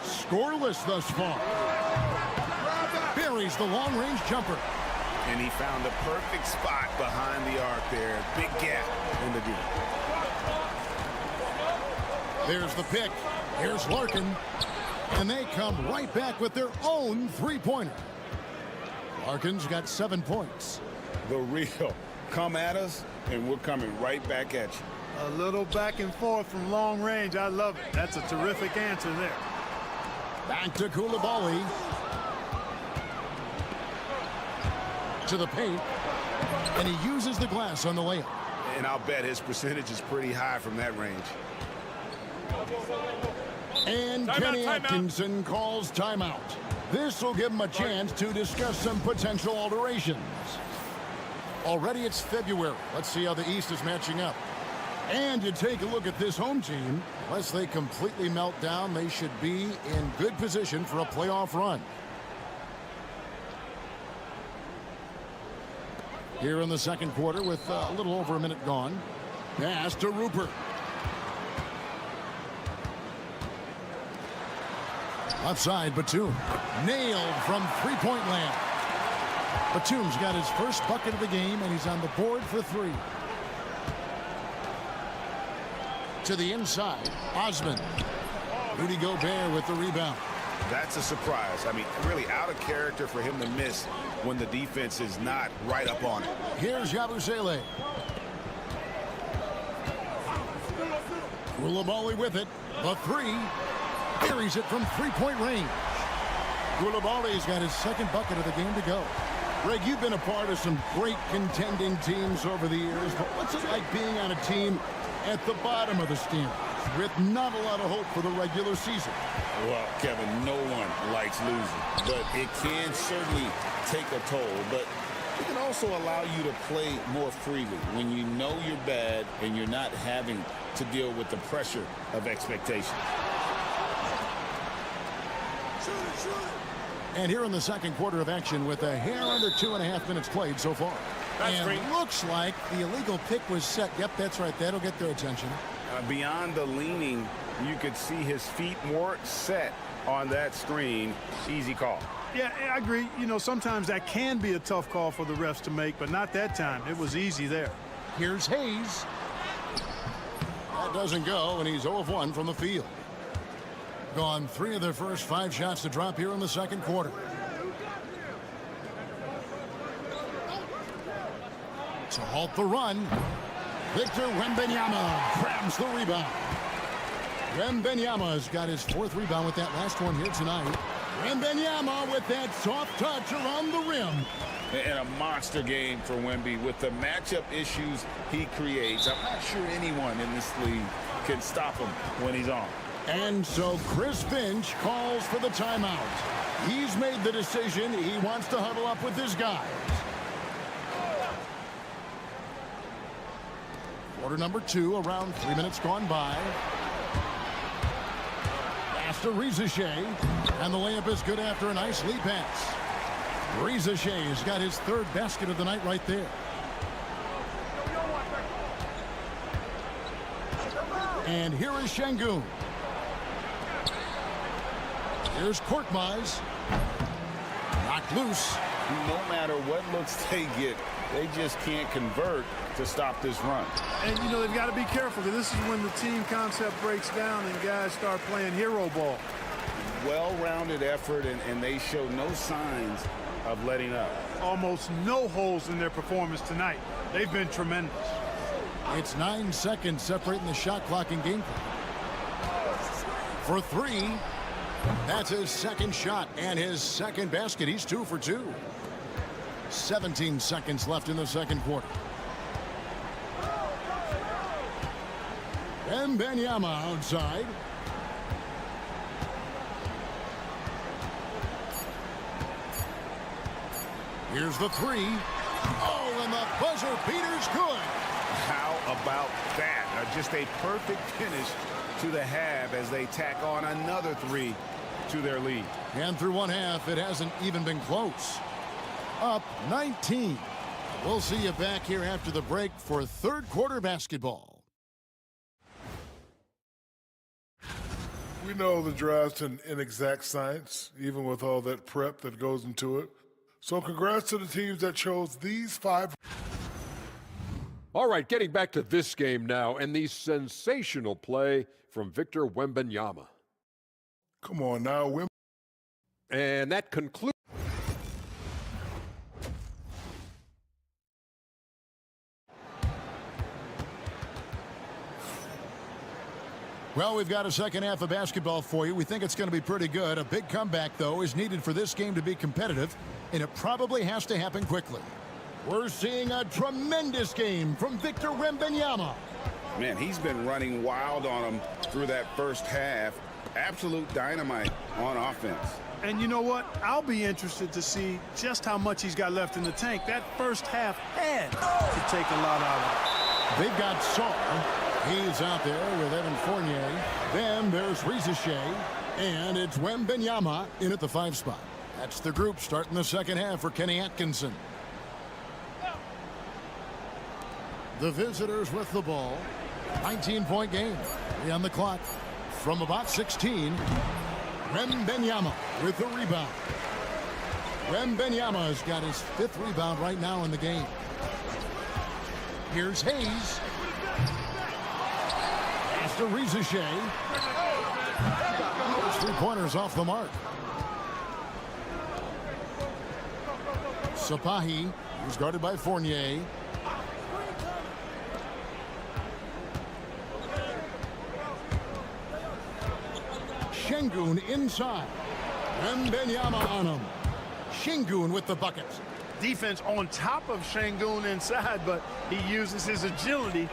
Scoreless thus far. Buries the long-range jumper. And he found the perfect spot behind the arc there. Big gap in the D. There's the pick. Here's Larkin. And they come right back with their own three-pointer. Larkin's got 7 points. The real. Come at us, and we're coming right back at you. A little back and forth from long range. I love it. That's a terrific answer there. Back to Koulibaly. To the paint. And he uses the glass on the layup. And I'll bet his percentage is pretty high from that range. And Kenny Atkinson calls timeout. This will give him a chance to discuss some potential alterations. Already it's February. Let's see how the East is matching up. And you take a look at this home team. Unless they completely melt down, they should be in good position for a playoff run. Here in the second quarter with a little over a minute gone. Pass to Rupert. Outside, Batum. Nailed from three-point land. Batum's got his first bucket of the game, and he's on the board for 3. To the inside, Osman. Rudy Gobert with the rebound. That's a surprise. I mean, really out of character for him to miss when the defense is not right up on it. Here's Yabusele. Koulibaly with it. The 3. Buries it from three-point range. Koulibaly's got his second bucket of the game to go. Greg, you've been a part of some great contending teams over the years, but what's it like being on a team at the bottom of the standings with not a lot of hope for the regular season? Well, Kevin, no one likes losing, but it can certainly take a toll. But it can also allow you to play more freely when you know you're bad and you're not having to deal with the pressure of expectation. And here in the second quarter of action with a hair under 2.5 minutes played so far. And looks like the illegal pick was set. Yep, that's right. That'll get their attention. Beyond the leaning, you could see his feet weren't set on that screen. Easy call. Yeah, I agree. You know, sometimes that can be a tough call for the refs to make, but not that time. It was easy there. Here's Hayes. That doesn't go, and he's 0 of 1 from the field. Gone 3 of their first 5 shots to drop here in the second quarter. To halt the run, Victor Wembanyama grabs the rebound. Wembanyama's got his 4th rebound with that last one here tonight. Wembanyama with that soft touch around the rim. And a monster game for Wemby with the matchup issues he creates. I'm not sure anyone in this league can stop him when he's on. And so Chris Finch calls for the timeout. He's made the decision. He wants to huddle up with his guys. Quarter number 2, around 3 minutes gone by. Pass to Rizashea, and the layup is good after a nice lead pass. Rizashea's got his 3rd basket of the night right there. And here is Şengün. Here's Korkmaz. Knocked loose. No matter what looks they get, they just can't convert to stop this run. And, you know, they've got to be careful because this is when the team concept breaks down and guys start playing hero ball. Well-rounded effort, and they show no signs of letting up. Almost no holes in their performance tonight. They've been tremendous. It's 9 seconds separating the shot clock and game clock. For 3. That's his second shot and his second basket. He's 2 for 2. 17 seconds left in the second quarter. Wembanyama outside. Here's the 3. Oh, and the buzzer beater's good. How about that? Just a perfect finish to the half as they tack on another 3 to their lead. And through one half, it hasn't even been close. Up 19. We'll see you back here after the break for third quarter basketball. We know the draft's an inexact science, even with all that prep that goes into it. So congrats to the teams that chose these 5. All right, getting back to this game now and the sensational play from Victor Wembanyama. Come on now, And that concludes. Well, we've got a second half of basketball for you. We think it's going to be pretty good. A big comeback, though, is needed for this game to be competitive, and it probably has to happen quickly. We're seeing a tremendous game from Victor Wembanyama. Man, he's been running wild on him through that first half. Absolute dynamite on offense. And you know what? I'll be interested to see just how much he's got left in the tank. That first half had to take a lot out of it. They've got Saar. He's out there with Evan Fournier. Then there's Rizachet. And it's Wembanyama in at the 5 spot. That's the group starting the second half for Kenny Atkinson. The visitors with the ball. 19-point game. 3 on the clock. From about 16, Wembanyama with the rebound. Wembanyama has got his 5th rebound right now in the game. Here's Hayes. Pass to Rizachet. 3-pointers off the mark. Sapahi, who's guarded by Fournier. Şengün inside. Wembanyama on him. Şengün with the bucket. Defense on top of Şengün inside, but he uses his agility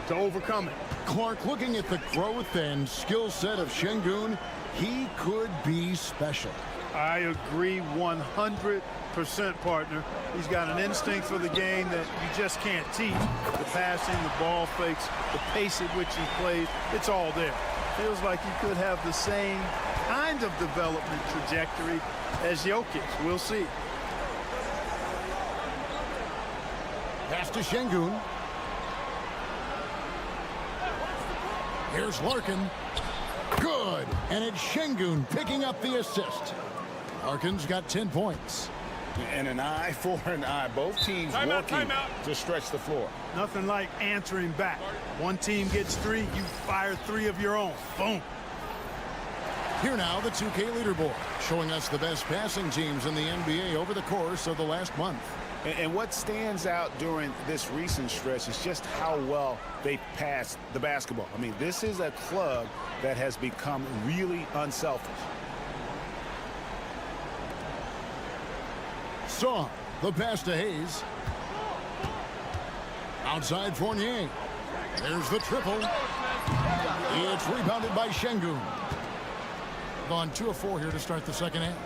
to overcome it. Clark, looking at the growth and skill set of Şengün, he could be special. I agree 100%, partner. He's got an instinct for the game that you just can't teach. The passing, the ball fakes, the pace at which he plays, it's all there. Feels like he could have the same kind of development trajectory as Jokic. We'll see. Pass to Şengün. Here's Larkin. Good. And it's Şengün picking up the assist. Larkin's got 10 points. And an eye for an eye. Both teams working to stretch the floor. Nothing like answering back. One team gets 3, you fire 3 of your own. Boom. Here now, the 2K leaderboard, showing us the best passing teams in the NBA over the course of the last month. And what stands out during this recent stretch is just how well they passed the basketball. I mean, this is a club that has become really unselfish. Saw the pass to Hayes. Outside Fournier. There's the triple. It's rebounded by Şengün. Gone 2 of 4 here to start the second half.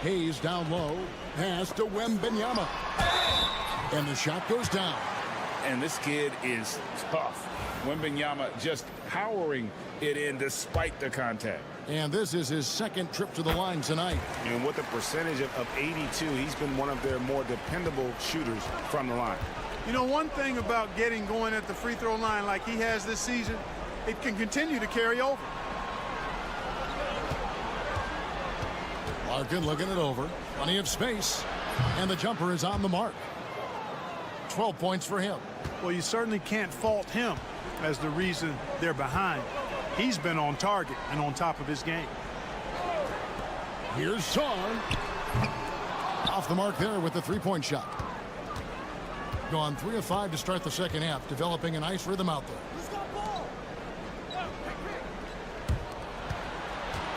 Hayes down low. Pass to Wembanyama. And the shot goes down. And this kid is tough. Wembanyama just powering it in despite the contact. And this is his second trip to the line tonight. And with a percentage of 82, he's been one of their more dependable shooters from the line. You know, one thing about getting going at the free throw line like he has this season, it can continue to carry over. Larkin looking it over. Plenty of space. And the jumper is on the mark. 12 points for him. Well, you certainly can't fault him as the reason they're behind. He's been on target and on top of his game. Here's Saar. Off the mark there with the 3-point shot. Gone 3 of 5 to start the second half, developing a nice rhythm out there.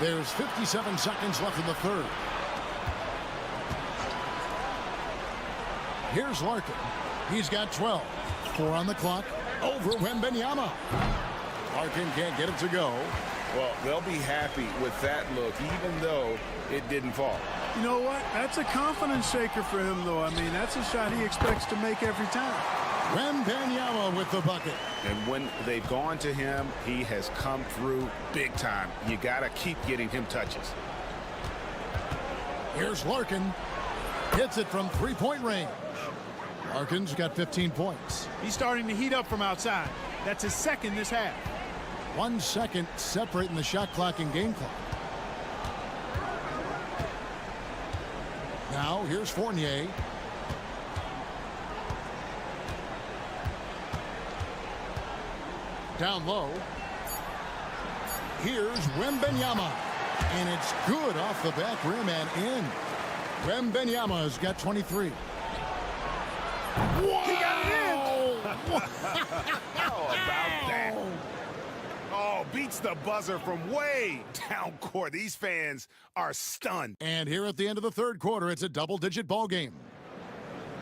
There's 57 seconds left in the third. Here's Larkin. He's got 12. 4 on the clock. Over Wembanyama. Larkin can't get it to go. Well, they'll be happy with that look, even though it didn't fall. You know what? That's a confidence shaker for him, though. I mean, that's a shot he expects to make every time. Wembanyama with the bucket. And when they've gone to him, he has come through big time. You got to keep getting him touches. Here's Larkin. Hits it from three-point range. Larkin's got 15 points. He's starting to heat up from outside. That's his second this half. 1 second separating the shot clock and game clock. Now here's Fournier. Down low. Here's Wembanyama. And it's good off the back rim and in. Wembanyama's got 23. Whoa! He got it in! How about that? Oh, beats the buzzer from way down court. These fans are stunned. And here at the end of the third quarter, it's a double-digit ball game.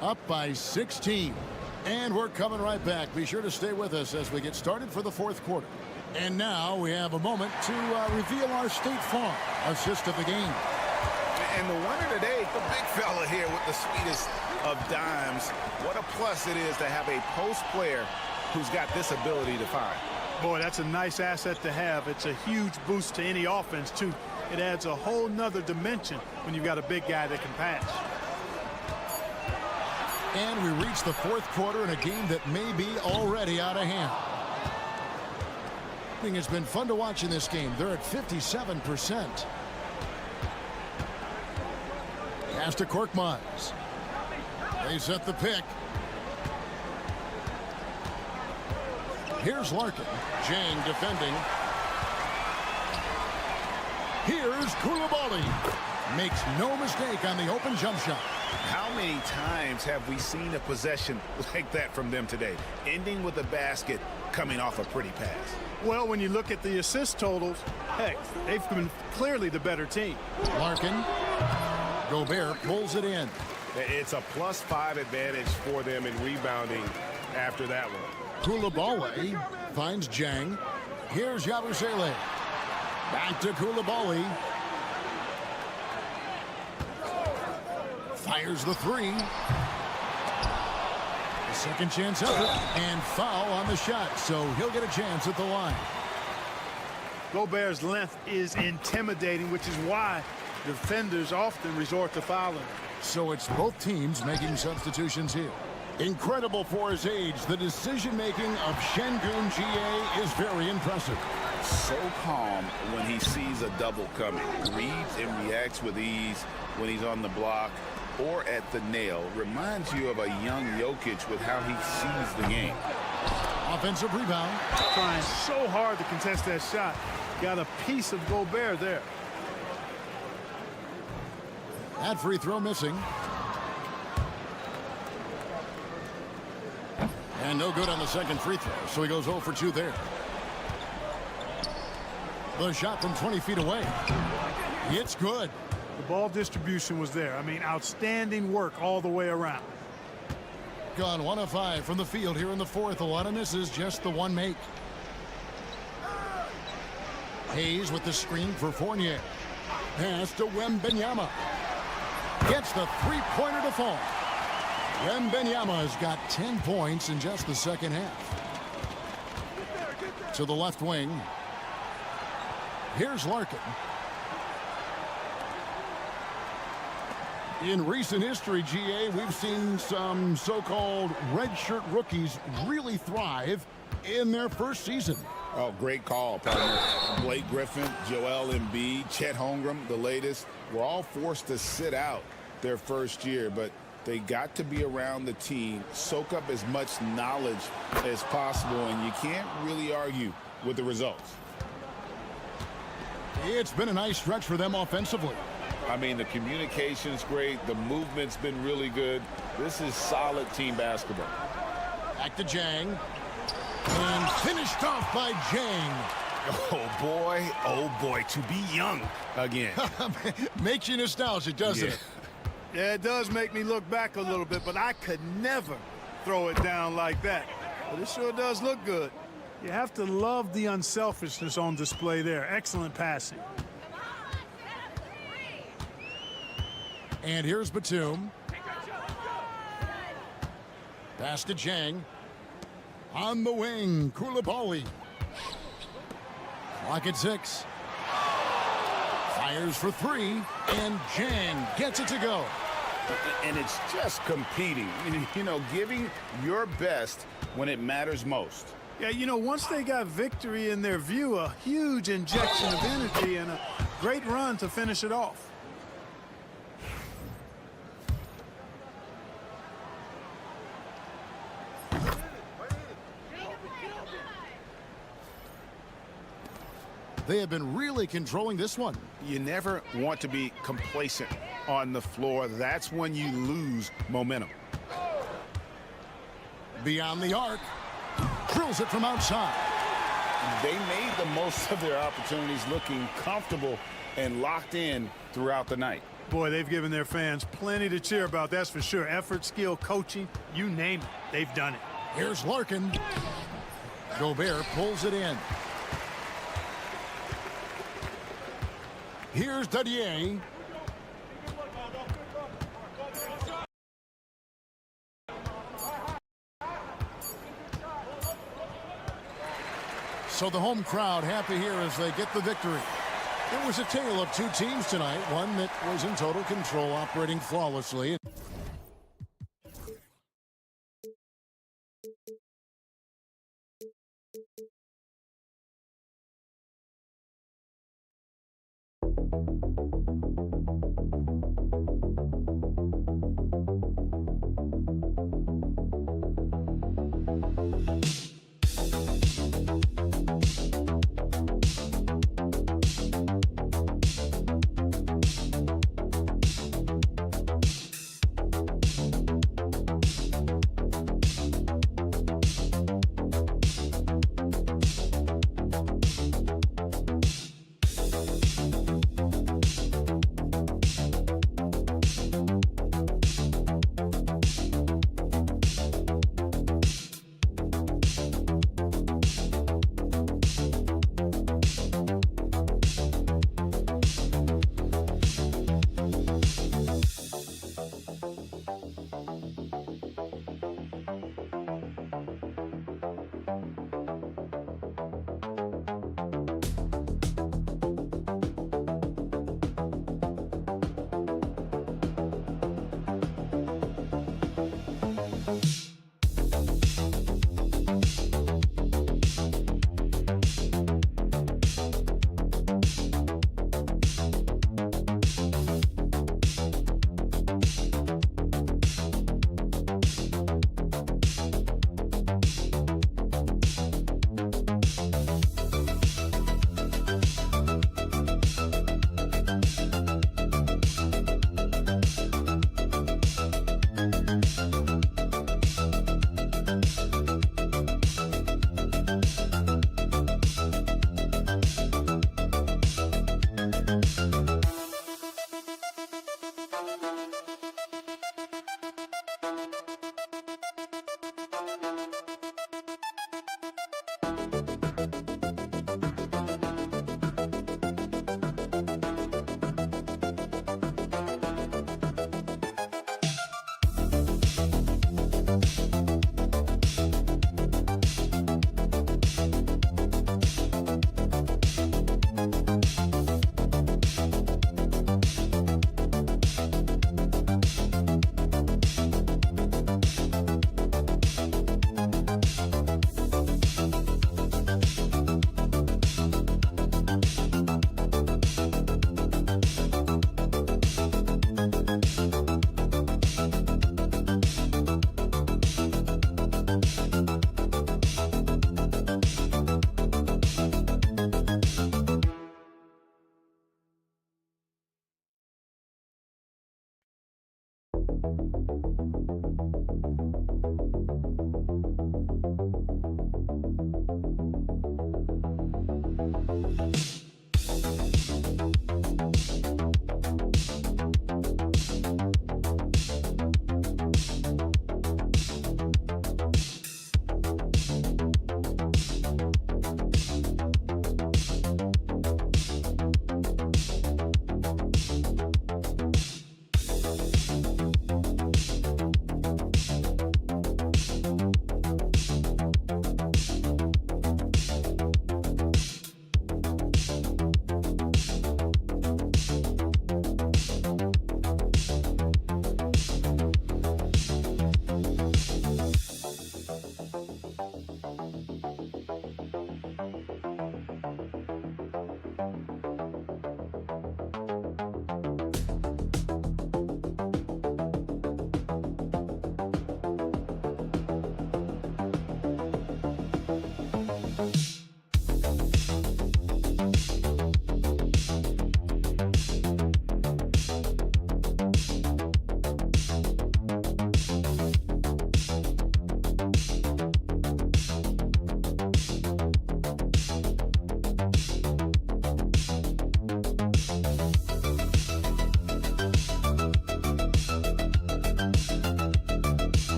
Up by 16. And we're coming right back. Be sure to stay with us as we get started for the fourth quarter. And now we have a moment to reveal our State Farm assist of the game. And the winner today, the big fella here with the sweetest of dimes. What a plus it is to have a post player who's got this ability to find. Boy, that's a nice asset to have. It's a huge boost to any offense, too. It adds a whole nother dimension when you've got a big guy that can pass. And we reach the fourth quarter in a game that may be already out of hand. It's been fun to watch in this game. They're at 57%. Pass to Korkmaz. They set the pick. Here's Larkin. Jang defending. Here's Koulibaly. Makes no mistake on the open jump shot. How many times have we seen a possession like that from them today? Ending with a basket, coming off a pretty pass. Well, when you look at the assist totals, heck, they've been clearly the better team. Larkin. Gobert pulls it in. It's a +5 advantage for them in rebounding after that one. Koulibaly finds Jang. Here's Yabusele. Back to Koulibaly. Fires the three. The second chance effort. And foul on the shot, so he'll get a chance at the line. Gobert's length is intimidating, which is why defenders often resort to fouling. So it's both teams making substitutions here. Incredible for his age. The decision-making of Şengün GA is very impressive. So calm when he sees a double coming. Reads and reacts with ease when he's on the block or at the nail. Reminds you of a young Jokic with how he sees the game. Offensive rebound. Trying so hard to contest that shot. Got a piece of Gobert there. That free throw missing. And no good on the second free throw, so he goes 0 for 2 there. The shot from 20 feet away. It's good. The ball distribution was there. I mean, outstanding work all the way around. Gone 1 of 5 from the field here in the fourth. A lot of misses, just the one make. Hayes with the screen for Fournier. Pass to Wembanyama. Gets the three-pointer to fall. Wembanyama's got 10 points in just the second half. To the left wing. Here's Larkin. In recent history, GA, we've seen some so-called redshirt rookies really thrive in their first season. Oh, great call, partner. Blake Griffin, Joel Embiid, Chet Holmgren, the latest, were all forced to sit out their first year, but they got to be around the team, soak up as much knowledge as possible, and you can't really argue with the results. It's been a nice stretch for them offensively. I mean, the communication's great. The movement's been really good. This is solid team basketball. Back to Jang. And finished off by Jang. Oh boy, to be young again. Makes you nostalgic, doesn't it? Yeah, it does make me look back a little bit, but I could never throw it down like that. But it sure does look good. You have to love the unselfishness on display there. Excellent passing. And here's Batum. Pass to Jang. On the wing, Koulibaly. Clock at 6. Fires for 3, and Jang gets it to go. And it's just competing, you know, giving your best when it matters most. Yeah, you know, once they got victory in their view, a huge injection of energy and a great run to finish it off. They have been really controlling this one. You never want to be complacent on the floor. That's when you lose momentum. Beyond the arc. Drills it from outside. They made the most of their opportunities, looking comfortable and locked in throughout the night. Boy, they've given their fans plenty to cheer about, that's for sure. Effort, skill, coaching, you name it, they've done it. Here's Larkin. Gobert pulls it in. Here's Dadier. So the home crowd happy here as they get the victory. It was a tale of two teams tonight, one that was in total control, operating flawlessly.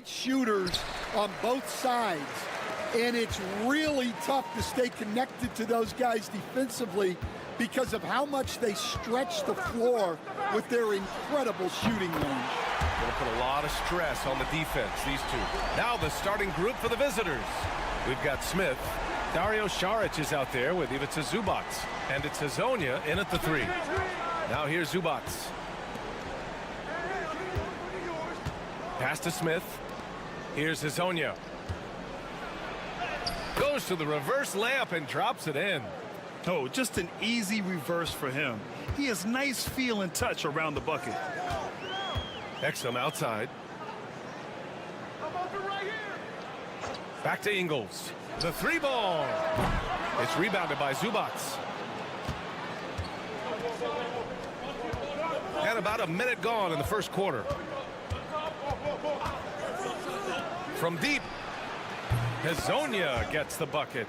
great shooters on both sides, and it's really tough to stay connected to those guys defensively because of how much they stretch the floor with their incredible shooting range. Going to put a lot of stress on the defense, these two. Now the starting group for the visitors. We've got Smith. Dario Saric is out there with Ivica Zubac. And it's Hezonja in at the 3. Now here's Zubac. Pass to Smith. Here's Hezonja. Goes to the reverse layup and drops it in. Oh, just an easy reverse for him. He has nice feel and touch around the bucket. Exum outside. Back to Ingles. The 3 ball. It's rebounded by Zubac. And about a minute gone in the first quarter. From deep, Hezonja gets the bucket.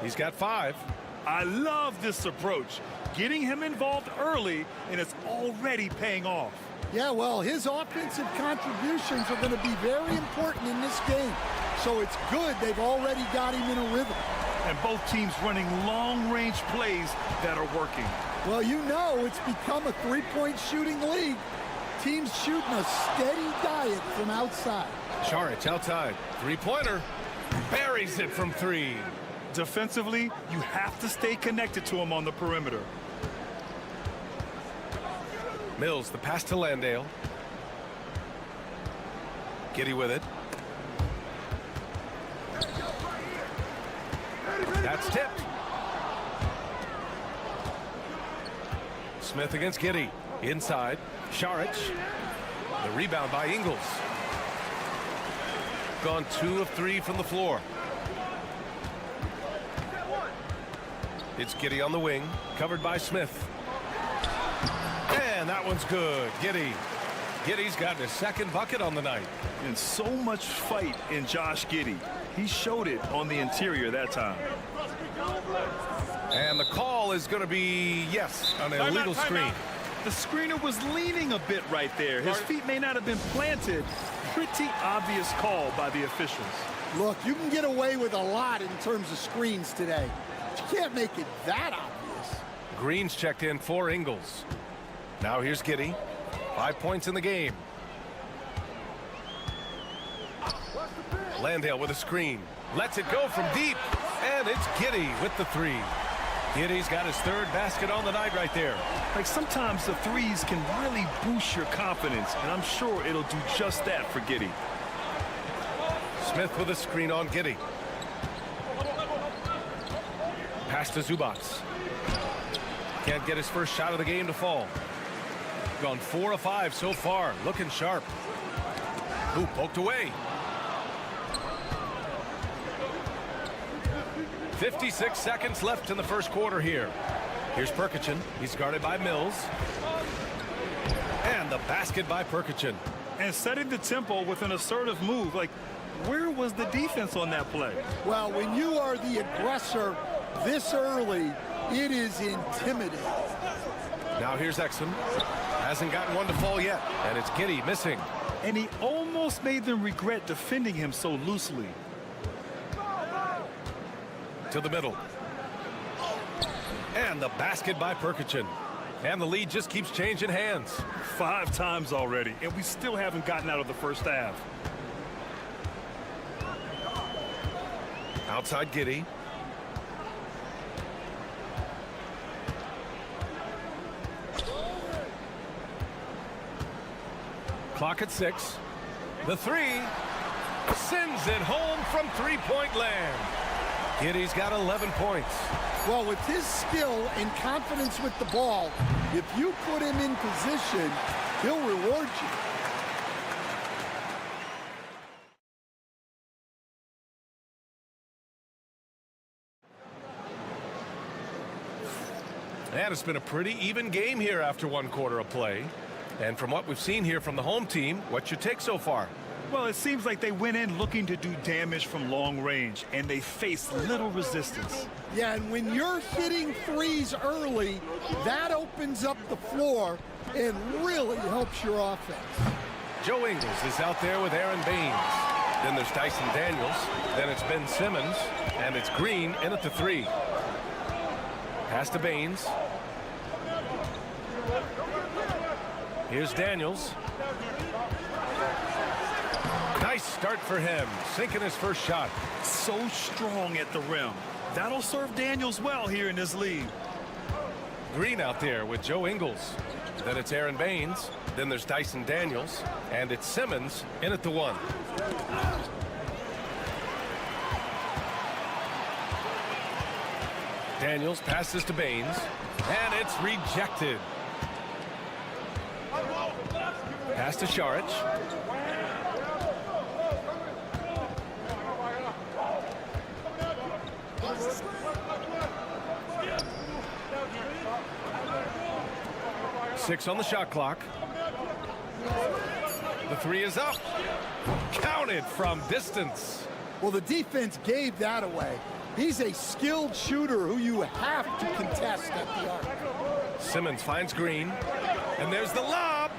He's got 5. I love this approach. Getting him involved early, and it's already paying off. Yeah, well, his offensive contributions are going to be very important in this game. So it's good they've already got him in a rhythm. And both teams running long-range plays that are working. Well, you know it's become a three-point shooting league. Teams shooting a steady diet from outside. Saric outside. 3-pointer. Buries it from 3. Defensively, you have to stay connected to him on the perimeter. Mills, the pass to Landale. Giddey with it. That's tipped. Smith against Giddey. Inside. Saric. The rebound by Ingles. Gone 2 of 3 from the floor. It's Giddey on the wing. Covered by Smith. And that one's good. Giddey. Giddey's gotten his second bucket on the night. And so much fight in Josh Giddey. He showed it on the interior that time. And the call is going to be, yes, an illegal screen. The screener was leaning a bit right there. His feet may not have been planted. Pretty obvious call by the officials. Look, you can get away with a lot in terms of screens today. But you can't make it that obvious. Green's checked in for Ingles. Now here's Giddey. 5 points in the game. Landale with a screen. Lets it go from deep. And it's Giddey with the 3. Giddey's got his 3rd basket on the night right there. Like sometimes the threes can really boost your confidence, and I'm sure it'll do just that for Giddey. Smith with a screen on Giddey. Pass to Zubac. Can't get his first shot of the game to fall. Gone 4 of 5 so far. Looking sharp. Ooh, poked away. 56 seconds left in the first quarter here. Here's Perkichin. He's guarded by Mills. And the basket by Perkichin. And setting the tempo with an assertive move. Like, where was the defense on that play? Well, when you are the aggressor this early, it is intimidating. Now here's Exum. Hasn't gotten one to fall yet. And it's Giddey missing. And he almost made them regret defending him so loosely. To the middle. And the basket by Perkichin. And the lead just keeps changing hands. 5 times already, and we still haven't gotten out of the first half. Outside Giddey. Clock at 6. The 3 sends it home from 3-point land. Giddey's got 11 points. Well, with his skill and confidence with the ball, if you put him in position, he'll reward you. And it's been a pretty even game here after 1 quarter of play. And from what we've seen here from the home team, what's your take so far? Well, it seems like they went in looking to do damage from long range, and they faced little resistance. Yeah, and when you're hitting threes early, that opens up the floor and really helps your offense. Joe Ingles is out there with Aaron Baines. Then there's Dyson Daniels. Then it's Ben Simmons. And it's Green in at the 3. Pass to Baines. Here's Daniels. Nice start for him. Sinking his first shot. So strong at the rim. That'll serve Daniels well here in this league. Green out there with Joe Ingles. Then it's Aaron Baines. Then there's Dyson Daniels. And it's Simmons in at the 1. Daniels passes to Baines. And it's rejected. Pass to Šarić. Six on the shot clock. The 3 is up. Counted from distance. Well, the defense gave that away. He's a skilled shooter who you have to contest at the arc. Simmons finds Green. And there's the lob.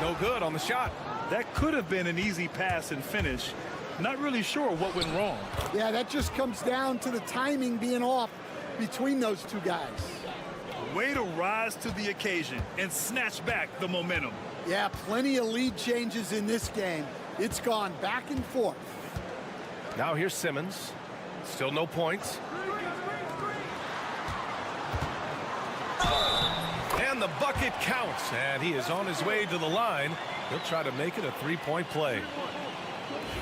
No good on the shot. That could have been an easy pass and finish. Not really sure what went wrong. Yeah, that just comes down to the timing being off between those two guys. Way to rise to the occasion and snatch back the momentum. Yeah, plenty of lead changes in this game. It's gone back and forth. Now here's Simmons. Still no points. And the bucket counts. And he is on his way to the line. He'll try to make it a 3-point play.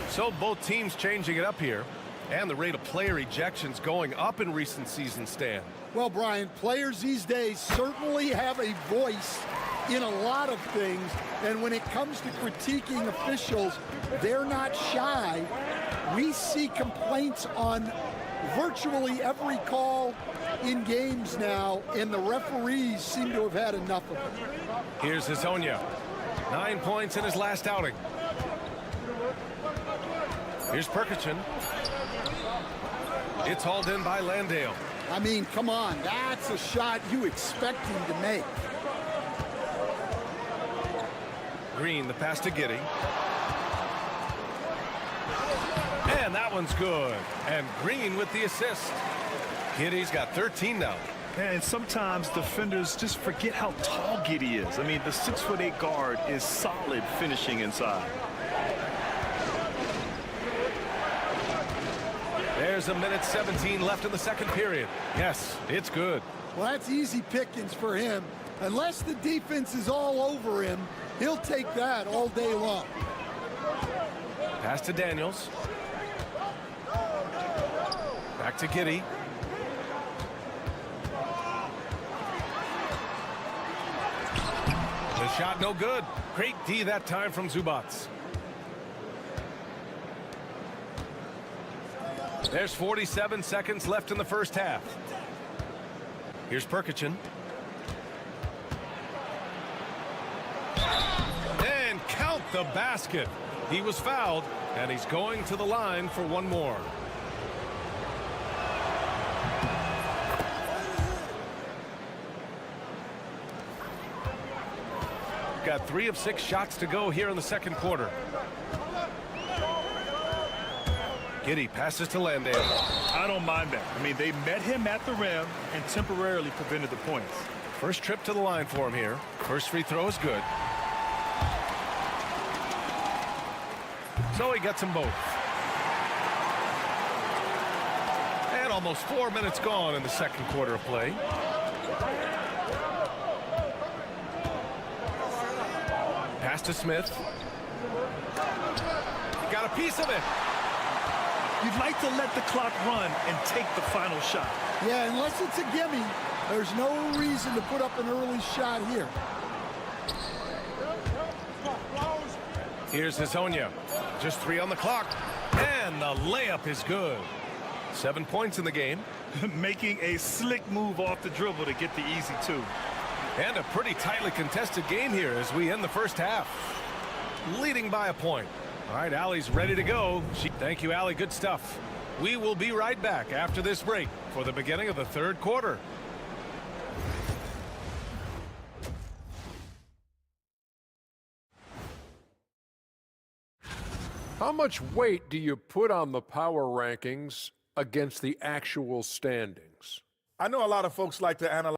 So both teams changing it up here. And the rate of player ejections going up in recent seasons, Stan. Well, Brian, players these days certainly have a voice in a lot of things. And when it comes to critiquing officials, they're not shy. We see complaints on virtually every call in games now, and the referees seem to have had enough of it. Here's Hezonja. 9 points in his last outing. Here's Perkichin. It's hauled in by Landale. I mean, come on, that's a shot you expect him to make. Green, the pass to Giddey. And that one's good. And Green with the assist. Giddey's got 13 now. And sometimes defenders just forget how tall Giddey is. I mean, the 6'8" guard is solid finishing inside. There's a minute 17 left in the second period. Yes, it's good. Well, that's easy pickings for him. Unless the defense is all over him, he'll take that all day long. Pass to Daniels. Back to Giddey. The shot no good. Great D that time from Zubats. There's 47 seconds left in the first half. Here's Perkichin. And count the basket. He was fouled, and he's going to the line for one more. Got 3 of 6 shots to go here in the second quarter. Giddey passes to Landale. I don't mind that. I mean, they met him at the rim and temporarily prevented the points. First trip to the line for him here. First free throw is good. So he gets them both. And almost 4 minutes gone in the second quarter of play. Pass to Smith. Got a piece of it. You'd like to let the clock run and take the final shot. Yeah, unless it's a gimme, there's no reason to put up an early shot here. Here's Hezonja. Just 3 on the clock. And the layup is good. 7 points in the game. Making a slick move off the dribble to get the easy 2. And a pretty tightly contested game here as we end the first half. Leading by a point. All right, Allie's ready to go. Thank you, Allie. Good stuff. We will be right back after this break for the beginning of the third quarter. How much weight do you put on the power rankings against the actual standings? I know a lot of folks like to analyze.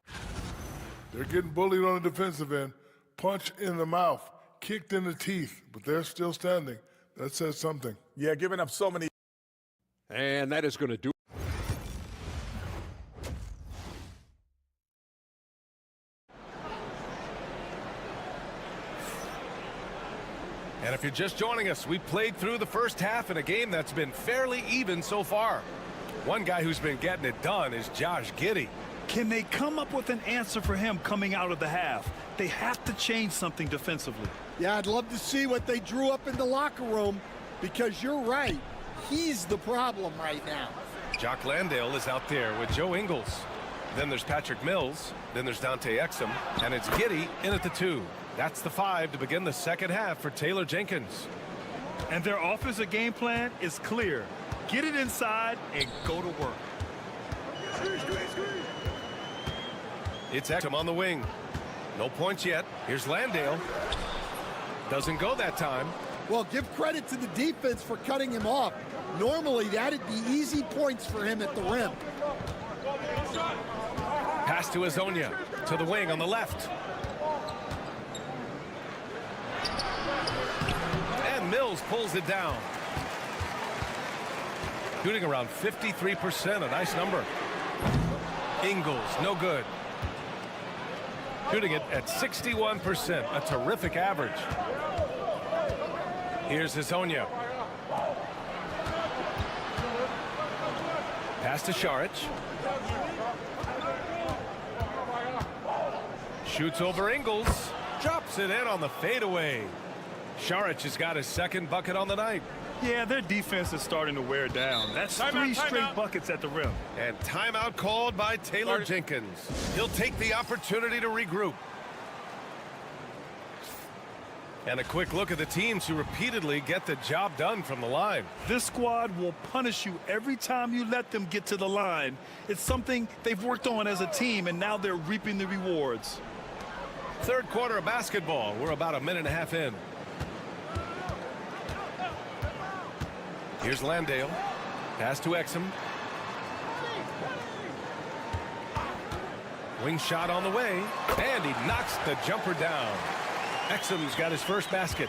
They're getting bullied on the defensive end, punched in the mouth, kicked in the teeth, but they're still standing. That says something. Yeah, giving up so many. And that is going to do it. And if you're just joining us, we played through the first half in a game that's been fairly even so far. One guy who's been getting it done is Josh Giddey. Can they come up with an answer for him coming out of the half? They have to change something defensively. Yeah, I'd love to see what they drew up in the locker room, because you're right. He's the problem right now. Jock Landale is out there with Joe Ingles. Then there's Patrick Mills. Then there's Dante Exum. And it's Giddey in at the 2. That's the 5 to begin the second half for Taylor Jenkins. And their offensive game plan is clear. Get it inside and go to work. It's Exum on the wing. No points yet. Here's Landale. Doesn't go that time. Well, give credit to the defense for cutting him off. Normally, that'd be easy points for him at the rim. Pass to Azonia. To the wing on the left. And Mills pulls it down. Shooting around 53%, a nice number. Ingles, no good. Shooting it at 61%, a terrific average. Here's Azonia. Pass to Šarić. Shoots over Ingles. Drops it in on the fadeaway. Šarić has got his second bucket on the night. Yeah, their defense is starting to wear down. That's three straight buckets at the rim. And timeout called by Taylor Jenkins. He'll take the opportunity to regroup. And a quick look at the teams who repeatedly get the job done from the line. This squad will punish you every time you let them get to the line. It's something they've worked on as a team, and now they're reaping the rewards. Third quarter of basketball. We're about a minute and a half in. Here's Landale. Pass to Exum. Wing shot on the way. And he knocks the jumper down. Exum's got his first basket.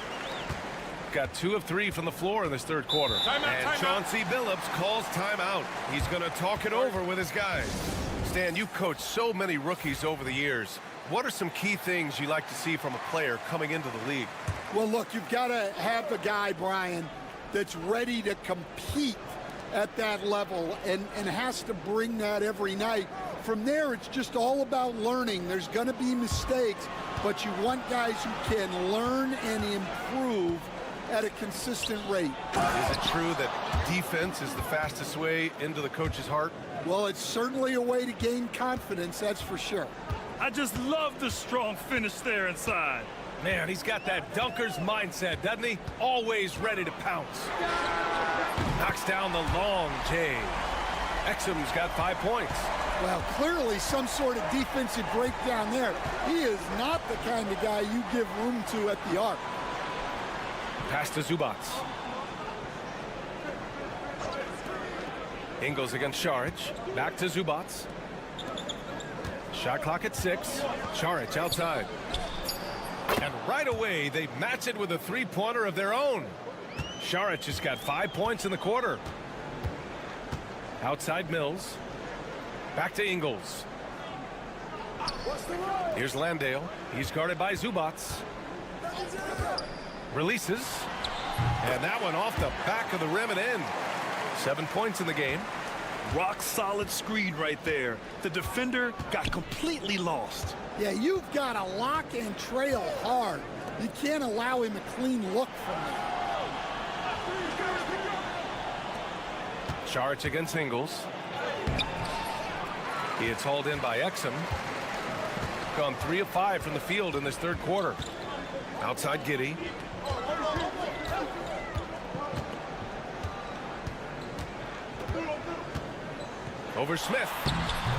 Got 2 of 3 from the floor in this third quarter. And Chauncey Billups calls timeout. He's going to talk it over with his guys. Stan, you've coached so many rookies over the years. What are some key things you like to see from a player coming into the league? Well, look, you've got to have a guy, Brian, that's ready to compete at that level and has to bring that every night. From there, it's just all about learning. There's going to be mistakes, but you want guys who can learn and improve at a consistent rate. Is it true that defense is the fastest way into the coach's heart? Well, it's certainly a way to gain confidence, that's for sure. I just love the strong finish there inside. Man, he's got that dunker's mindset, doesn't he? Always ready to pounce. Knocks down the long J. Exum's got 5 points. Well, clearly some sort of defensive breakdown there. He is not the kind of guy you give room to at the arc. Pass to Zubac. Ingles against Šarić. Back to Zubac. Shot clock at 6. Šarić outside. And right away, they match it with a three-pointer of their own. Šarić has got 5 points in the quarter. Outside Mills. Back to Ingles. Here's Landale. He's guarded by Zubac. Releases. And that one off the back of the rim and in. 7 points in the game. Rock solid screen right there. The defender got completely lost. Yeah, you've got to lock and trail hard. You can't allow him a clean look from there. Šarić against Ingles. He is hauled in by Exum. Gone 3 of 5 from the field in this third quarter. Outside Giddey. Over Smith.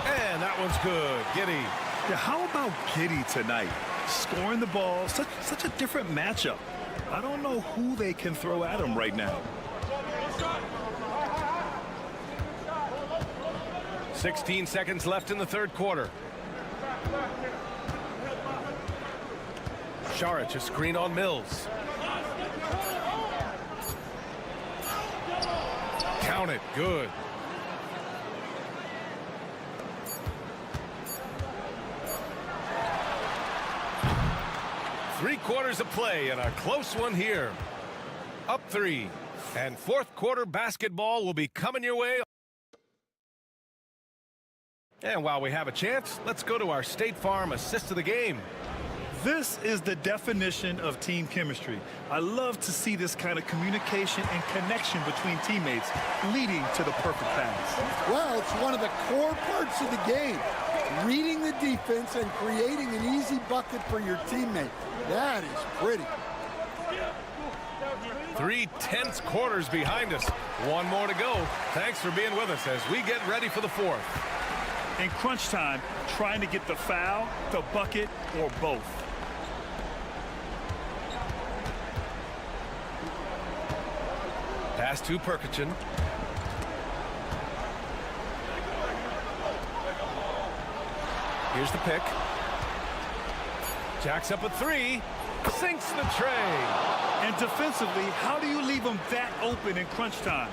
And that one's good. Giddey. Yeah, how about Giddey tonight? Scoring the ball, such a different matchup. I don't know who they can throw at him right now. 16 seconds left in the third quarter. Šarić, a screen on Mills. Count it. Good. Three-quarters of play and a close one here. Up 3. And fourth quarter basketball will be coming your way. And while we have a chance, let's go to our State Farm assist of the game. This is the definition of team chemistry. I love to see this kind of communication and connection between teammates leading to the perfect pass. Well, it's one of the core parts of the game. Reading the defense and creating an easy bucket for your teammate. That is pretty. 3 tense quarters behind us. One more to go. Thanks for being with us as we get ready for the fourth. In crunch time, trying to get the foul, the bucket, or both. Pass to Perkichin. Here's the pick. Jacks up a 3. Sinks the tray. And defensively, how do you leave them that open in crunch time?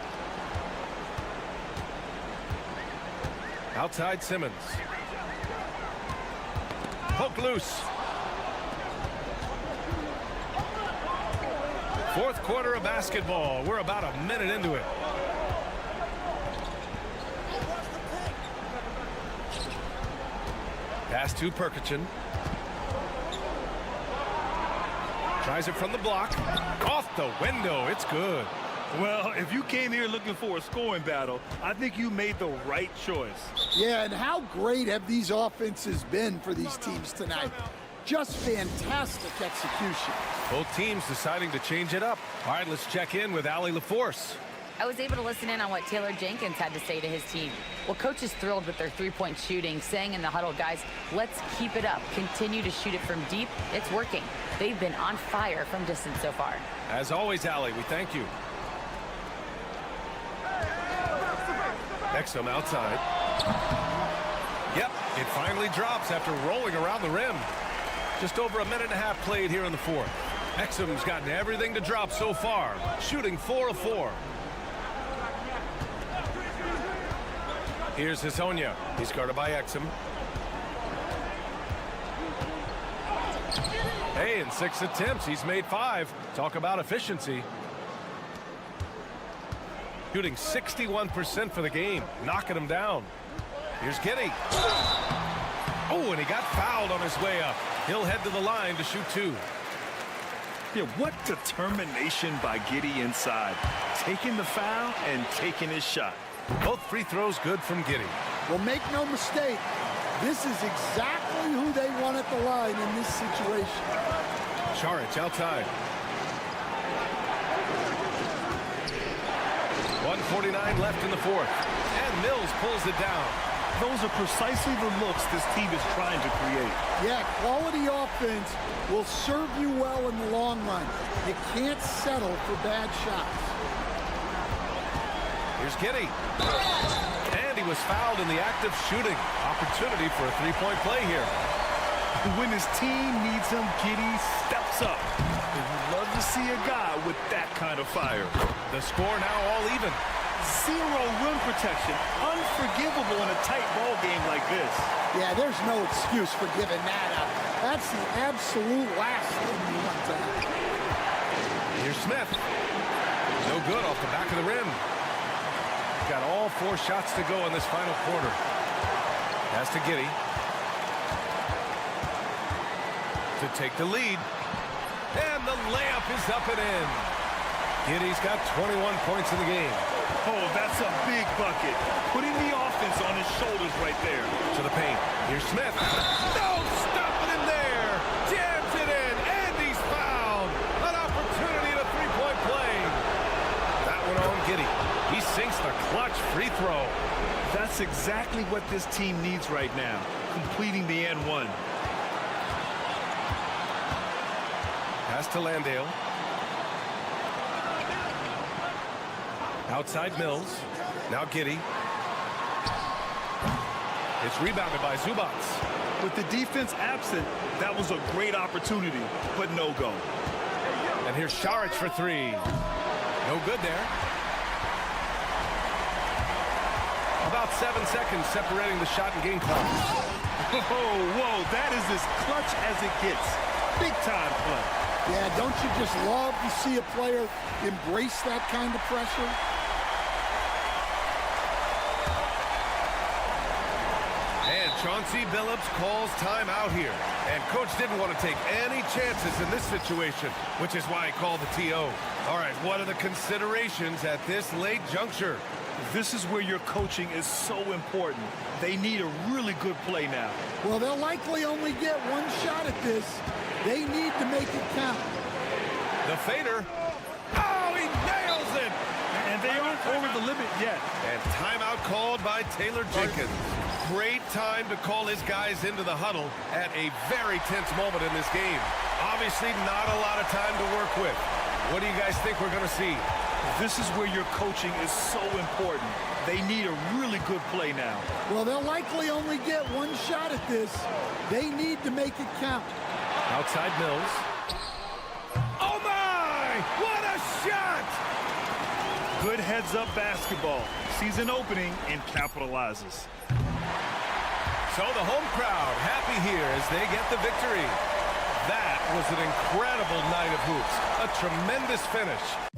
Outside Simmons. Poke loose. Fourth quarter of basketball. We're about a minute into it. Pass to Perkichin. Tries it from the block. Off the window. It's good. Well, if you came here looking for a scoring battle, I think you made the right choice. Yeah, and how great have these offenses been for these teams tonight? Just fantastic execution. Both teams deciding to change it up. All right, let's check in with Allie LaForce. I was able to listen in on what Taylor Jenkins had to say to his team. Well, coach is thrilled with their three-point shooting, saying in the huddle, guys, let's keep it up. Continue to shoot it from deep. It's working. They've been on fire from distance so far. As always, Allie, we thank you. Exum outside. Yep, it finally drops after rolling around the rim. Just over a minute and a half played here in the fourth. Exum's gotten everything to drop so far, shooting 4 of 4. Here's Hezonja. He's guarded by Exum. Hey, in 6 attempts, he's made 5. Talk about efficiency. Shooting 61% for the game, knocking him down. Here's Giddey. Oh, and he got fouled on his way up. He'll head to the line to shoot 2. Yeah, what determination by Giddey inside. Taking the foul and taking his shot. Both free throws good from Giddey. Well, make no mistake, this is exactly who they want at the line in this situation. Šarić outside. 1:49 left in the fourth. And Mills pulls it down. Those are precisely the looks this team is trying to create. Yeah, quality offense will serve you well in the long run. You can't settle for bad shots. Here's Giddey. And he was fouled in the act of shooting. Opportunity for a three-point play here. When his team needs him, Giddey steps up. And you love to see a guy with that kind of fire. The score now all even. 0 rim protection. Unforgivable in a tight ball game like this. Yeah, there's no excuse for giving that up. That's the absolute last thing you want to have. Here's Smith. No good off the back of the rim. Got all 4 shots to go in this final quarter. Pass to Giddey. To take the lead. And the layup is up and in. Giddey's got 21 points in the game. Oh, that's a big bucket. Putting the offense on his shoulders right there. To the paint. Here's Smith. No, stopping him there. Jams it in, and he's fouled. An opportunity at a three-point play. That one on Giddey. He sinks the clutch free throw. That's exactly what this team needs right now. Completing the and one. Pass to Landale. Outside Mills. Now Giddey. It's rebounded by Zubats. With the defense absent, that was a great opportunity, but no go. And here's Šarić for three. No good there. About 7 seconds separating the shot and game clock. Whoa, that is as clutch as it gets. Big time play. Yeah, don't you just love to see a player embrace that kind of pressure? And Chauncey Billups calls timeout here. And coach didn't want to take any chances in this situation, which is why he called the TO. All right, what are the considerations at this late juncture? This is where your coaching is so important. They need a really good play now. Well, they'll likely only get one shot at this. They need to make it count. The fader. Oh, he nails it! And they aren't over the limit yet. And timeout called by Taylor Jenkins. Great time to call his guys into the huddle at a very tense moment in this game. Obviously not a lot of time to work with. What do you guys think we're going to see? This is where your coaching is so important. They need a really good play now. Well, they'll likely only get one shot at this. They need to make it count. Outside Mills. Oh my! What a shot! Good heads-up basketball. Sees an opening and capitalizes. So the home crowd happy here as they get the victory. That was an incredible night of hoops. A tremendous finish.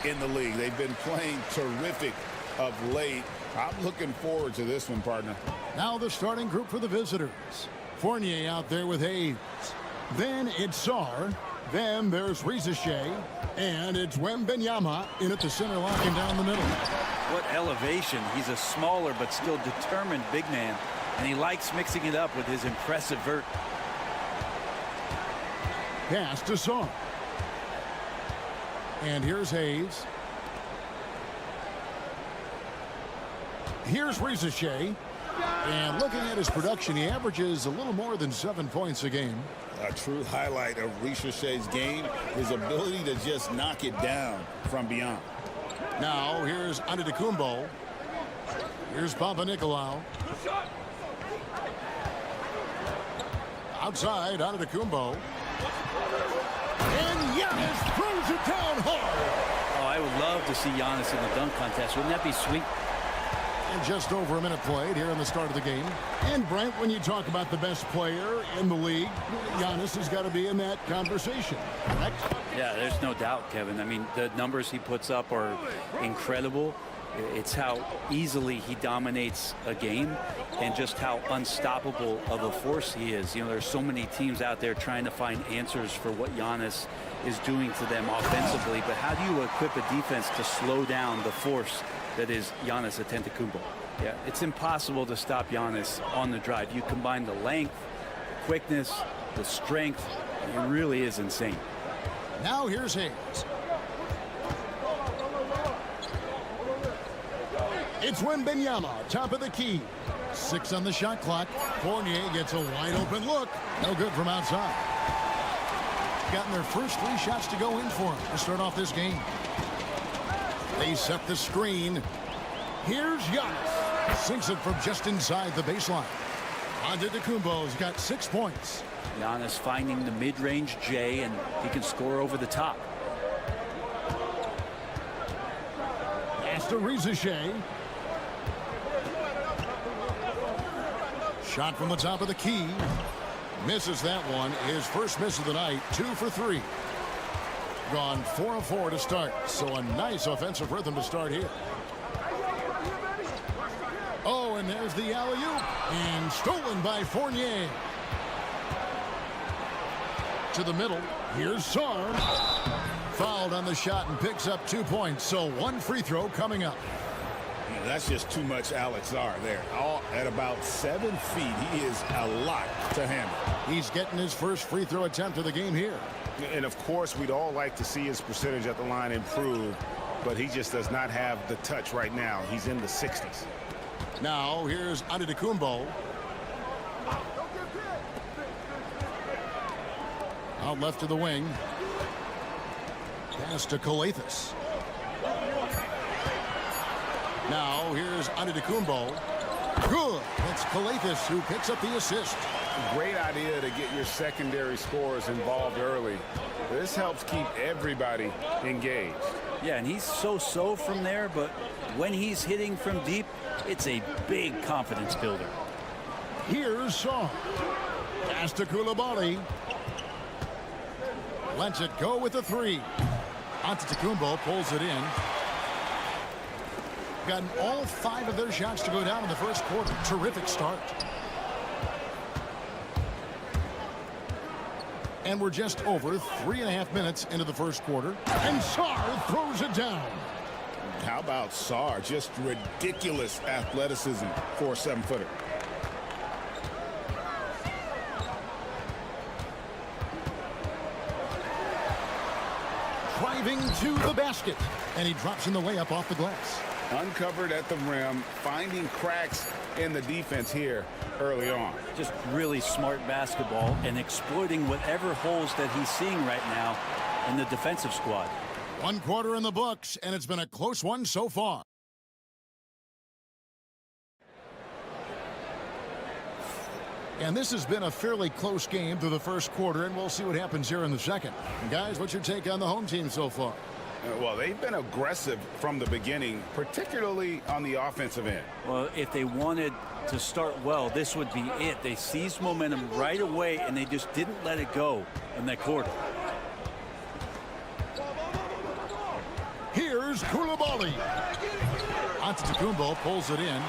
In the league. They've been playing terrific of late. I'm looking forward to this one, partner. Now the starting group for the visitors. Fournier out there with Hayes. Then it's Sar. Then there's Rizashea. And it's Wembanyama in at the center, locking down the middle. What elevation. He's a smaller but still determined big man. And he likes mixing it up with his impressive vert. Pass to Sar. And here's Hayes. Here's Rizashea. And looking at his production, he averages a little more than 7 points a game. A true highlight of Rizashea's game, his ability to just knock it down from beyond. Now here's Antetokounmpo. Here's Papanikolaou. Outside, Antetokounmpo. And Giannis throws it down hard. Oh, I would love to see Giannis in the dunk contest. Wouldn't that be sweet? And just over a minute played here in the start of the game. And Brent, when you talk about the best player in the league, Giannis has got to be in that conversation. Correct? Yeah, there's no doubt, Kevin. I mean, the numbers he puts up are incredible. It's how easily he dominates a game and just how unstoppable of a force he is. You know, there's so many teams out there trying to find answers for what Giannis is doing to them offensively. But how do you equip a defense to slow down the force that is Giannis Antetokounmpo? Yeah, it's impossible to stop Giannis on the drive. You combine the length, the quickness, the strength. It really is insane. Now here's Hayes. It's Wembanyama, top of the key. 6 on the shot clock. Fournier gets a wide open look. No good from outside. Gotten their first 3 shots to go in for him to start off this game. They set the screen. Here's Giannis. Sinks it from just inside the baseline. Antetokounmpo's got 6 points. Giannis finding the mid-range J, and he can score over the top. Pass to Rizashea. Shot from the top of the key. Misses that one. His first miss of the night. 2 for 3. Gone 4 of 4 to start. So a nice offensive rhythm to start here. Oh, and there's the alley-oop. And stolen by Fournier. To the middle. Here's Sar. Fouled on the shot and picks up 2 points. So 1 free throw coming up. That's just too much Alex Sar there. All at about 7 feet. He is a lot to handle. He's getting his first free throw attempt of the game here. And of course, we'd all like to see his percentage at the line improve, but he just does not have the touch right now. He's in the 60s. Now here's Antetokounmpo. Out left to the wing. Pass to Calathes. Now here's Antetokounmpo. Good. It's Calathes who picks up the assist. Great idea to get your secondary scorers involved early. This helps keep everybody engaged. Yeah, and he's so-so from there, but when he's hitting from deep, it's a big confidence builder. Here's Sar. Pass to Coulibaly. Lets it go with the 3. Antetokounmpo pulls it in. Gotten all 5 of their shots to go down in the first quarter. Terrific start. And we're just over 3.5 minutes into the first quarter. And Sar throws it down. How about Sar? Just ridiculous athleticism for a 7-footer. Driving to the basket. And he drops in the layup off the glass. Uncovered at the rim, finding cracks in the defense here early on. Just really smart basketball and exploiting whatever holes that he's seeing right now in the defensive squad. 1 quarter in the books, and it's been a close one so far. And this has been a fairly close game through the first quarter, and we'll see what happens here in the second. Guys, what's your take on the home team so far? Well, they've been aggressive from the beginning, particularly on the offensive end. Well, if they wanted to start well, this would be it. They seized momentum right away, and they just didn't let it go in that quarter. Here's Koulibaly. Antetokounmpo pulls it in.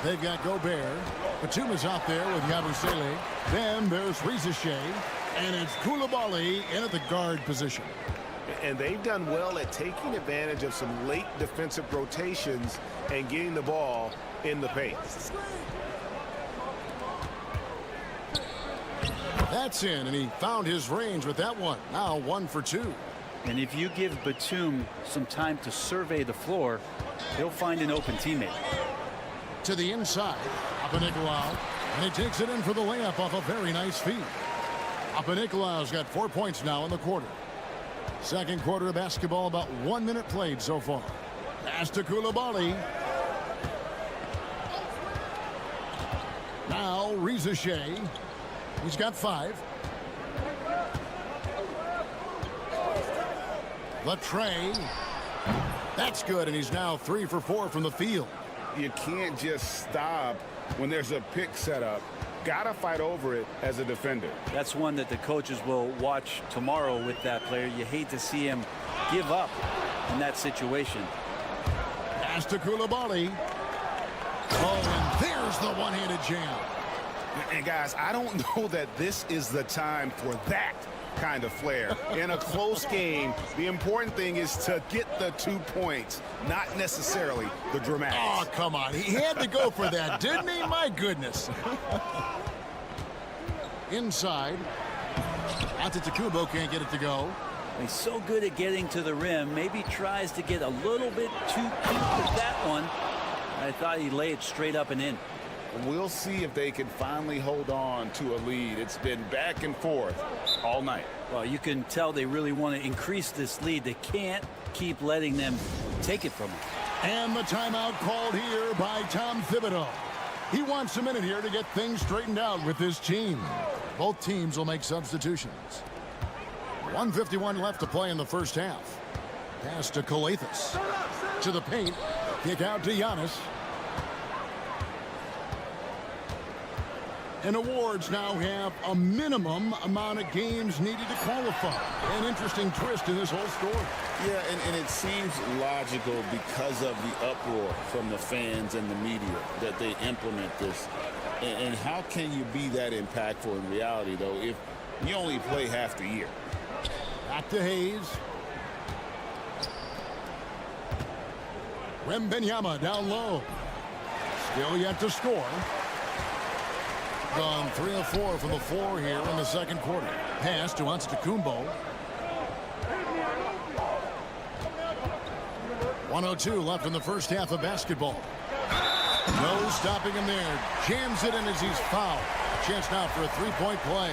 They've got Gobert. Batum is out there with Yabusele. Then there's Rizeshe. And it's Koulibaly in at the guard position. And they've done well at taking advantage of some late defensive rotations and getting the ball in the paint. That's in, and he found his range with that one. Now 1 for 2. And if you give Batum some time to survey the floor, he'll find an open teammate. To the inside, Papanikolaou, and he takes it in for the layup off a very nice feed. Papanikolaou's got 4 points now in the quarter. Second quarter of basketball, about 1 minute played so far. Pass to Koulibaly. Now Rizeshe. He's got 5. The tray. That's good, and he's now 3 for 4 from the field. You can't just stop when there's a pick set up. Gotta fight over it as a defender. That's one that the coaches will watch tomorrow with that player. You hate to see him give up in that situation. Pass to Koulibaly. Oh, and there's the one-handed jam. And guys, I don't know that this is the time for that kind of flair. In a close game, the important thing is to get the 2 points, not necessarily the dramatics. Oh, come on. He had to go for that, didn't he? My goodness. Inside. Antetokounmpo can't get it to go. He's so good at getting to the rim. Maybe tries to get a little bit too cute with that one. I thought he'd lay it straight up and in. We'll see if they can finally hold on to a lead. It's been back and forth all night. Well, you can tell they really want to increase this lead. They can't keep letting them take it from them. And the timeout called here by Tom Thibodeau. He wants a minute here to get things straightened out with his team. Both teams will make substitutions. 1:51 left to play in the first half. Pass to Calathes. To the paint. Kick out to Giannis. And awards now have a minimum amount of games needed to qualify. An interesting twist in this whole story. Yeah, and it seems logical because of the uproar from the fans and the media that they implement this. And how can you be that impactful in reality, though, if you only play half the year? Back to Hayes. Wembanyama down low. Still yet to score. Gone 3 of 4 from the floor here in the second quarter. Pass to Antetokounmpo. 1:02 left in the first half of basketball. No stopping him there. Jams it in as he's fouled. Chance now for a three-point play.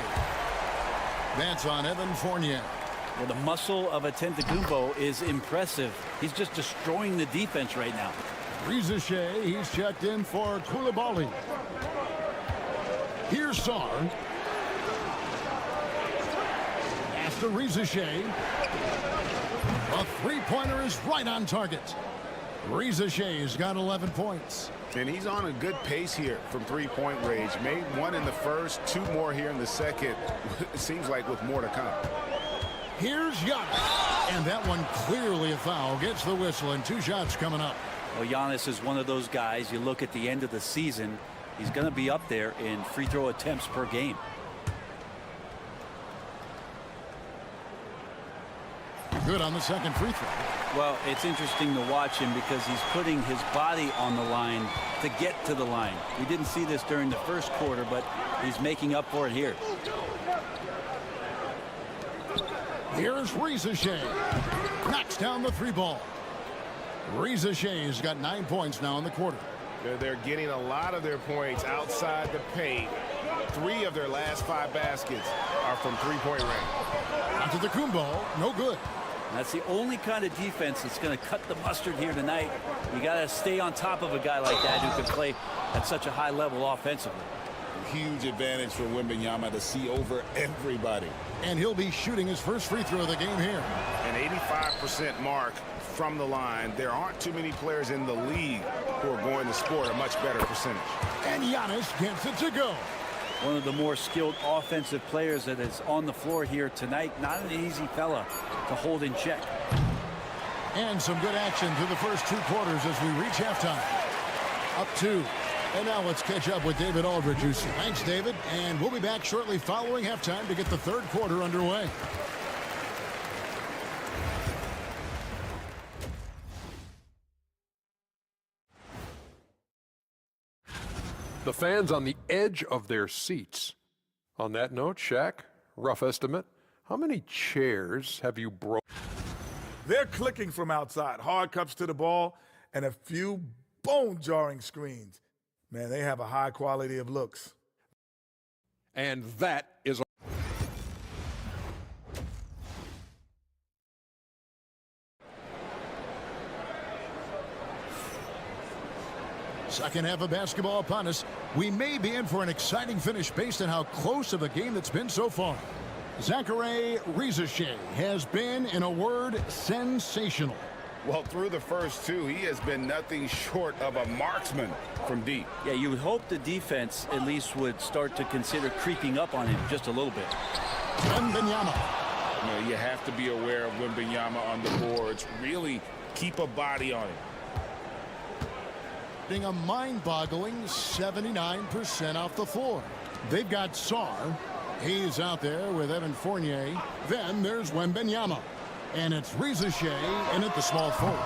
That's on Evan Fournier. Well, the muscle of Antetokounmpo is impressive. He's just destroying the defense right now. Rizeshe, he's checked in for Koulibaly. Here's Sarr. Pass to Rizeshe. A three-pointer is right on target. Rizeshe's got 11 points. And he's on a good pace here from three-point range. Made one in the first, 2 more here in the second. It seems like with more to come. Here's Giannis. And that one clearly a foul. Gets the whistle and 2 shots coming up. Well, Giannis is one of those guys, you look at the end of the season, he's going to be up there in free throw attempts per game. Good on the second free throw. Well, it's interesting to watch him because he's putting his body on the line to get to the line. We didn't see this during the first quarter, but he's making up for it here. Here's Rizeshe. Knocks down the 3 ball. Riza Shea's got 9 points now in the quarter. They're getting a lot of their points outside the paint. 3 of their last 5 baskets are from three-point range. Antetokounmpo, no good. That's the only kind of defense that's going to cut the mustard here tonight. You got to stay on top of a guy like that who can play at such a high level offensively. Huge advantage for Wembanyama to see over everybody. And he'll be shooting his first free throw of the game here. An 85% mark from the line. There aren't too many players in the league who are going to score a much better percentage. And Giannis gets it to go. One of the more skilled offensive players that is on the floor here tonight. Not an easy fella to hold in check. And some good action through the first 2 quarters as we reach halftime. Up 2. And now let's catch up with David Aldridge. Thanks, David. And we'll be back shortly following halftime to get the 3rd quarter underway. The fans on the edge of their seats. On that note, Shaq, rough estimate, how many chairs have you broken? They're clicking from outside. Hard cups to the ball and a few bone-jarring screens. Man, they have a high quality of looks. And that is... Second half of basketball upon us. We may be in for an exciting finish based on how close of a game that's been so far. Zachary Riza has been, in a word, sensational. Well, through the first 2, he has been nothing short of a marksman from deep. Yeah, you would hope the defense at least would start to consider creeping up on him just a little bit. Wembanyama. You have to be aware of Wembanyama on the boards. Really keep a body on him. Being a mind-boggling 79% off the floor. They've got Sarr. He's out there with Evan Fournier. Then there's Wembanyama. And it's Riza in at the small forward.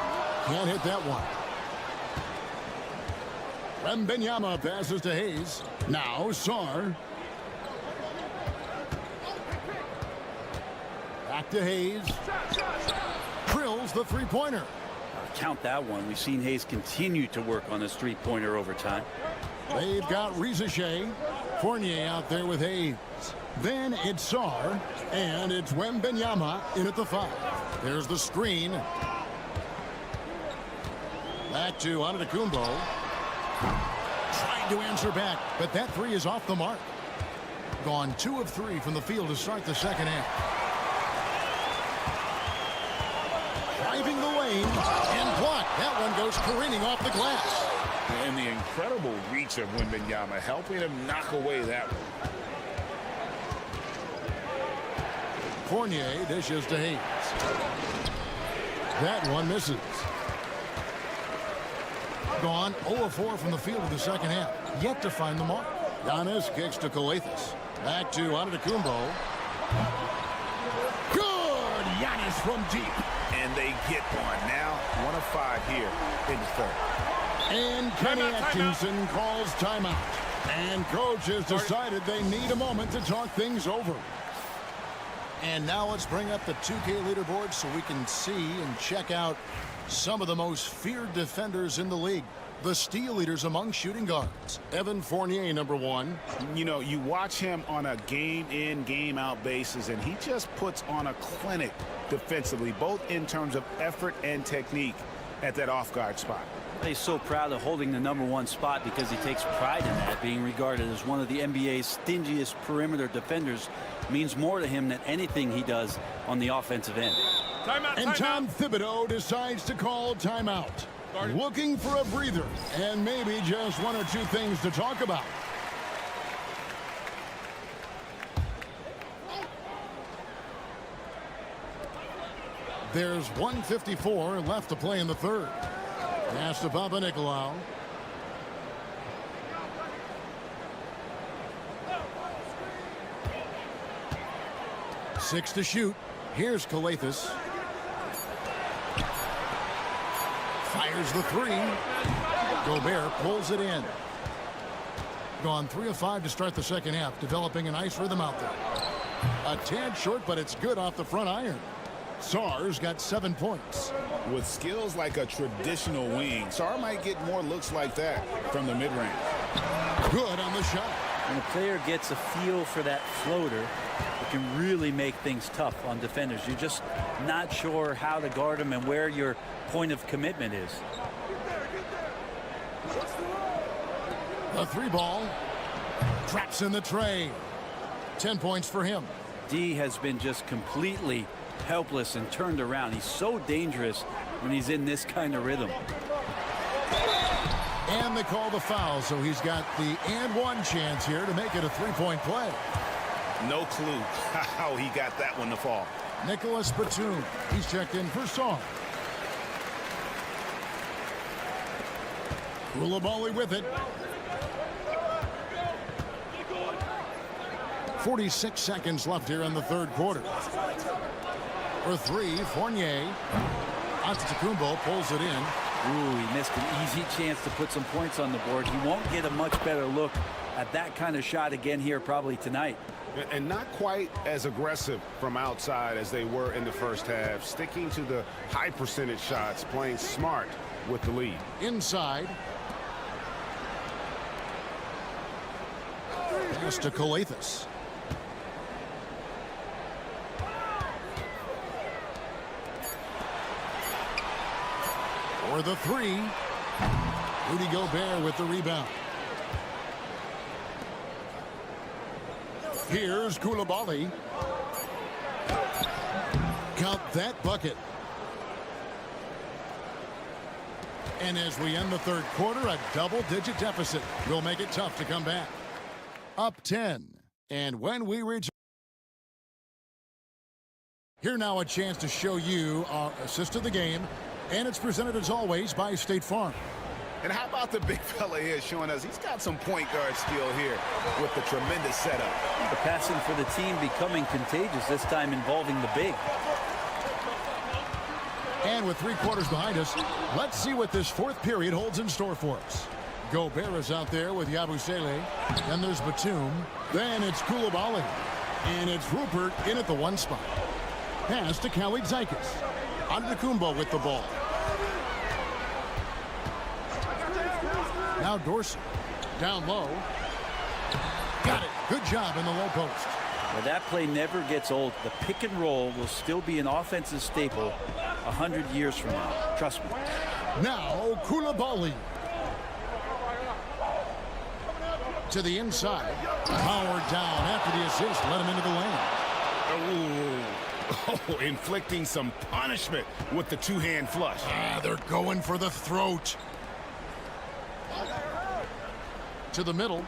Can't hit that one. Wembanyama passes to Hayes. Now Sarr. Back to Hayes. Drills the three-pointer. Count that one. We've seen Hayes continue to work on this three-pointer over time. They've got Riza Fournier out there with Hayes. Then it's Sarr, and it's Wembanyama in at the 5. There's the screen. Back to Antetokounmpo. Trying to answer back, but that 3 is off the mark. Gone 2 of 3 from the field to start the second half. Driving the lane and blocked. That one goes careening off the glass. And the incredible reach of Wembanyama helping him knock away that one. Fournier dishes to Hayes. That one misses. Gone 0 of 4 from the field of the second half. Yet to find the mark. Giannis kicks to Coathis. Back to Antetokounmpo. Good! Giannis from deep. And they get one. Now 1 of 5 here in the 3rd. And Kenny Atkinson calls timeout. And coach has decided they need a moment to talk things over. And now let's bring up the 2K leaderboard so we can see and check out some of the most feared defenders in the league. The steal leaders among shooting guards. Evan Fournier, number 1. You know, you watch him on a game-in, game-out basis, and he just puts on a clinic defensively, both in terms of effort and technique at that off-guard spot. He's so proud of holding the number 1 spot because he takes pride in that. Being regarded as one of the NBA's stingiest perimeter defenders means more to him than anything he does on the offensive end. And Tom Thibodeau decides to call timeout. Looking for a breather and maybe just 1 or 2 things to talk about. There's 1:54 left to play in the 3rd. Pass to Papanikolaou. Six to shoot. Here's Coathis. Fires the 3. Gobert pulls it in. Gone 3 of 5 to start the second half. Developing a nice rhythm out there. A tad short, but it's good off the front iron. Sarr's got 7 points. With skills like a traditional wing, Sarr might get more looks like that from the mid-range. Good on the shot. When a player gets a feel for that floater, it can really make things tough on defenders. You're just not sure how to guard them and where your point of commitment is. The 3-ball. Traps in the tray. 10 points for him. D has been just completely helpless and turned around. He's so dangerous when he's in this kind of rhythm. And they call the foul, so he's got the and one chance here to make it a 3-point play. No clue how he got that one to fall. Nicholas Batum. He's checked in for Sarr. Koulibaly with it. 46 seconds left here in the third quarter. For 3, Fournier. Antetokounmpo pulls it in. Ooh, he missed an easy chance to put some points on the board. He won't get a much better look at that kind of shot again here probably tonight. And not quite as aggressive from outside as they were in the first half. Sticking to the high percentage shots, playing smart with the lead. Inside. Pass to Coathis. For the 3. Rudy Gobert with the rebound. Here's Koulibaly. Count that bucket. And as we end the third quarter, a double-digit deficit will make it tough to come back. Up 10. And when we reach... Here now a chance to show you our assist of the game. And it's presented, as always, by State Farm. And how about the big fella here showing us he's got some point guard skill here with the tremendous setup. The passing for the team becoming contagious, this time involving the big. And with 3 quarters behind us, let's see what this fourth period holds in store for us. Gobert is out there with Yabusele. Then there's Batum. Then it's Koulibaly. And it's Rupert in at the 1 spot. Pass to Khalid Zykis. Antetokounmpo with the ball. Now Dorsey. Down low. Got it. Good job in the low post. Well, that play never gets old. The pick and roll will still be an offensive staple 100 years from now. Trust me. Now Koulibaly. To the inside. Powered down after the assist. Let him into the lane. Oh, inflicting some punishment with the 2-hand flush. They're going for the throat. To the middle.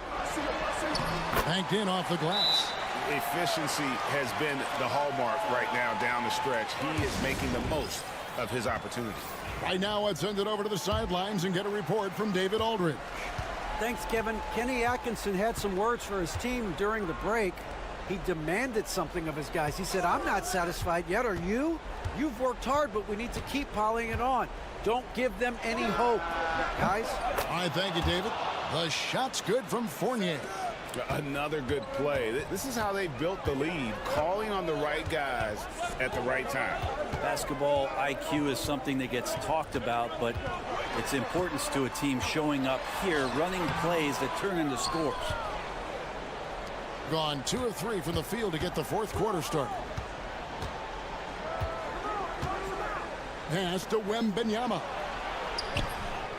Banked in off the glass. Efficiency has been the hallmark right now down the stretch. He is making the most of his opportunity. Right now, let's send it over to the sidelines and get a report from David Aldridge. Thanks, Kevin. Kenny Atkinson had some words for his team during the break. He demanded something of his guys. He said, I'm not satisfied yet. Are you? You've worked hard, but we need to keep piling it on. Don't give them any hope, guys. All right, thank you, David. The shot's good from Fournier. Another good play. This is how they built the lead, calling on the right guys at the right time. Basketball IQ is something that gets talked about, but its importance to a team showing up here, running plays that turn into scores. Gone 2 of 3 from the field to get the fourth quarter started. Pass to Wembanyama.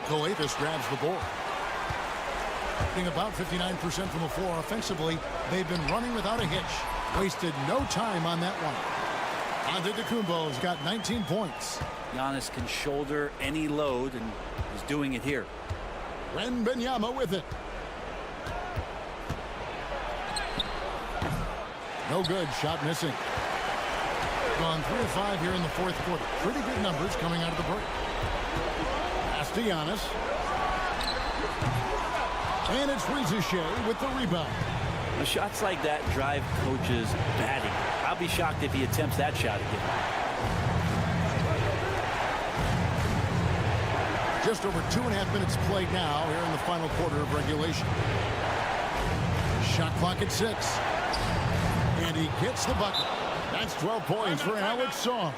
Coathis grabs the ball. Being about 59% from the floor offensively, they've been running without a hitch. Wasted no time on that one. Antetokounmpo's got 19 points. Giannis can shoulder any load, and he's doing it here. Wembanyama with it. No good. Shot missing. Gone 3 of 5 here in the fourth quarter. Pretty good numbers coming out of the break. Pass to Giannis. And it's Rizuche with the rebound. The shots like that drive coaches batting. I'll be shocked if he attempts that shot again. Just over 2.5 minutes played now here in the final quarter of regulation. Shot clock at 6. And he gets the bucket. That's 12 points for Alex Sarr.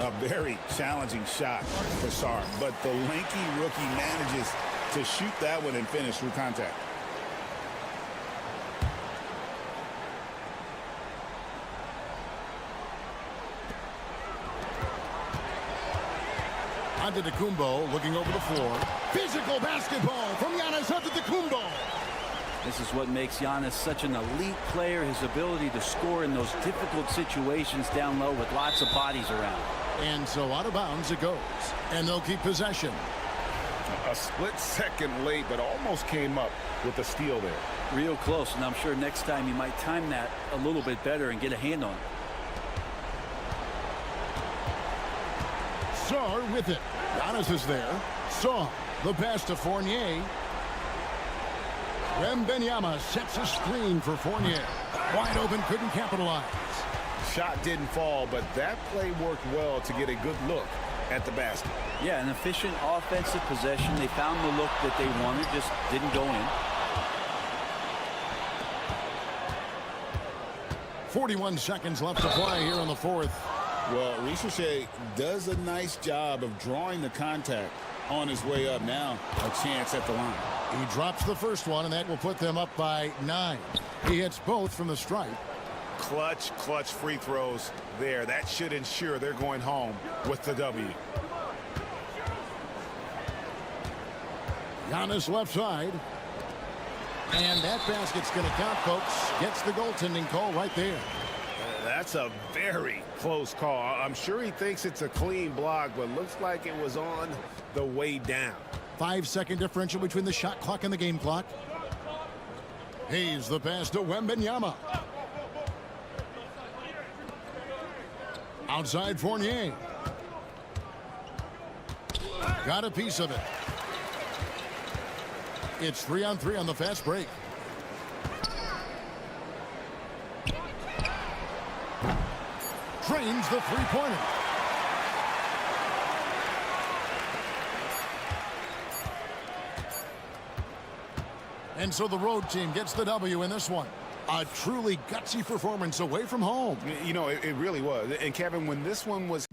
A very challenging shot for Sarr, but the lanky rookie manages to shoot that one and finish through contact. Antetokounmpo looking over the floor. Physical basketball from Giannis Antetokounmpo. This is what makes Giannis such an elite player, his ability to score in those difficult situations down low with lots of bodies around. And so out of bounds it goes. And they'll keep possession. A split second late, but almost came up with a steal there. Real close, and I'm sure next time you might time that a little bit better and get a hand on it. Sarr with it. Giannis is there. Sarr, the pass to Fournier. Wembanyama sets a screen for Fournier. Wide open, couldn't capitalize. Shot didn't fall, but that play worked well to get a good look at the basket. Yeah, an efficient offensive possession. They found the look that they wanted, just didn't go in. 41 seconds left to play here in the fourth. Well, Ricochet does a nice job of drawing the contact on his way up. Now a chance at the line. He drops the first one, and that will put them up by 9. He hits both from the stripe. Clutch free throws there. That should ensure they're going home with the W. Giannis left side. And that basket's going to count, folks. Gets the goaltending call right there. That's a very close call. I'm sure he thinks it's a clean block, but looks like it was on the way down. 5-second differential between the shot clock and the game clock. Hayes the pass to Wembanyama. Outside Fournier. Got a piece of it. It's 3-on-3 on the fast break. Drains the three-pointer. And so the road team gets the W in this one. A truly gutsy performance away from home. You know, it really was. And Kevin, when this one was